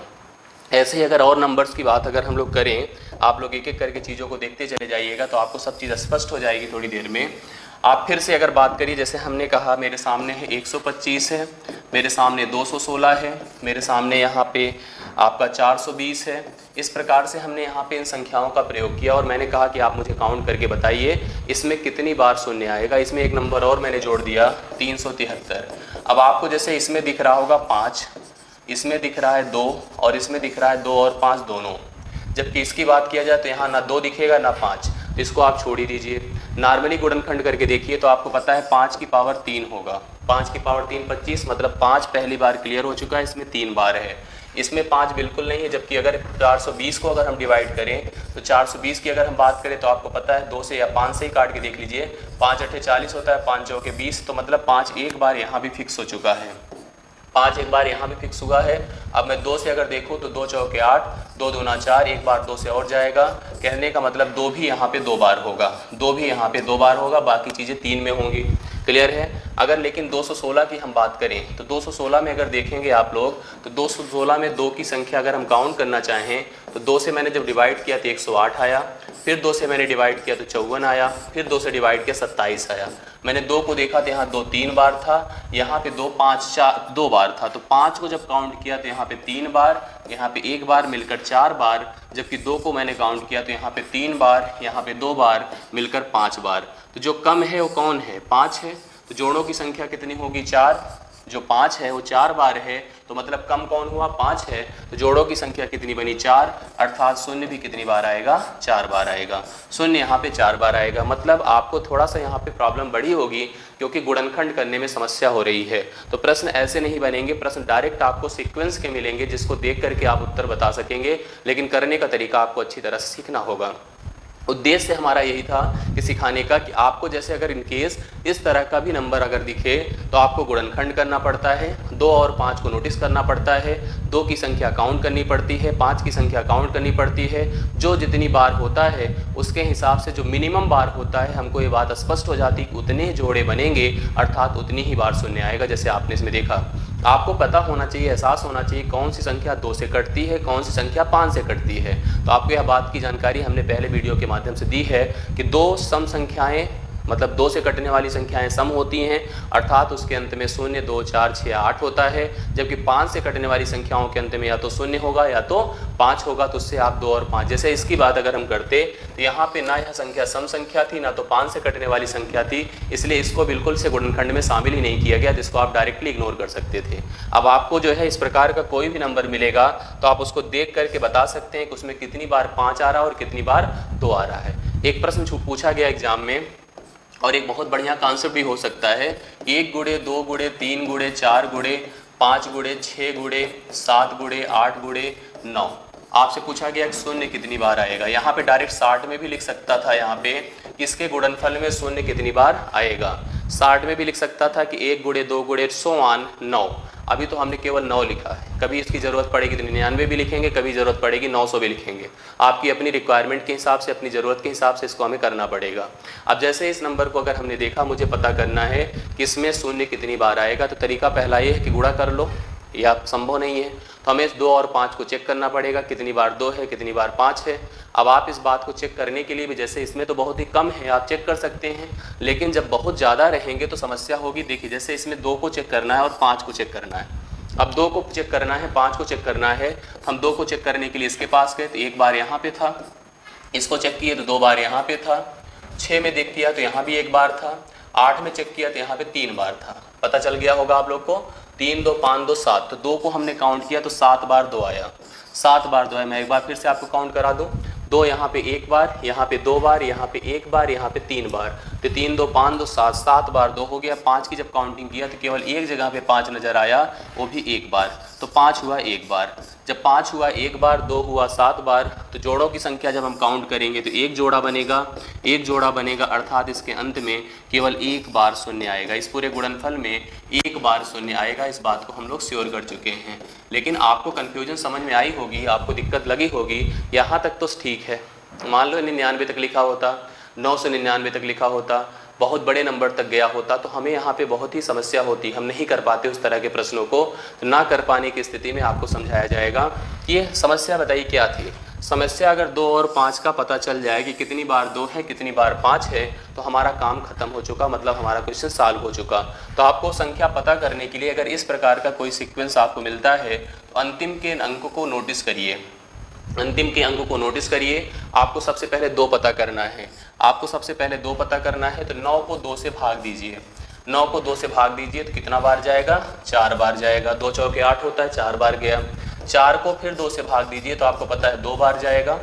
ऐसे ही अगर और नंबर्स की बात अगर हम लोग करें, आप लोग एक एक करके चीज़ों को देखते चले जाइएगा तो आपको सब चीज़ स्पष्ट हो जाएगी थोड़ी देर में। आप फिर से अगर बात करिए, जैसे हमने कहा मेरे सामने है 125 है, मेरे सामने 216 है, मेरे सामने यहाँ पे आपका 420 है। इस प्रकार से हमने यहाँ पे इन संख्याओं का प्रयोग किया और मैंने कहा कि आप मुझे काउंट करके बताइए इसमें कितनी बार शून्य आएगा। इसमें एक नंबर और मैंने जोड़ दिया 373। अब आपको जैसे इसमें दिख रहा होगा 5, इसमें दिख रहा है 2 और इसमें दिख रहा है 2 और 5 दोनों, जबकि इसकी बात किया जाए तो यहाँ ना 2 दिखेगा ना 5, तो इसको आप छोड़ ही दीजिए। नॉर्मली गुणनखंड करके देखिए तो आपको पता है 5 की पावर 3 होगा, 5 की पावर 3 25, मतलब 5 पहली बार क्लियर हो चुका है, इसमें 3 बार है, इसमें 5 बिल्कुल नहीं है। जबकि अगर 420 को अगर हम डिवाइड करें तो 420 की अगर हम बात करें तो आपको पता है 2 से या 5 से ही काट के देख लीजिए, 5 8 40 होता है, 5 चौके 20, तो मतलब 5 एक बार यहाँ भी फिक्स हो चुका है, 5 एक बार यहाँ भी फिक्स हुआ है। अब मैं 2 से अगर देखूँ तो 2 चौके 8, 2 दूना 4, एक बार 2 से और जाएगा, कहने का मतलब 2 भी यहाँ पे 2 बार होगा, 2 भी यहाँ पे 2 बार होगा, बाकी चीज़ें 3 में होंगी। क्लियर है। अगर लेकिन 216 की हम बात करें तो 216 में अगर देखेंगे आप लोग तो 216 में 2 की संख्या अगर हम काउंट करना चाहें तो 2 से मैंने जब डिवाइड किया तो 108 आया, फिर 2 से मैंने डिवाइड किया तो 54 आया, फिर 2 से डिवाइड किया 27 आया। मैंने 2 को देखा तो यहाँ 2 3 बार था, यहाँ पे 2 5 4 2 बार था, तो 5 को जब काउंट किया तो यहाँ पे 3 बार, यहाँ पे 1 बार, मिलकर 4 बार। जबकि 2 को मैंने काउंट किया तो यहाँ पे 3 बार, यहाँ पे 2 बार, मिलकर 5 बार। तो जो कम है वो कौन है? 5 है। तो जोड़ों की संख्या कितनी होगी? 4। जो 5 है वो 4 बार है, तो मतलब कम कौन हुआ? 5 है। तो जोड़ों की संख्या कितनी बनी? 4, अर्थात शून्य भी कितनी बार आएगा? 4 बार आएगा। शून्य यहाँ पे 4 बार आएगा। मतलब आपको थोड़ा सा यहाँ पे प्रॉब्लम बड़ी होगी क्योंकि गुणनखंड करने में समस्या हो रही है। तो प्रश्न ऐसे नहीं बनेंगे, प्रश्न डायरेक्ट आपको सीक्वेंस के मिलेंगे जिसको देख करके आप उत्तर बता सकेंगे, लेकिन करने का तरीका आपको अच्छी तरह से सीखना होगा। उद्देश्य हमारा यही था कि सिखाने का कि आपको जैसे अगर इनकेस इस तरह का भी नंबर अगर दिखे तो आपको गुणनखंड करना पड़ता है, 2 और 5 को नोटिस करना पड़ता है, 2 की संख्या काउंट करनी पड़ती है, 5 की संख्या काउंट करनी पड़ती है। जो जितनी बार होता है उसके हिसाब से जो मिनिमम बार होता है, हमको ये बात स्पष्ट हो जाती कि उतने जोड़े बनेंगे, अर्थात उतनी ही बार शून्य आएगा। जैसे आपने इसमें देखा, आपको पता होना चाहिए, एहसास होना चाहिए कौन सी संख्या 2 से कटती है, कौन सी संख्या 5 से कटती है। तो आपको यह बात की जानकारी हमने पहले वीडियो के माध्यम से दी है कि 2 सम संख्याएं, मतलब 2 से कटने वाली संख्याएं सम होती हैं, अर्थात उसके अंत में 0 2 4 6 8 होता है। जबकि 5 से कटने वाली संख्याओं के अंत में या तो 0 होगा या तो 5 होगा, तो उससे आप 2 और 5। जैसे इसकी बात अगर हम करते तो यहाँ पे ना यह संख्या सम संख्या थी, ना तो 5 से कटने वाली संख्या थी, इसलिए इसको बिल्कुल से गुणनखंड में शामिल ही नहीं किया गया, जिसको आप डायरेक्टली इग्नोर कर सकते थे। अब आपको जो है इस प्रकार का कोई भी नंबर मिलेगा तो आप उसको देख करके बता सकते हैं कि उसमें कितनी बार 5 आ रहा है और कितनी बार 2 आ रहा है। एक प्रश्न पूछा गया एग्जाम में और एक बहुत बढ़िया कॉन्सेप्ट भी हो सकता है, 1 गुणे 2 गुणे 3 गुणे 4 गुणे 5 गुणे 6 गुणे 7 गुणे 8 गुणे 9। आपसे पूछा गया कि शून्य कितनी बार आएगा। यहाँ पे डायरेक्ट 60 में भी लिख सकता था, यहाँ पे इसके गुणनफल में शून्य कितनी बार आएगा। 60 में भी लिख सकता था कि 1 गुणे 2 गुणे सो ऑन 9। अभी तो हमने केवल 9 लिखा है, कभी इसकी ज़रूरत पड़ेगी तो 99 भी लिखेंगे, कभी ज़रूरत पड़ेगी 900 भी लिखेंगे। आपकी अपनी रिक्वायरमेंट के हिसाब से, अपनी ज़रूरत के हिसाब से इसको हमें करना पड़ेगा। अब जैसे इस नंबर को अगर हमने देखा, मुझे पता करना है कि इसमें शून्य कितनी बार आएगा, तो तरीका पहला ये है कि गुणा कर लो, यह संभव नहीं है, तो हमें इस 2 और 5 को चेक करना पड़ेगा, कितनी बार 2 है, कितनी बार 5 है। अब आप इस बात को चेक करने के लिए भी, जैसे इसमें तो बहुत ही कम है, आप चेक कर सकते हैं, लेकिन जब बहुत ज़्यादा रहेंगे तो समस्या होगी। देखिए जैसे इसमें 2 को चेक करना है और 5 को चेक करना है। अब 2 को चेक करना है, 5 को चेक करना है। हम 2 को चेक करने के लिए इसके पास गए तो 1 बार यहाँ पे था, इसको चेक किए तो 2 बार यहाँ पे था, 6 में देख किया तो यहाँ भी 1 बार था। 8 में चेक किया तो यहाँ पे 3 बार था, पता चल गया होगा आप लोग को। 3 2 5 2 7, तो 2 को हमने काउंट किया तो 7 बार 2 आया, 7 बार 2 आया। मैं एक बार फिर से आपको काउंट करा दूँ, 2 यहाँ पे 1 बार, यहाँ पे 2 बार, यहाँ पे 1 बार, यहाँ पे 3 बार, तो 3 2 5 2 7, 7 बार 2 हो गया। 5 की जब काउंटिंग किया तो केवल एक जगह पे 5 नजर आया, वो भी 1 बार, तो 5 हुआ 1 बार। जब 5 हुआ 1 बार, 2 हुआ 7 बार, तो जोड़ों की संख्या जब हम काउंट करेंगे तो एक जोड़ा बनेगा, एक जोड़ा बनेगा, अर्थात इसके अंत में केवल 1 बार शून्य आएगा। इस पूरे गुणनफल में 1 बार शून्य आएगा, इस बात को हम लोग श्योर कर चुके हैं। लेकिन आपको कन्फ्यूजन समझ में आई होगी, आपको दिक्कत लगी होगी, यहाँ तक तो ठीक है। मान लो 99 तक लिखा होता, 999 तक लिखा होता, बहुत बड़े नंबर तक गया होता, तो हमें यहाँ पे बहुत ही समस्या होती, हम नहीं कर पाते उस तरह के प्रश्नों को। तो ना कर पाने की स्थिति में आपको समझाया जाएगा कि ये समस्या बताइए क्या थी। समस्या अगर 2 और 5 का पता चल जाए कि कितनी बार 2 है कितनी बार 5 है, तो हमारा काम खत्म हो चुका, मतलब हमारा क्वेश्चन सॉल्व हो चुका। तो आपको संख्या पता करने के लिए अगर इस प्रकार का कोई सीक्वेंस आपको मिलता है तो अंतिम के अंक को नोटिस करिए, अंतिम के अंक को नोटिस करिए। आपको सबसे पहले 2 पता करना है, आपको सबसे पहले 2 पता करना है। तो 9 को 2 से भाग दीजिए, 9 को 2 से भाग दीजिए तो कितना बार जाएगा, 4 बार जाएगा। 2 चौके 8 होता है, 4 बार गया। 4 को फिर 2 से भाग दीजिए तो आपको पता है 2 बार जाएगा,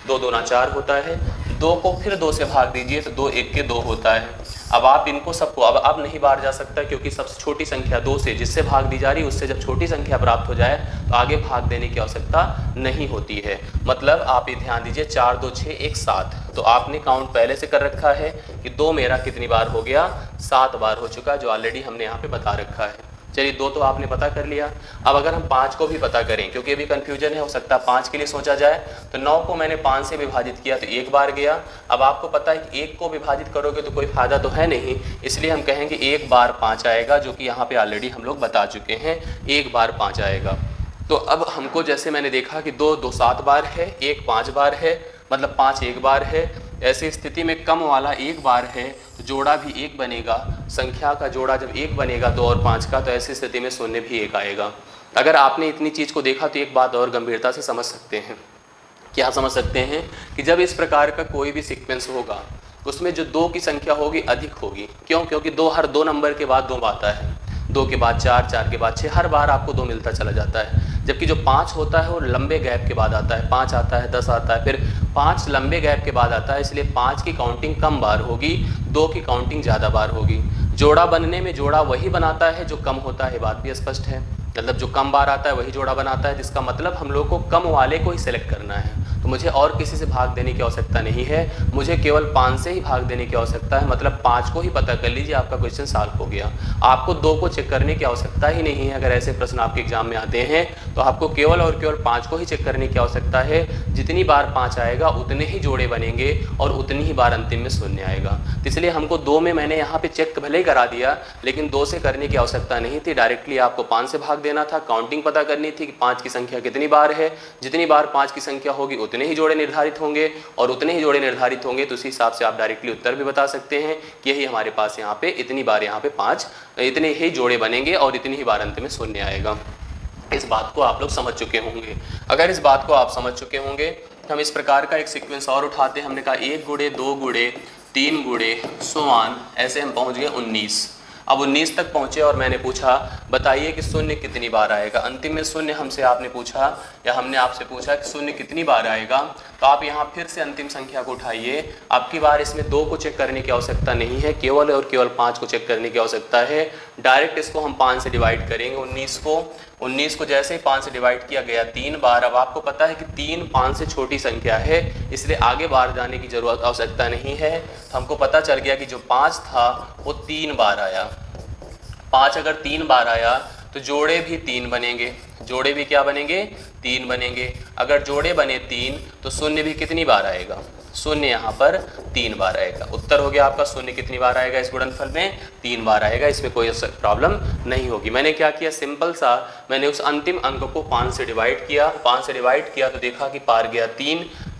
2 दूना 4 होता है। 2 को फिर 2 से भाग दीजिए तो 2 1 के 2 होता है। अब आप इनको सबको अब नहीं बार जा सकता, क्योंकि सबसे छोटी संख्या 2 से जिससे भाग दी जा रही है उससे जब छोटी संख्या प्राप्त हो जाए तो आगे भाग देने की आवश्यकता नहीं होती है। मतलब आप ये ध्यान दीजिए, 4 2 6 1 7, तो आपने काउंट पहले से कर रखा है कि 2 मेरा कितनी बार हो गया, 7 बार हो चुका, जो ऑलरेडी हमने यहाँ पे बता रखा है। चलिए 2 तो आपने पता कर लिया। अब अगर हम 5 को भी पता करें, क्योंकि अभी कंफ्यूजन है, हो सकता है 5 के लिए सोचा जाए, तो 9 को मैंने 5 से विभाजित किया तो 1 बार गया। अब आपको पता है कि 1 को विभाजित करोगे तो कोई फायदा तो है नहीं, इसलिए हम कहेंगे 1 बार 5 आएगा, जो कि यहाँ पे ऑलरेडी हम लोग बता चुके हैं, 1 बार 5 आएगा। तो अब हमको जैसे मैंने देखा कि 2 2 7 बार है, 1 5 बार है, मतलब 5 1 बार है। ऐसी स्थिति में कम वाला 1 बार है तो जोड़ा भी 1 बनेगा, संख्या का जोड़ा जब 1 बनेगा 2 और 5 का, तो ऐसी स्थिति में शून्य भी 1 आएगा। अगर आपने इतनी चीज़ को देखा तो एक बात और गंभीरता से समझ सकते हैं। क्या समझ सकते हैं कि जब इस प्रकार का कोई भी सीक्वेंस होगा उसमें जो 2 की संख्या होगी अधिक होगी। क्यों? क्योंकि 2 हर 2 नंबर के बाद 2 आता है, 2 के बाद 4, 4 के बाद 6, हर बार आपको 2 मिलता चला जाता है। जबकि जो 5 होता है वो लंबे गैप के बाद आता है, 5 आता है, 10 आता है, फिर 5 लंबे गैप के बाद आता है, इसलिए 5 की काउंटिंग कम बार होगी, 2 की काउंटिंग ज़्यादा बार होगी। जोड़ा बनने में जोड़ा वही बनाता है जो कम होता है, बात भी स्पष्ट है। मतलब जो कम बार आता है वही जोड़ा बनाता है, जिसका मतलब हम लोग को कम वाले को ही सिलेक्ट करना है। तो मुझे और किसी से भाग देने की आवश्यकता नहीं है, मुझे केवल 5 से ही भाग देने की आवश्यकता है। मतलब 5 को ही पता कर लीजिए, आपका क्वेश्चन सॉल्व हो गया। आपको 2 को चेक करने की आवश्यकता ही नहीं है। अगर ऐसे प्रश्न आपके एग्जाम में आते हैं तो आपको केवल और केवल 5 को ही चेक करने की आवश्यकता है। जितनी बार 5 आएगा उतने ही जोड़े बनेंगे और उतनी ही बार अंतिम में शून्य आएगा। तो इसलिए हमको 2 में मैंने यहाँ पे चेक भले ही करा दिया, लेकिन 2 से करने की आवश्यकता नहीं थी। डायरेक्टली आपको 5 से भाग देना था, काउंटिंग पता करनी थी कि 5 की संख्या कितनी बार है। जितनी बार 5 की संख्या होगी उतने ही जोड़े निर्धारित होंगे, और उतने ही जोड़े निर्धारित होंगे तो उसी हिसाब से आप डायरेक्टली उत्तर भी बता सकते हैं कि यही हमारे पास यहाँ पे इतनी बार यहाँ पे 5 इतने ही जोड़े बनेंगे और इतनी ही बार अंत में शून्य आएगा। इस बात को आप लोग समझ चुके होंगे। अगर इस बात को आप समझ चुके होंगे तो हम इस प्रकार का एक सीक्वेंस और उठाते हैं। हमने कहा 1 गुणे 2 गुणे 3 गुणे सोआन, ऐसे हम पहुंच गए 19। अब 19 तक पहुंचे और मैंने पूछा बताइए कि शून्य कितनी बार आएगा। अंतिम में शून्य हमसे आपने पूछा या हमने आपसे पूछा कि शून्य कितनी बार आएगा। तो आप यहाँ फिर से अंतिम संख्या को उठाइए। अब की बार इसमें 2 को चेक करने की आवश्यकता नहीं है, केवल और केवल 5 को चेक करने की आवश्यकता है। डायरेक्ट इसको हम 5 से डिवाइड करेंगे। 19 को जैसे ही 5 से डिवाइड किया गया 3 बार। अब आपको पता है कि 3 5 से छोटी संख्या है, इसलिए आगे बार जाने की जरूरत आवश्यकता नहीं है। तो हमको पता चल गया कि जो 5 था वो 3 बार आया। 5 अगर 3 बार आया तो जोड़े भी 3 बनेंगे। जोड़े भी क्या बनेंगे? 3 बनेंगे। अगर जोड़े बने 3 तो शून्य भी कितनी बार आएगा? शून्य यहाँ पर 3 बार आएगा। उत्तर हो गया आपका शून्य कितनी बार आएगा इस गुणनफल में? 3 बार आएगा। इसमें कोई प्रॉब्लम नहीं होगी। मैंने क्या किया, सिंपल सा मैंने उस अंतिम अंक को 5 से डिवाइड किया। 5 से डिवाइड किया तो देखा कि पार गया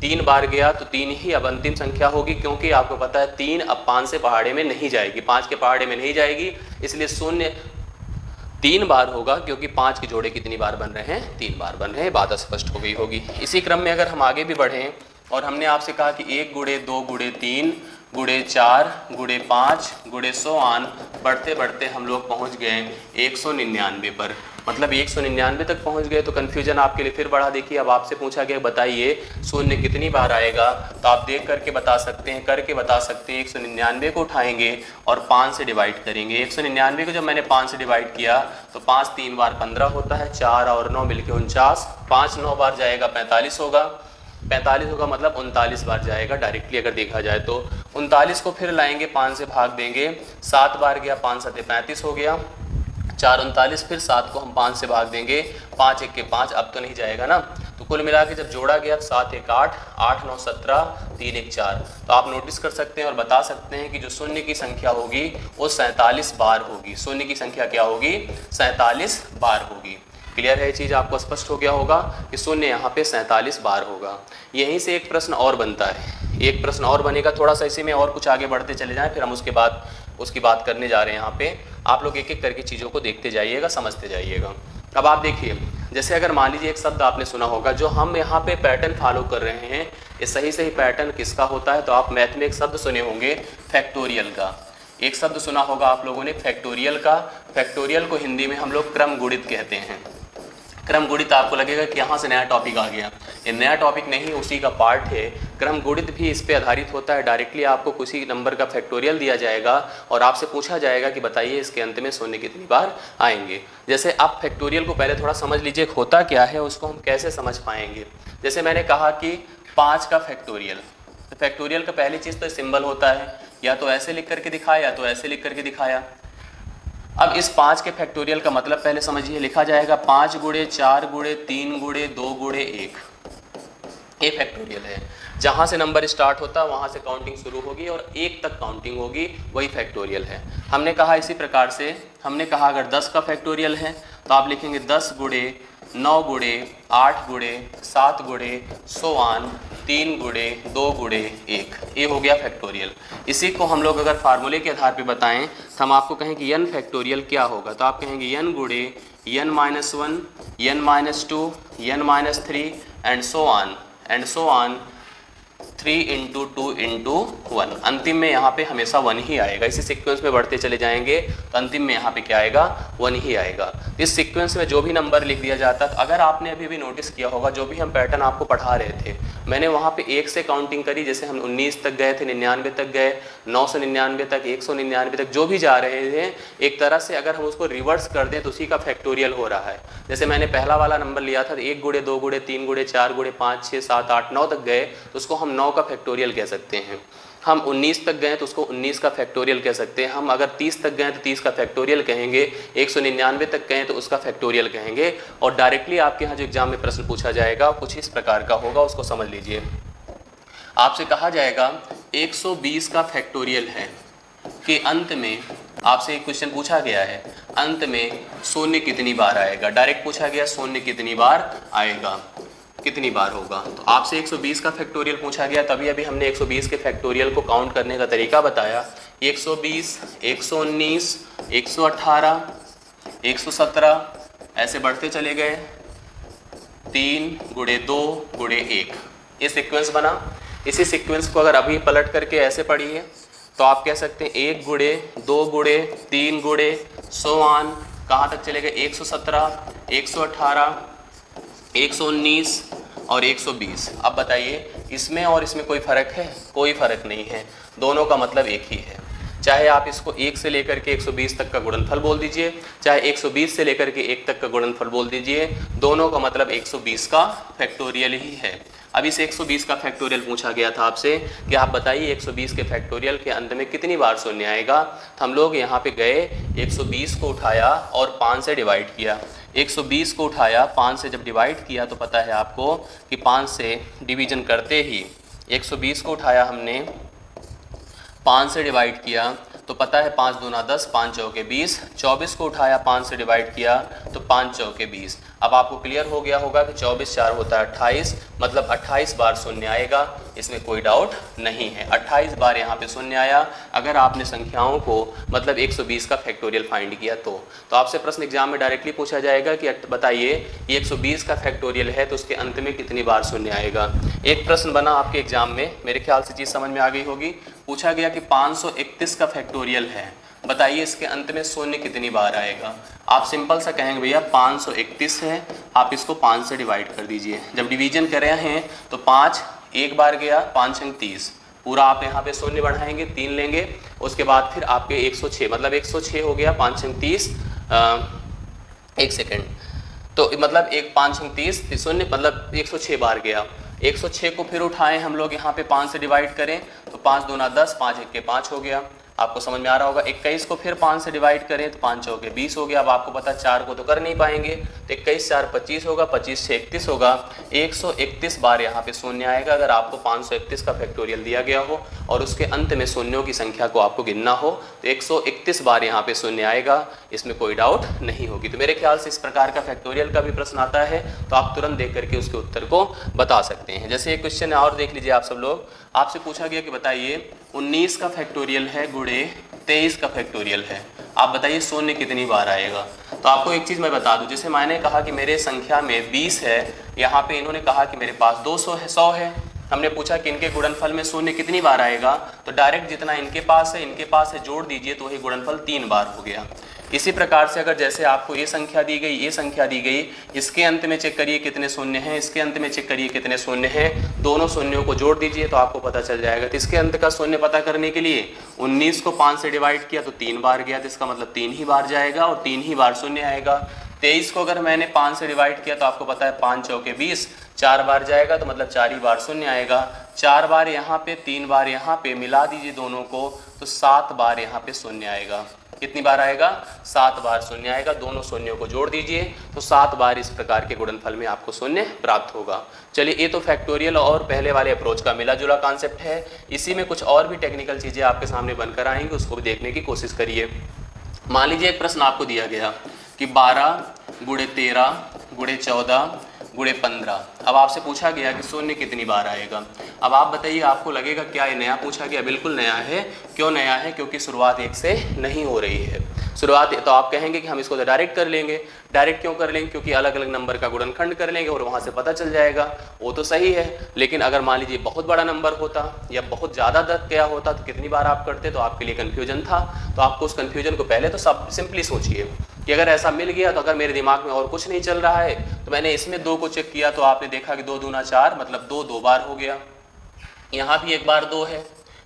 3 बार गया तो 3 ही अब अंतिम संख्या होगी, क्योंकि आपको पता है 3 अब 5 से पहाड़े में नहीं जाएगी, 5 के पहाड़े में नहीं जाएगी, इसलिए शून्य 3 बार होगा। क्योंकि 5 के जोड़े कितनी बार बन रहे हैं? 3 बार बन रहे हैं। बात स्पष्ट हो गई होगी। इसी क्रम में अगर हम आगे भी बढ़ें और हमने आपसे कहा कि 1 गुणे 2 गुणे 3 गुणे 4 गुणे 5 गुणे 100 आन बढ़ते बढ़ते हम लोग पहुंच गए 199 पर। मतलब 199 तक पहुंच गए तो कन्फ्यूजन आपके लिए फिर बढ़ा। देखिए अब आपसे पूछा गया बताइए शून्य कितनी बार आएगा, तो आप देख करके बता सकते हैं, करके बता सकते हैं। 199 को उठाएंगे और 5 से डिवाइड करेंगे। 199 को जब मैंने 5 से डिवाइड किया तो 5 3 बार 15 होता है, 4 और 9 मिलके 49, 5 9 बार जाएगा 45 होगा, 45 होगा मतलब 39 बार जाएगा डायरेक्टली अगर देखा जाए तो। 39 को फिर लाएंगे 5 से भाग देंगे, 7 बार गया, 5 7 35 हो गया, 4 39, फिर 7 को हम 5 से भाग देंगे, 5 1 के 5, अब तो नहीं जाएगा ना। तो कुल मिला के जब जोड़ा गया 7 1 8, 8 9 17, 3 1 4। तो आप नोटिस कर सकते हैं और बता सकते हैं कि जो शून्य की संख्या होगी वो 47 बार होगी। शून्य की संख्या क्या होगी? 47 बार होगी। क्लियर है ये चीज़, आपको स्पष्ट हो गया होगा कि शून्य यहाँ पे 47 बार होगा। यहीं से एक प्रश्न और बनता है, एक प्रश्न और बनेगा, थोड़ा सा इसी में और कुछ आगे बढ़ते चले जाएं, फिर हम उसके बाद उसकी बात करने जा रहे हैं। यहाँ पे आप लोग एक एक करके चीज़ों को देखते जाइएगा, समझते जाइएगा। अब आप देखिए, जैसे अगर मान लीजिए एक शब्द आपने सुना होगा, जो हम यहाँ पे पैटर्न फॉलो कर रहे हैं, ये सही सही पैटर्न किसका होता है? तो आप मैथ में एक शब्द सुने होंगे फैक्टोरियल का, एक शब्द सुना होगा आप लोगों ने फैक्टोरियल का। फैक्टोरियल को हिंदी में हम लोग क्रम गुणित कहते हैं। क्रम गुणित आपको लगेगा कि यहाँ से नया टॉपिक आ गया, ये नया टॉपिक नहीं, उसी का पार्ट है। क्रम गुणित भी इस पे आधारित होता है। डायरेक्टली आपको किसी नंबर का फैक्टोरियल दिया जाएगा और आपसे पूछा जाएगा कि बताइए इसके अंत में शून्य कितनी बार आएंगे। जैसे आप फैक्टोरियल को पहले थोड़ा समझ लीजिए होता क्या है, उसको हम कैसे समझ पाएंगे। जैसे मैंने कहा कि 5 का फैक्टोरियल, तो फैक्टोरियल का पहली चीज़ तो सिंबल होता है, या तो ऐसे लिख करके दिखाया या तो ऐसे लिख करके दिखाया। अब इस 5 के फैक्टोरियल का मतलब पहले समझिए, लिखा जाएगा 5 गुणे 4 गुणे 3 गुणे 2 गुणे 1, ये फैक्टोरियल है। जहाँ से नंबर स्टार्ट होता है वहाँ से काउंटिंग शुरू होगी और 1 तक काउंटिंग होगी, वही फैक्टोरियल है। हमने कहा इसी प्रकार से, हमने कहा अगर 10 का फैक्टोरियल है तो आप लिखेंगे 10 गुणे 9 गुणे 8 गुणे 7 गुणे 100 आन 3 गुणे 2 गुणे 1, ये हो गया फैक्टोरियल। इसी को हम लोग अगर फार्मूले के आधार पे बताएं तो हम आपको कहें कि n फैक्टोरियल क्या होगा, तो आप कहेंगे n गुणे n minus 1, n minus 2, n minus 3 and so on 3 into 2 into 1। अंतिम में यहाँ पे हमेशा 1 ही आएगा। इसी सीक्वेंस में बढ़ते चले जाएंगे तो अंतिम में यहाँ पे क्या आएगा? 1 ही आएगा। इस सीक्वेंस में जो भी नंबर लिख दिया जाता है, अगर आपने अभी भी नोटिस किया होगा, जो भी हम पैटर्न आपको पढ़ा रहे थे, मैंने वहाँ पे 1 से काउंटिंग करी। जैसे हम 19 तक गए थे, 99 तक गए, 999 तक, 199 तक, जो भी जा रहे थे, एक तरह से अगर हम उसको रिवर्स कर दें तो उसी का फैक्टोरियल हो रहा है। जैसे मैंने पहला वाला नंबर लिया था 1 गुणे 2 गुणे 3 गुणे 4 गुणे 5 6 7 8 9 तक गए तो उसको हम 9 का फैक्टोरियल कह सकते हैं। हम 19 तक गए तो उसको 19 का फैक्टोरियल कह सकते हैं। हम अगर 30 तक गए तो 30 का फैक्टोरियल कहेंगे। 199 तक गए तो उसका फैक्टोरियल कहेंगे। और डायरेक्टली आपके यहाँ जो एग्जाम में प्रश्न पूछा जाएगा कुछ इस प्रकार का होगा, उसको समझ लीजिए। आपसे कहा जाएगा 120 का फैक्टोरियल है कि अंत में आपसे एक क्वेश्चन पूछा गया है, अंत में शून्य कितनी बार आएगा। डायरेक्ट पूछा गया शून्य कितनी बार आएगा, कितनी बार होगा। तो आपसे 120 का फैक्टोरियल पूछा गया, तभी अभी हमने 120 के फैक्टोरियल को काउंट करने का तरीका बताया। 120, 119, 118, 117 ऐसे बढ़ते चले गए, 3 गुणे 2 गुणे 1, ये सीक्वेंस बना। इसी सीक्वेंस को अगर अभी पलट करके ऐसे पढ़िए तो आप कह सकते हैं 1 गुणे 2 गुणे 3 गुणे 100 आन कहाँ तक चले गए? 117, 118, 119 और 120। अब बताइए इसमें और इसमें कोई फ़र्क है? कोई फ़र्क नहीं है, दोनों का मतलब एक ही है। चाहे आप इसको 1 से लेकर के 120 तक का गुणनफल बोल दीजिए, चाहे 120 से लेकर के 1 तक का गुणनफल बोल दीजिए, दोनों का मतलब 120 का फैक्टोरियल ही है। अभी से 120 का फैक्टोरियल पूछा गया था आपसे कि आप बताइए 120 के फैक्टोरियल के अंत में कितनी बार शून्य आएगा। तो हम लोग यहाँ पे गए, 120 को उठाया और 5 से डिवाइड किया। 120 को उठाया, 5 से जब डिवाइड किया तो पता है आपको कि 5 से डिवीजन करते ही 120 को उठाया हमने, 5 से डिवाइड किया तो पता है 5 दूना 10, 5 चौके 20। 24 को उठाया, 5 से डिवाइड किया तो 5 चौके 20। अब आपको क्लियर हो गया होगा कि 24 4 होता है 28, मतलब 28 बार शून्य आएगा। इसमें कोई डाउट नहीं है। 28 बार यहाँ पे शून्य आया अगर आपने संख्याओं को मतलब 120 का फैक्टोरियल फाइंड किया तो आपसे प्रश्न एग्जाम में डायरेक्टली पूछा जाएगा कि बताइए ये 120 का फैक्टोरियल है तो उसके अंत में कितनी बार शून्य आएगा। एक प्रश्न बना आपके एग्जाम में, मेरे ख्याल से चीज़ समझ में आ गई होगी। पूछा गया कि 531 का फैक्टोरियल है, बताइए इसके अंत में शून्य कितनी बार आएगा। आप सिंपल सा कहेंगे भैया 531 है, आप इसको 5 से डिवाइड कर दीजिए। जब डिवीजन कर रहे हैं तो 5 एक बार गया, 5 अंक 30, पूरा आप यहाँ पे शून्य बढ़ाएंगे, 3 लेंगे, उसके बाद फिर आपके 106 मतलब 106 हो गया, 5 अंक 30 एक सेकेंड, तो मतलब 5 अंक 30 शून्य मतलब 106 बार गया। 106 को फिर उठाएं हम लोग यहाँ पे 5 से डिवाइड करें तो 5 दूना 10, 5 एक के 5 हो गया, आपको समझ में आ रहा होगा। 21 को फिर 5 से डिवाइड करें तो 5 चौके 20 हो गया। अब आपको पता 4 को तो कर नहीं पाएंगे तो 21 4 25 होगा, 25 6 31 होगा। 131 बार यहाँ पे शून्य आएगा अगर आपको 531 का फैक्टोरियल दिया गया हो और उसके अंत में शून्यों की संख्या को आपको गिनना हो तो 131 बार यहाँ पे शून्य आएगा, इसमें कोई डाउट नहीं होगी। तो मेरे ख्याल से इस प्रकार का फैक्टोरियल का भी प्रश्न आता है तो आप तुरंत देख करके उसके उत्तर को बता सकते हैं। जैसे एक क्वेश्चन और देख लीजिए आप सब लोग, आपसे पूछा गया कि बताइए 19 का फैक्टोरियल है गुणे 23 का फैक्टोरियल है, आप बताइए शून्य कितनी बार आएगा। तो आपको एक चीज़ मैं बता दूं, जैसे मैंने कहा कि मेरे संख्या में 20 है, यहाँ पे इन्होंने कहा कि मेरे पास 200 है, 100 है, हमने पूछा कि इनके गुणनफल में शून्य कितनी बार आएगा, तो डायरेक्ट जितना इनके पास है जोड़ दीजिए तो वही गुणनफल 3 बार हो गया। इसी प्रकार से अगर जैसे आपको ये संख्या दी गई, ये संख्या दी गई, इसके अंत में चेक करिए कितने शून्य हैं, इसके अंत में चेक करिए कितने शून्य हैं, दोनों शून्यों को जोड़ दीजिए तो आपको पता चल जाएगा। तो इसके अंत का शून्य पता करने के लिए 19 को 5 से डिवाइड किया तो 3 बार गया, तो इसका मतलब 3 ही बार जाएगा और 3 ही बार शून्य आएगा। 23 को अगर मैंने 5 से डिवाइड किया तो आपको पता है 5 चौके 20, 4 बार जाएगा तो मतलब 4 ही बार शून्य आएगा। 4 बार यहाँ पे, 3 बार यहाँ पे, मिला दीजिए दोनों को तो 7 बार यहाँ पे शून्य आएगा। कितनी बार आएगा? 7 बार शून्य आएगा। दोनों शून्यों को जोड़ दीजिए तो 7 बार इस प्रकार के गुणनफल में आपको शून्य प्राप्त होगा। चलिए, ये तो फैक्टोरियल और पहले वाले अप्रोच का मिला जुला कॉन्सेप्ट है। इसी में कुछ और भी टेक्निकल चीज़ें आपके सामने बनकर आएंगी, उसको भी देखने की कोशिश करिए। मान लीजिए एक प्रश्न आपको दिया गया कि 12 गुणे 13 गुणे 14 गुणे 15। अब आपसे पूछा गया कि शून्य कितनी बार आएगा। अब आप बताइए, आपको लगेगा क्या ये नया पूछा गया? बिल्कुल नया है। क्यों नया है? क्योंकि शुरुआत 1 से नहीं हो रही है। शुरुआत तो आप कहेंगे कि हम इसको तो डायरेक्ट कर लेंगे। डायरेक्ट क्यों कर लेंगे? क्योंकि अलग अलग नंबर का गुणनखंड कर लेंगे और वहाँ से पता चल जाएगा। वो तो सही है, लेकिन अगर मान लीजिए बहुत बड़ा नंबर होता या बहुत ज़्यादा दर गया होता तो कितनी बार आप करते, तो आपके लिए कन्फ्यूजन था। तो आपको उस कन्फ्यूजन को पहले तो सब सिंपली सोचिए कि अगर ऐसा मिल गया तो अगर मेरे दिमाग में और कुछ नहीं चल रहा है तो मैंने इसमें 2 को चेक किया तो आपने देखा कि 2 दूना 4 मतलब 2 2 बार हो गया। यहाँ भी एक बार 2 है,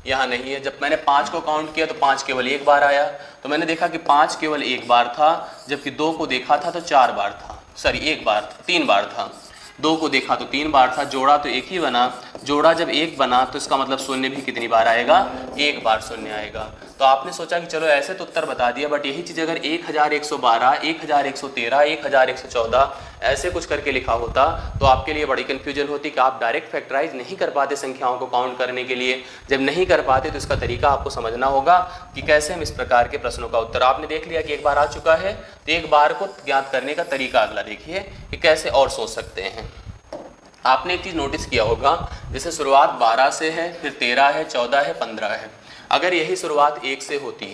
यहाँ नहीं है। जब मैंने 5 को काउंट किया तो 5 केवल 1 बार आया, तो मैंने देखा कि 5 केवल 1 बार था, जबकि 2 को देखा था तो 4 बार था, सॉरी 1 बार 3 बार था। 2 को देखा तो 3 बार था, जोड़ा तो 1 ही बना। जोड़ा जब 1 बना तो इसका मतलब शून्य भी कितनी बार आएगा? 1 बार शून्य आएगा। तो आपने सोचा कि चलो ऐसे तो उत्तर बता दिया, बट यही चीज़ अगर 1112, 1113, 1114 ऐसे कुछ करके लिखा होता तो आपके लिए बड़ी कन्फ्यूजन होती कि आप डायरेक्ट फैक्टराइज नहीं कर पाते संख्याओं को काउंट करने के लिए। जब नहीं कर पाते तो इसका तरीका आपको समझना होगा कि कैसे हम इस प्रकार के प्रश्नों का उत्तर। आपने देख लिया कि 1 बार आ चुका है, तो 1 बार को ज्ञात करने का तरीका अगला देखिए कि कैसे और सोच सकते हैं। आपने एक चीज़ नोटिस किया होगा, जैसे शुरुआत 12 से है, फिर 13 है, 14 है, 15 है। अगर यही शुरुआत 1 से होती,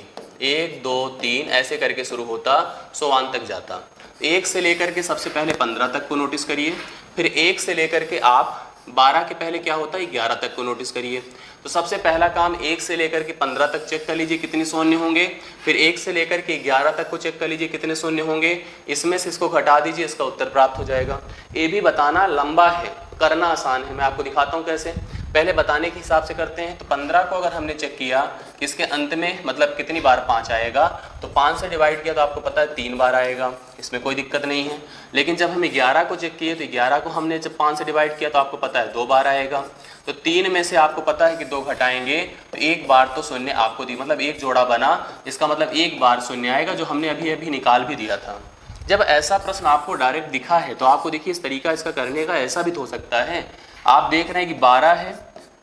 1 2 3 ऐसे करके शुरू होता, 100 तक जाता। 1 से लेकर के सबसे पहले 15 तक को नोटिस करिए, फिर 1 से लेकर के आप 12 के पहले क्या होता है 11 तक को नोटिस करिए। तो सबसे पहला काम 1 से लेकर के 15 तक चेक कर लीजिए कितने शून्य होंगे, फिर 1 से लेकर के 11 तक को चेक कर लीजिए कितने शून्य होंगे, इसमें से इसको घटा दीजिए, इसका उत्तर प्राप्त हो जाएगा। ये भी बताना लंबा है, करना आसान है, मैं आपको दिखाता हूँ कैसे। पहले बताने के हिसाब से करते हैं। तो 15 को अगर हमने चेक किया कि इसके अंत में मतलब कितनी बार 5 आएगा, तो 5 से डिवाइड किया तो आपको पता है 3 बार आएगा, इसमें कोई दिक्कत नहीं है। लेकिन जब हम 11 को चेक किए तो 11 को हमने जब 5 से डिवाइड किया तो आपको पता है 2 बार आएगा। तो 3 में से आपको पता है कि 2 घटाएंगे तो 1 बार तो शून्य आपको दी, मतलब 1 जोड़ा बना, इसका मतलब 1 बार शून्य आएगा, जो हमने अभी अभी निकाल भी दिया था। जब ऐसा प्रश्न आपको डायरेक्ट दिखा है तो आपको देखिए इस तरीका इसका करने का ऐसा भी हो सकता है। आप देख रहे हैं कि 12 है,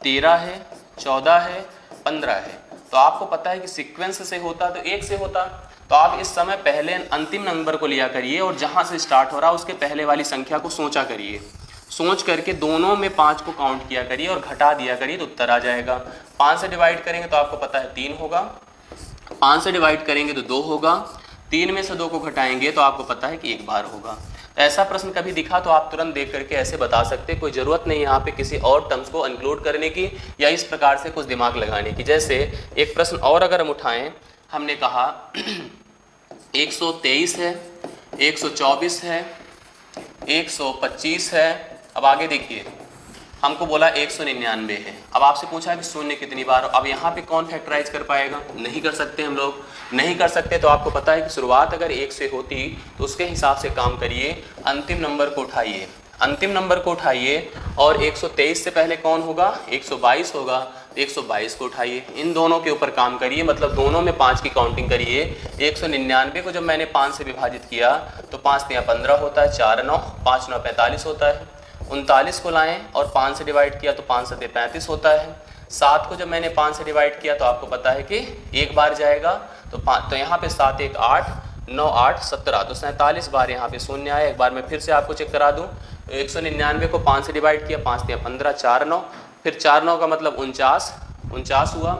13 है, 14 है, 15 है, तो आपको पता है कि सीक्वेंस से होता तो 1 से होता। तो आप इस समय पहले अंतिम नंबर को लिया करिए और जहाँ से स्टार्ट हो रहा है उसके पहले वाली संख्या को सोचा करिए। सोच करके दोनों में 5 को काउंट किया करिए और घटा दिया करिए तो उत्तर आ जाएगा। 5 से डिवाइड करेंगे तो आपको पता है 3 होगा, 5 से डिवाइड करेंगे तो 2 होगा, 3 में से 2 को घटाएंगे तो आपको पता है कि 1 बार होगा। ऐसा प्रश्न कभी दिखा तो आप तुरंत देख करके ऐसे बता सकते, कोई ज़रूरत नहीं यहाँ पे किसी और टर्म्स को इंक्लूड करने की या इस प्रकार से कुछ दिमाग लगाने की। जैसे एक प्रश्न और अगर हम उठाएं, हमने कहा 123 है, 124 है, 125 है। अब आगे देखिए, हमको बोला 199 है। अब आपसे पूछा कि शून्य कितनी बार, अब यहाँ पे कौन फैक्टराइज कर पाएगा? नहीं कर सकते, हम लोग नहीं कर सकते। तो आपको पता है कि शुरुआत अगर 1 से होती तो उसके हिसाब से काम करिए, अंतिम नंबर को उठाइए, अंतिम नंबर को उठाइए और 123 से पहले कौन होगा? 122 होगा, 122 को उठाइए, इन दोनों के ऊपर काम करिए, मतलब दोनों में 5 की काउंटिंग करिए। 199 को जब मैंने 5 से विभाजित किया तो 5 तिया 15 होता है, 4 9, 5 9 45 होता है। 39 को लाएं और 5 से डिवाइड किया तो 5 7 35 होता है। 7 को जब मैंने 5 से डिवाइड किया तो आपको पता है कि 1 बार जाएगा, तो यहाँ पे 7 1 8 9 8 17, तो 47 बार यहाँ पे शून्य आया। एक बार मैं फिर से आपको चेक करा दूँ, 199 को 5 से डिवाइड किया, 5 तिया 15, 4 9, फिर 4 9 का मतलब 49 हुआ,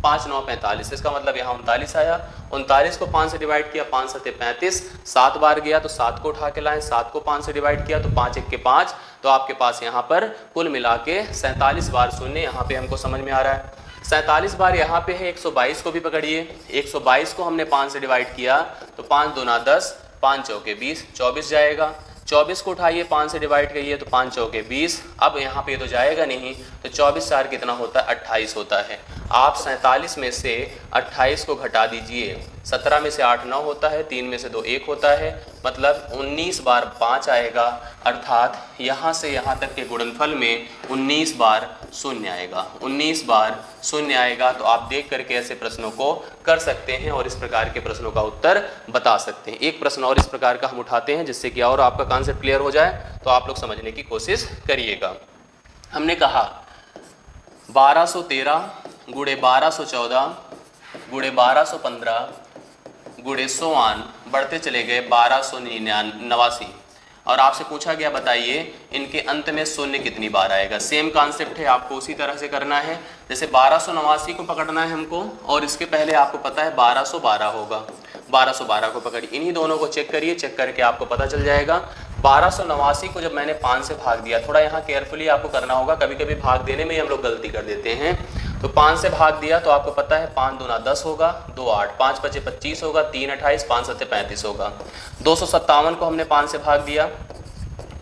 5 9 45, इसका मतलब यहाँ 39 आया। 39 को 5 से डिवाइड किया, 5 7 35, 7 बार गया तो 7 को उठा के लाएं, 7 को 5 से डिवाइड किया तो 5 1 के 5, तो आपके पास यहाँ पर कुल मिला के 47 बार शून्य यहाँ पे हमको समझ में आ रहा है। 47 बार यहाँ पे है। 122 को भी पकड़िए, 122 को हमने 5 से डिवाइड किया तो 5 दूना 10, 5 चौके 20, 24 जाएगा। 24 को उठाइए, 5 से डिवाइड करिए तो 5 चौके 20, अब यहाँ पे तो जाएगा नहीं, तो 24 4 कितना होता है? 28 होता है। आप 47 में से 28 को घटा दीजिए, 17 में से 8 9 होता है, 3 में से 2 1 होता है, मतलब 19 बार 5 आएगा, अर्थात यहाँ से यहाँ तक के गुणनफल में 19 बार शून्य आएगा, 19 बार शून्य आएगा। तो आप देख करके ऐसे प्रश्नों को कर सकते हैं और इस प्रकार के प्रश्नों का उत्तर बता सकते हैं। एक प्रश्न और इस प्रकार का हम उठाते हैं जिससे कि और आपका कॉन्सेप्ट क्लियर हो जाए, तो आप लोग समझने की कोशिश करिएगा। हमने कहा 1213 गुणे 1214 गुणे 1215 गुणे 100 बढ़ते चले गए 1289, और आपसे पूछा गया बताइए इनके अंत में शून्य कितनी बार आएगा। सेम कॉन्सेप्ट है, आपको उसी तरह से करना है। जैसे 1289 को पकड़ना है हमको, और इसके पहले आपको पता है 1212 होगा, 1212 को पकड़िए, इन्हीं दोनों को चेक करिए, चेक करके आपको पता चल जाएगा। 1289 को जब मैंने 5 से भाग दिया, थोड़ा यहाँ केयरफुली आपको करना होगा, कभी कभी भाग देने में ही हम लोग गलती कर देते हैं। तो 5 से भाग दिया तो आपको पता है 5 दूना 10 होगा, 2 8, 5 5 25 होगा, 3 28, 5 7 35 होगा। 257 को हमने 5 से भाग दिया,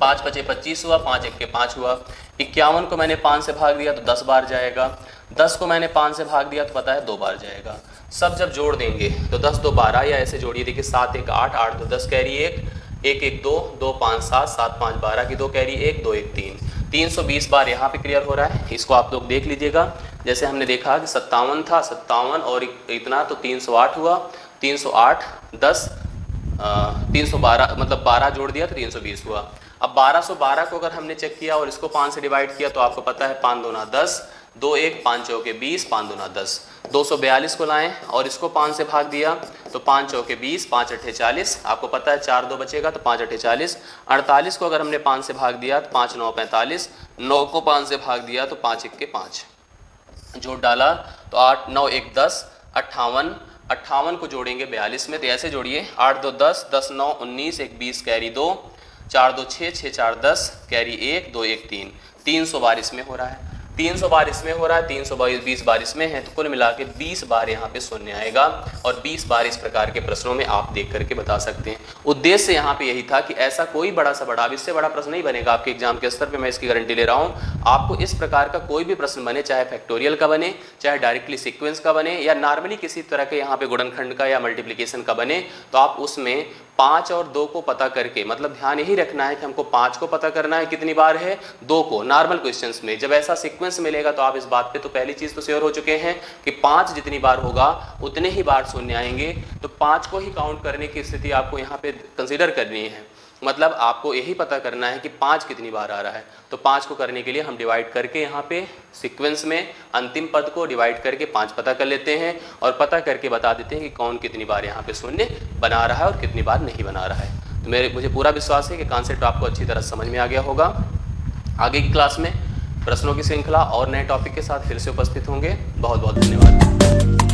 5 5 25 हुआ, 5 1 के 5 हुआ। 51 को मैंने 5 से भाग दिया तो 10 बार जाएगा। 10 को मैंने 5 से भाग दिया तो पता है 2 बार जाएगा। सब जब जोड़ देंगे तो 10 2 12, या ऐसे जोड़िए, देखिए 7 1 8, 8 2 10 कैरी 1, 1 1 2, 2 5 7, 7 5 12 की 2 कैरी 1, 2 1 3, 320 बार यहाँ पे क्लियर हो रहा है। इसको आप लोग देख लीजिएगा, जैसे हमने देखा कि 57 था, 57 और इतना तो 308 हुआ, 308 10 312, मतलब 12 जोड़ दिया तो 320 हुआ। अब 1212 को अगर हमने चेक किया और इसको 5 से डिवाइड किया तो आपको पता है 5 दूना 10, 2 1, 5 चौके 20, 5 दूना 10। 242 को लाएं और इसको 5 से भाग दिया तो 5 चौके 20, 5 8 40, आपको पता है 4 2 बचेगा तो 5 8 40। 48 को अगर हमने 5 से भाग दिया तो 5 9 45, 9 को 5 से भाग दिया तो 5 1 के 5, जोड़ डाला तो 8 9 1 10, 58, 58 को जोड़ेंगे 42 में, तो ऐसे जोड़िए 8 2 10, 10 9 19, 1 20 कैरी 2, 4 2 6, 6 4 10 कैरी 1, 2 1 3, 300 बार इसमें हो रहा है, 300 बार इसमें हो रहा है, 320 बार इसमें है, तो कुल मिला के 20 बार यहाँ पे शून्य आएगा, और 20 बार इस प्रकार के प्रश्नों में आप देख करके बता सकते हैं। उद्देश्य यहाँ पे यही था कि ऐसा कोई बड़ा सा बड़ा, अब इससे बड़ा प्रश्न नहीं बनेगा आपके एग्जाम के स्तर पे, मैं इसकी गारंटी ले रहा हूँ। आपको इस प्रकार का कोई भी प्रश्न बने, चाहे फैक्टोरियल का बने, चाहे डायरेक्टली सीक्वेंस का बने, या नॉर्मली किसी तरह के यहाँ पे गुणनखंड का या मल्टीप्लिकेशन का बने, तो आप उसमें 5 और 2 को पता करके, मतलब ध्यान यही रखना है कि हमको 5 को पता करना है कितनी बार है, 2 को नॉर्मल क्वेश्चंस में जब ऐसा सीक्वेंस मिलेगा तो आप इस बात पे तो पहली चीज तो श्योर हो चुके हैं कि 5 जितनी बार होगा उतने ही बार शून्य आएंगे। तो 5 को ही काउंट करने की स्थिति आपको यहाँ पे कंसीडर करनी है, मतलब आपको यही पता करना है कि 5 कितनी बार आ रहा है। तो 5 को करने के लिए हम डिवाइड करके यहाँ पे सीक्वेंस में अंतिम पद को डिवाइड करके 5 पता कर लेते हैं, और पता करके बता देते हैं कि कौन कितनी बार यहाँ पे शून्य बना रहा है और कितनी बार नहीं बना रहा है। तो मुझे पूरा विश्वास है कि कॉन्सेप्ट आपको अच्छी तरह समझ में आ गया होगा। आगे की क्लास में प्रश्नों की श्रृंखला और नए टॉपिक के साथ फिर से उपस्थित होंगे। बहुत बहुत धन्यवाद।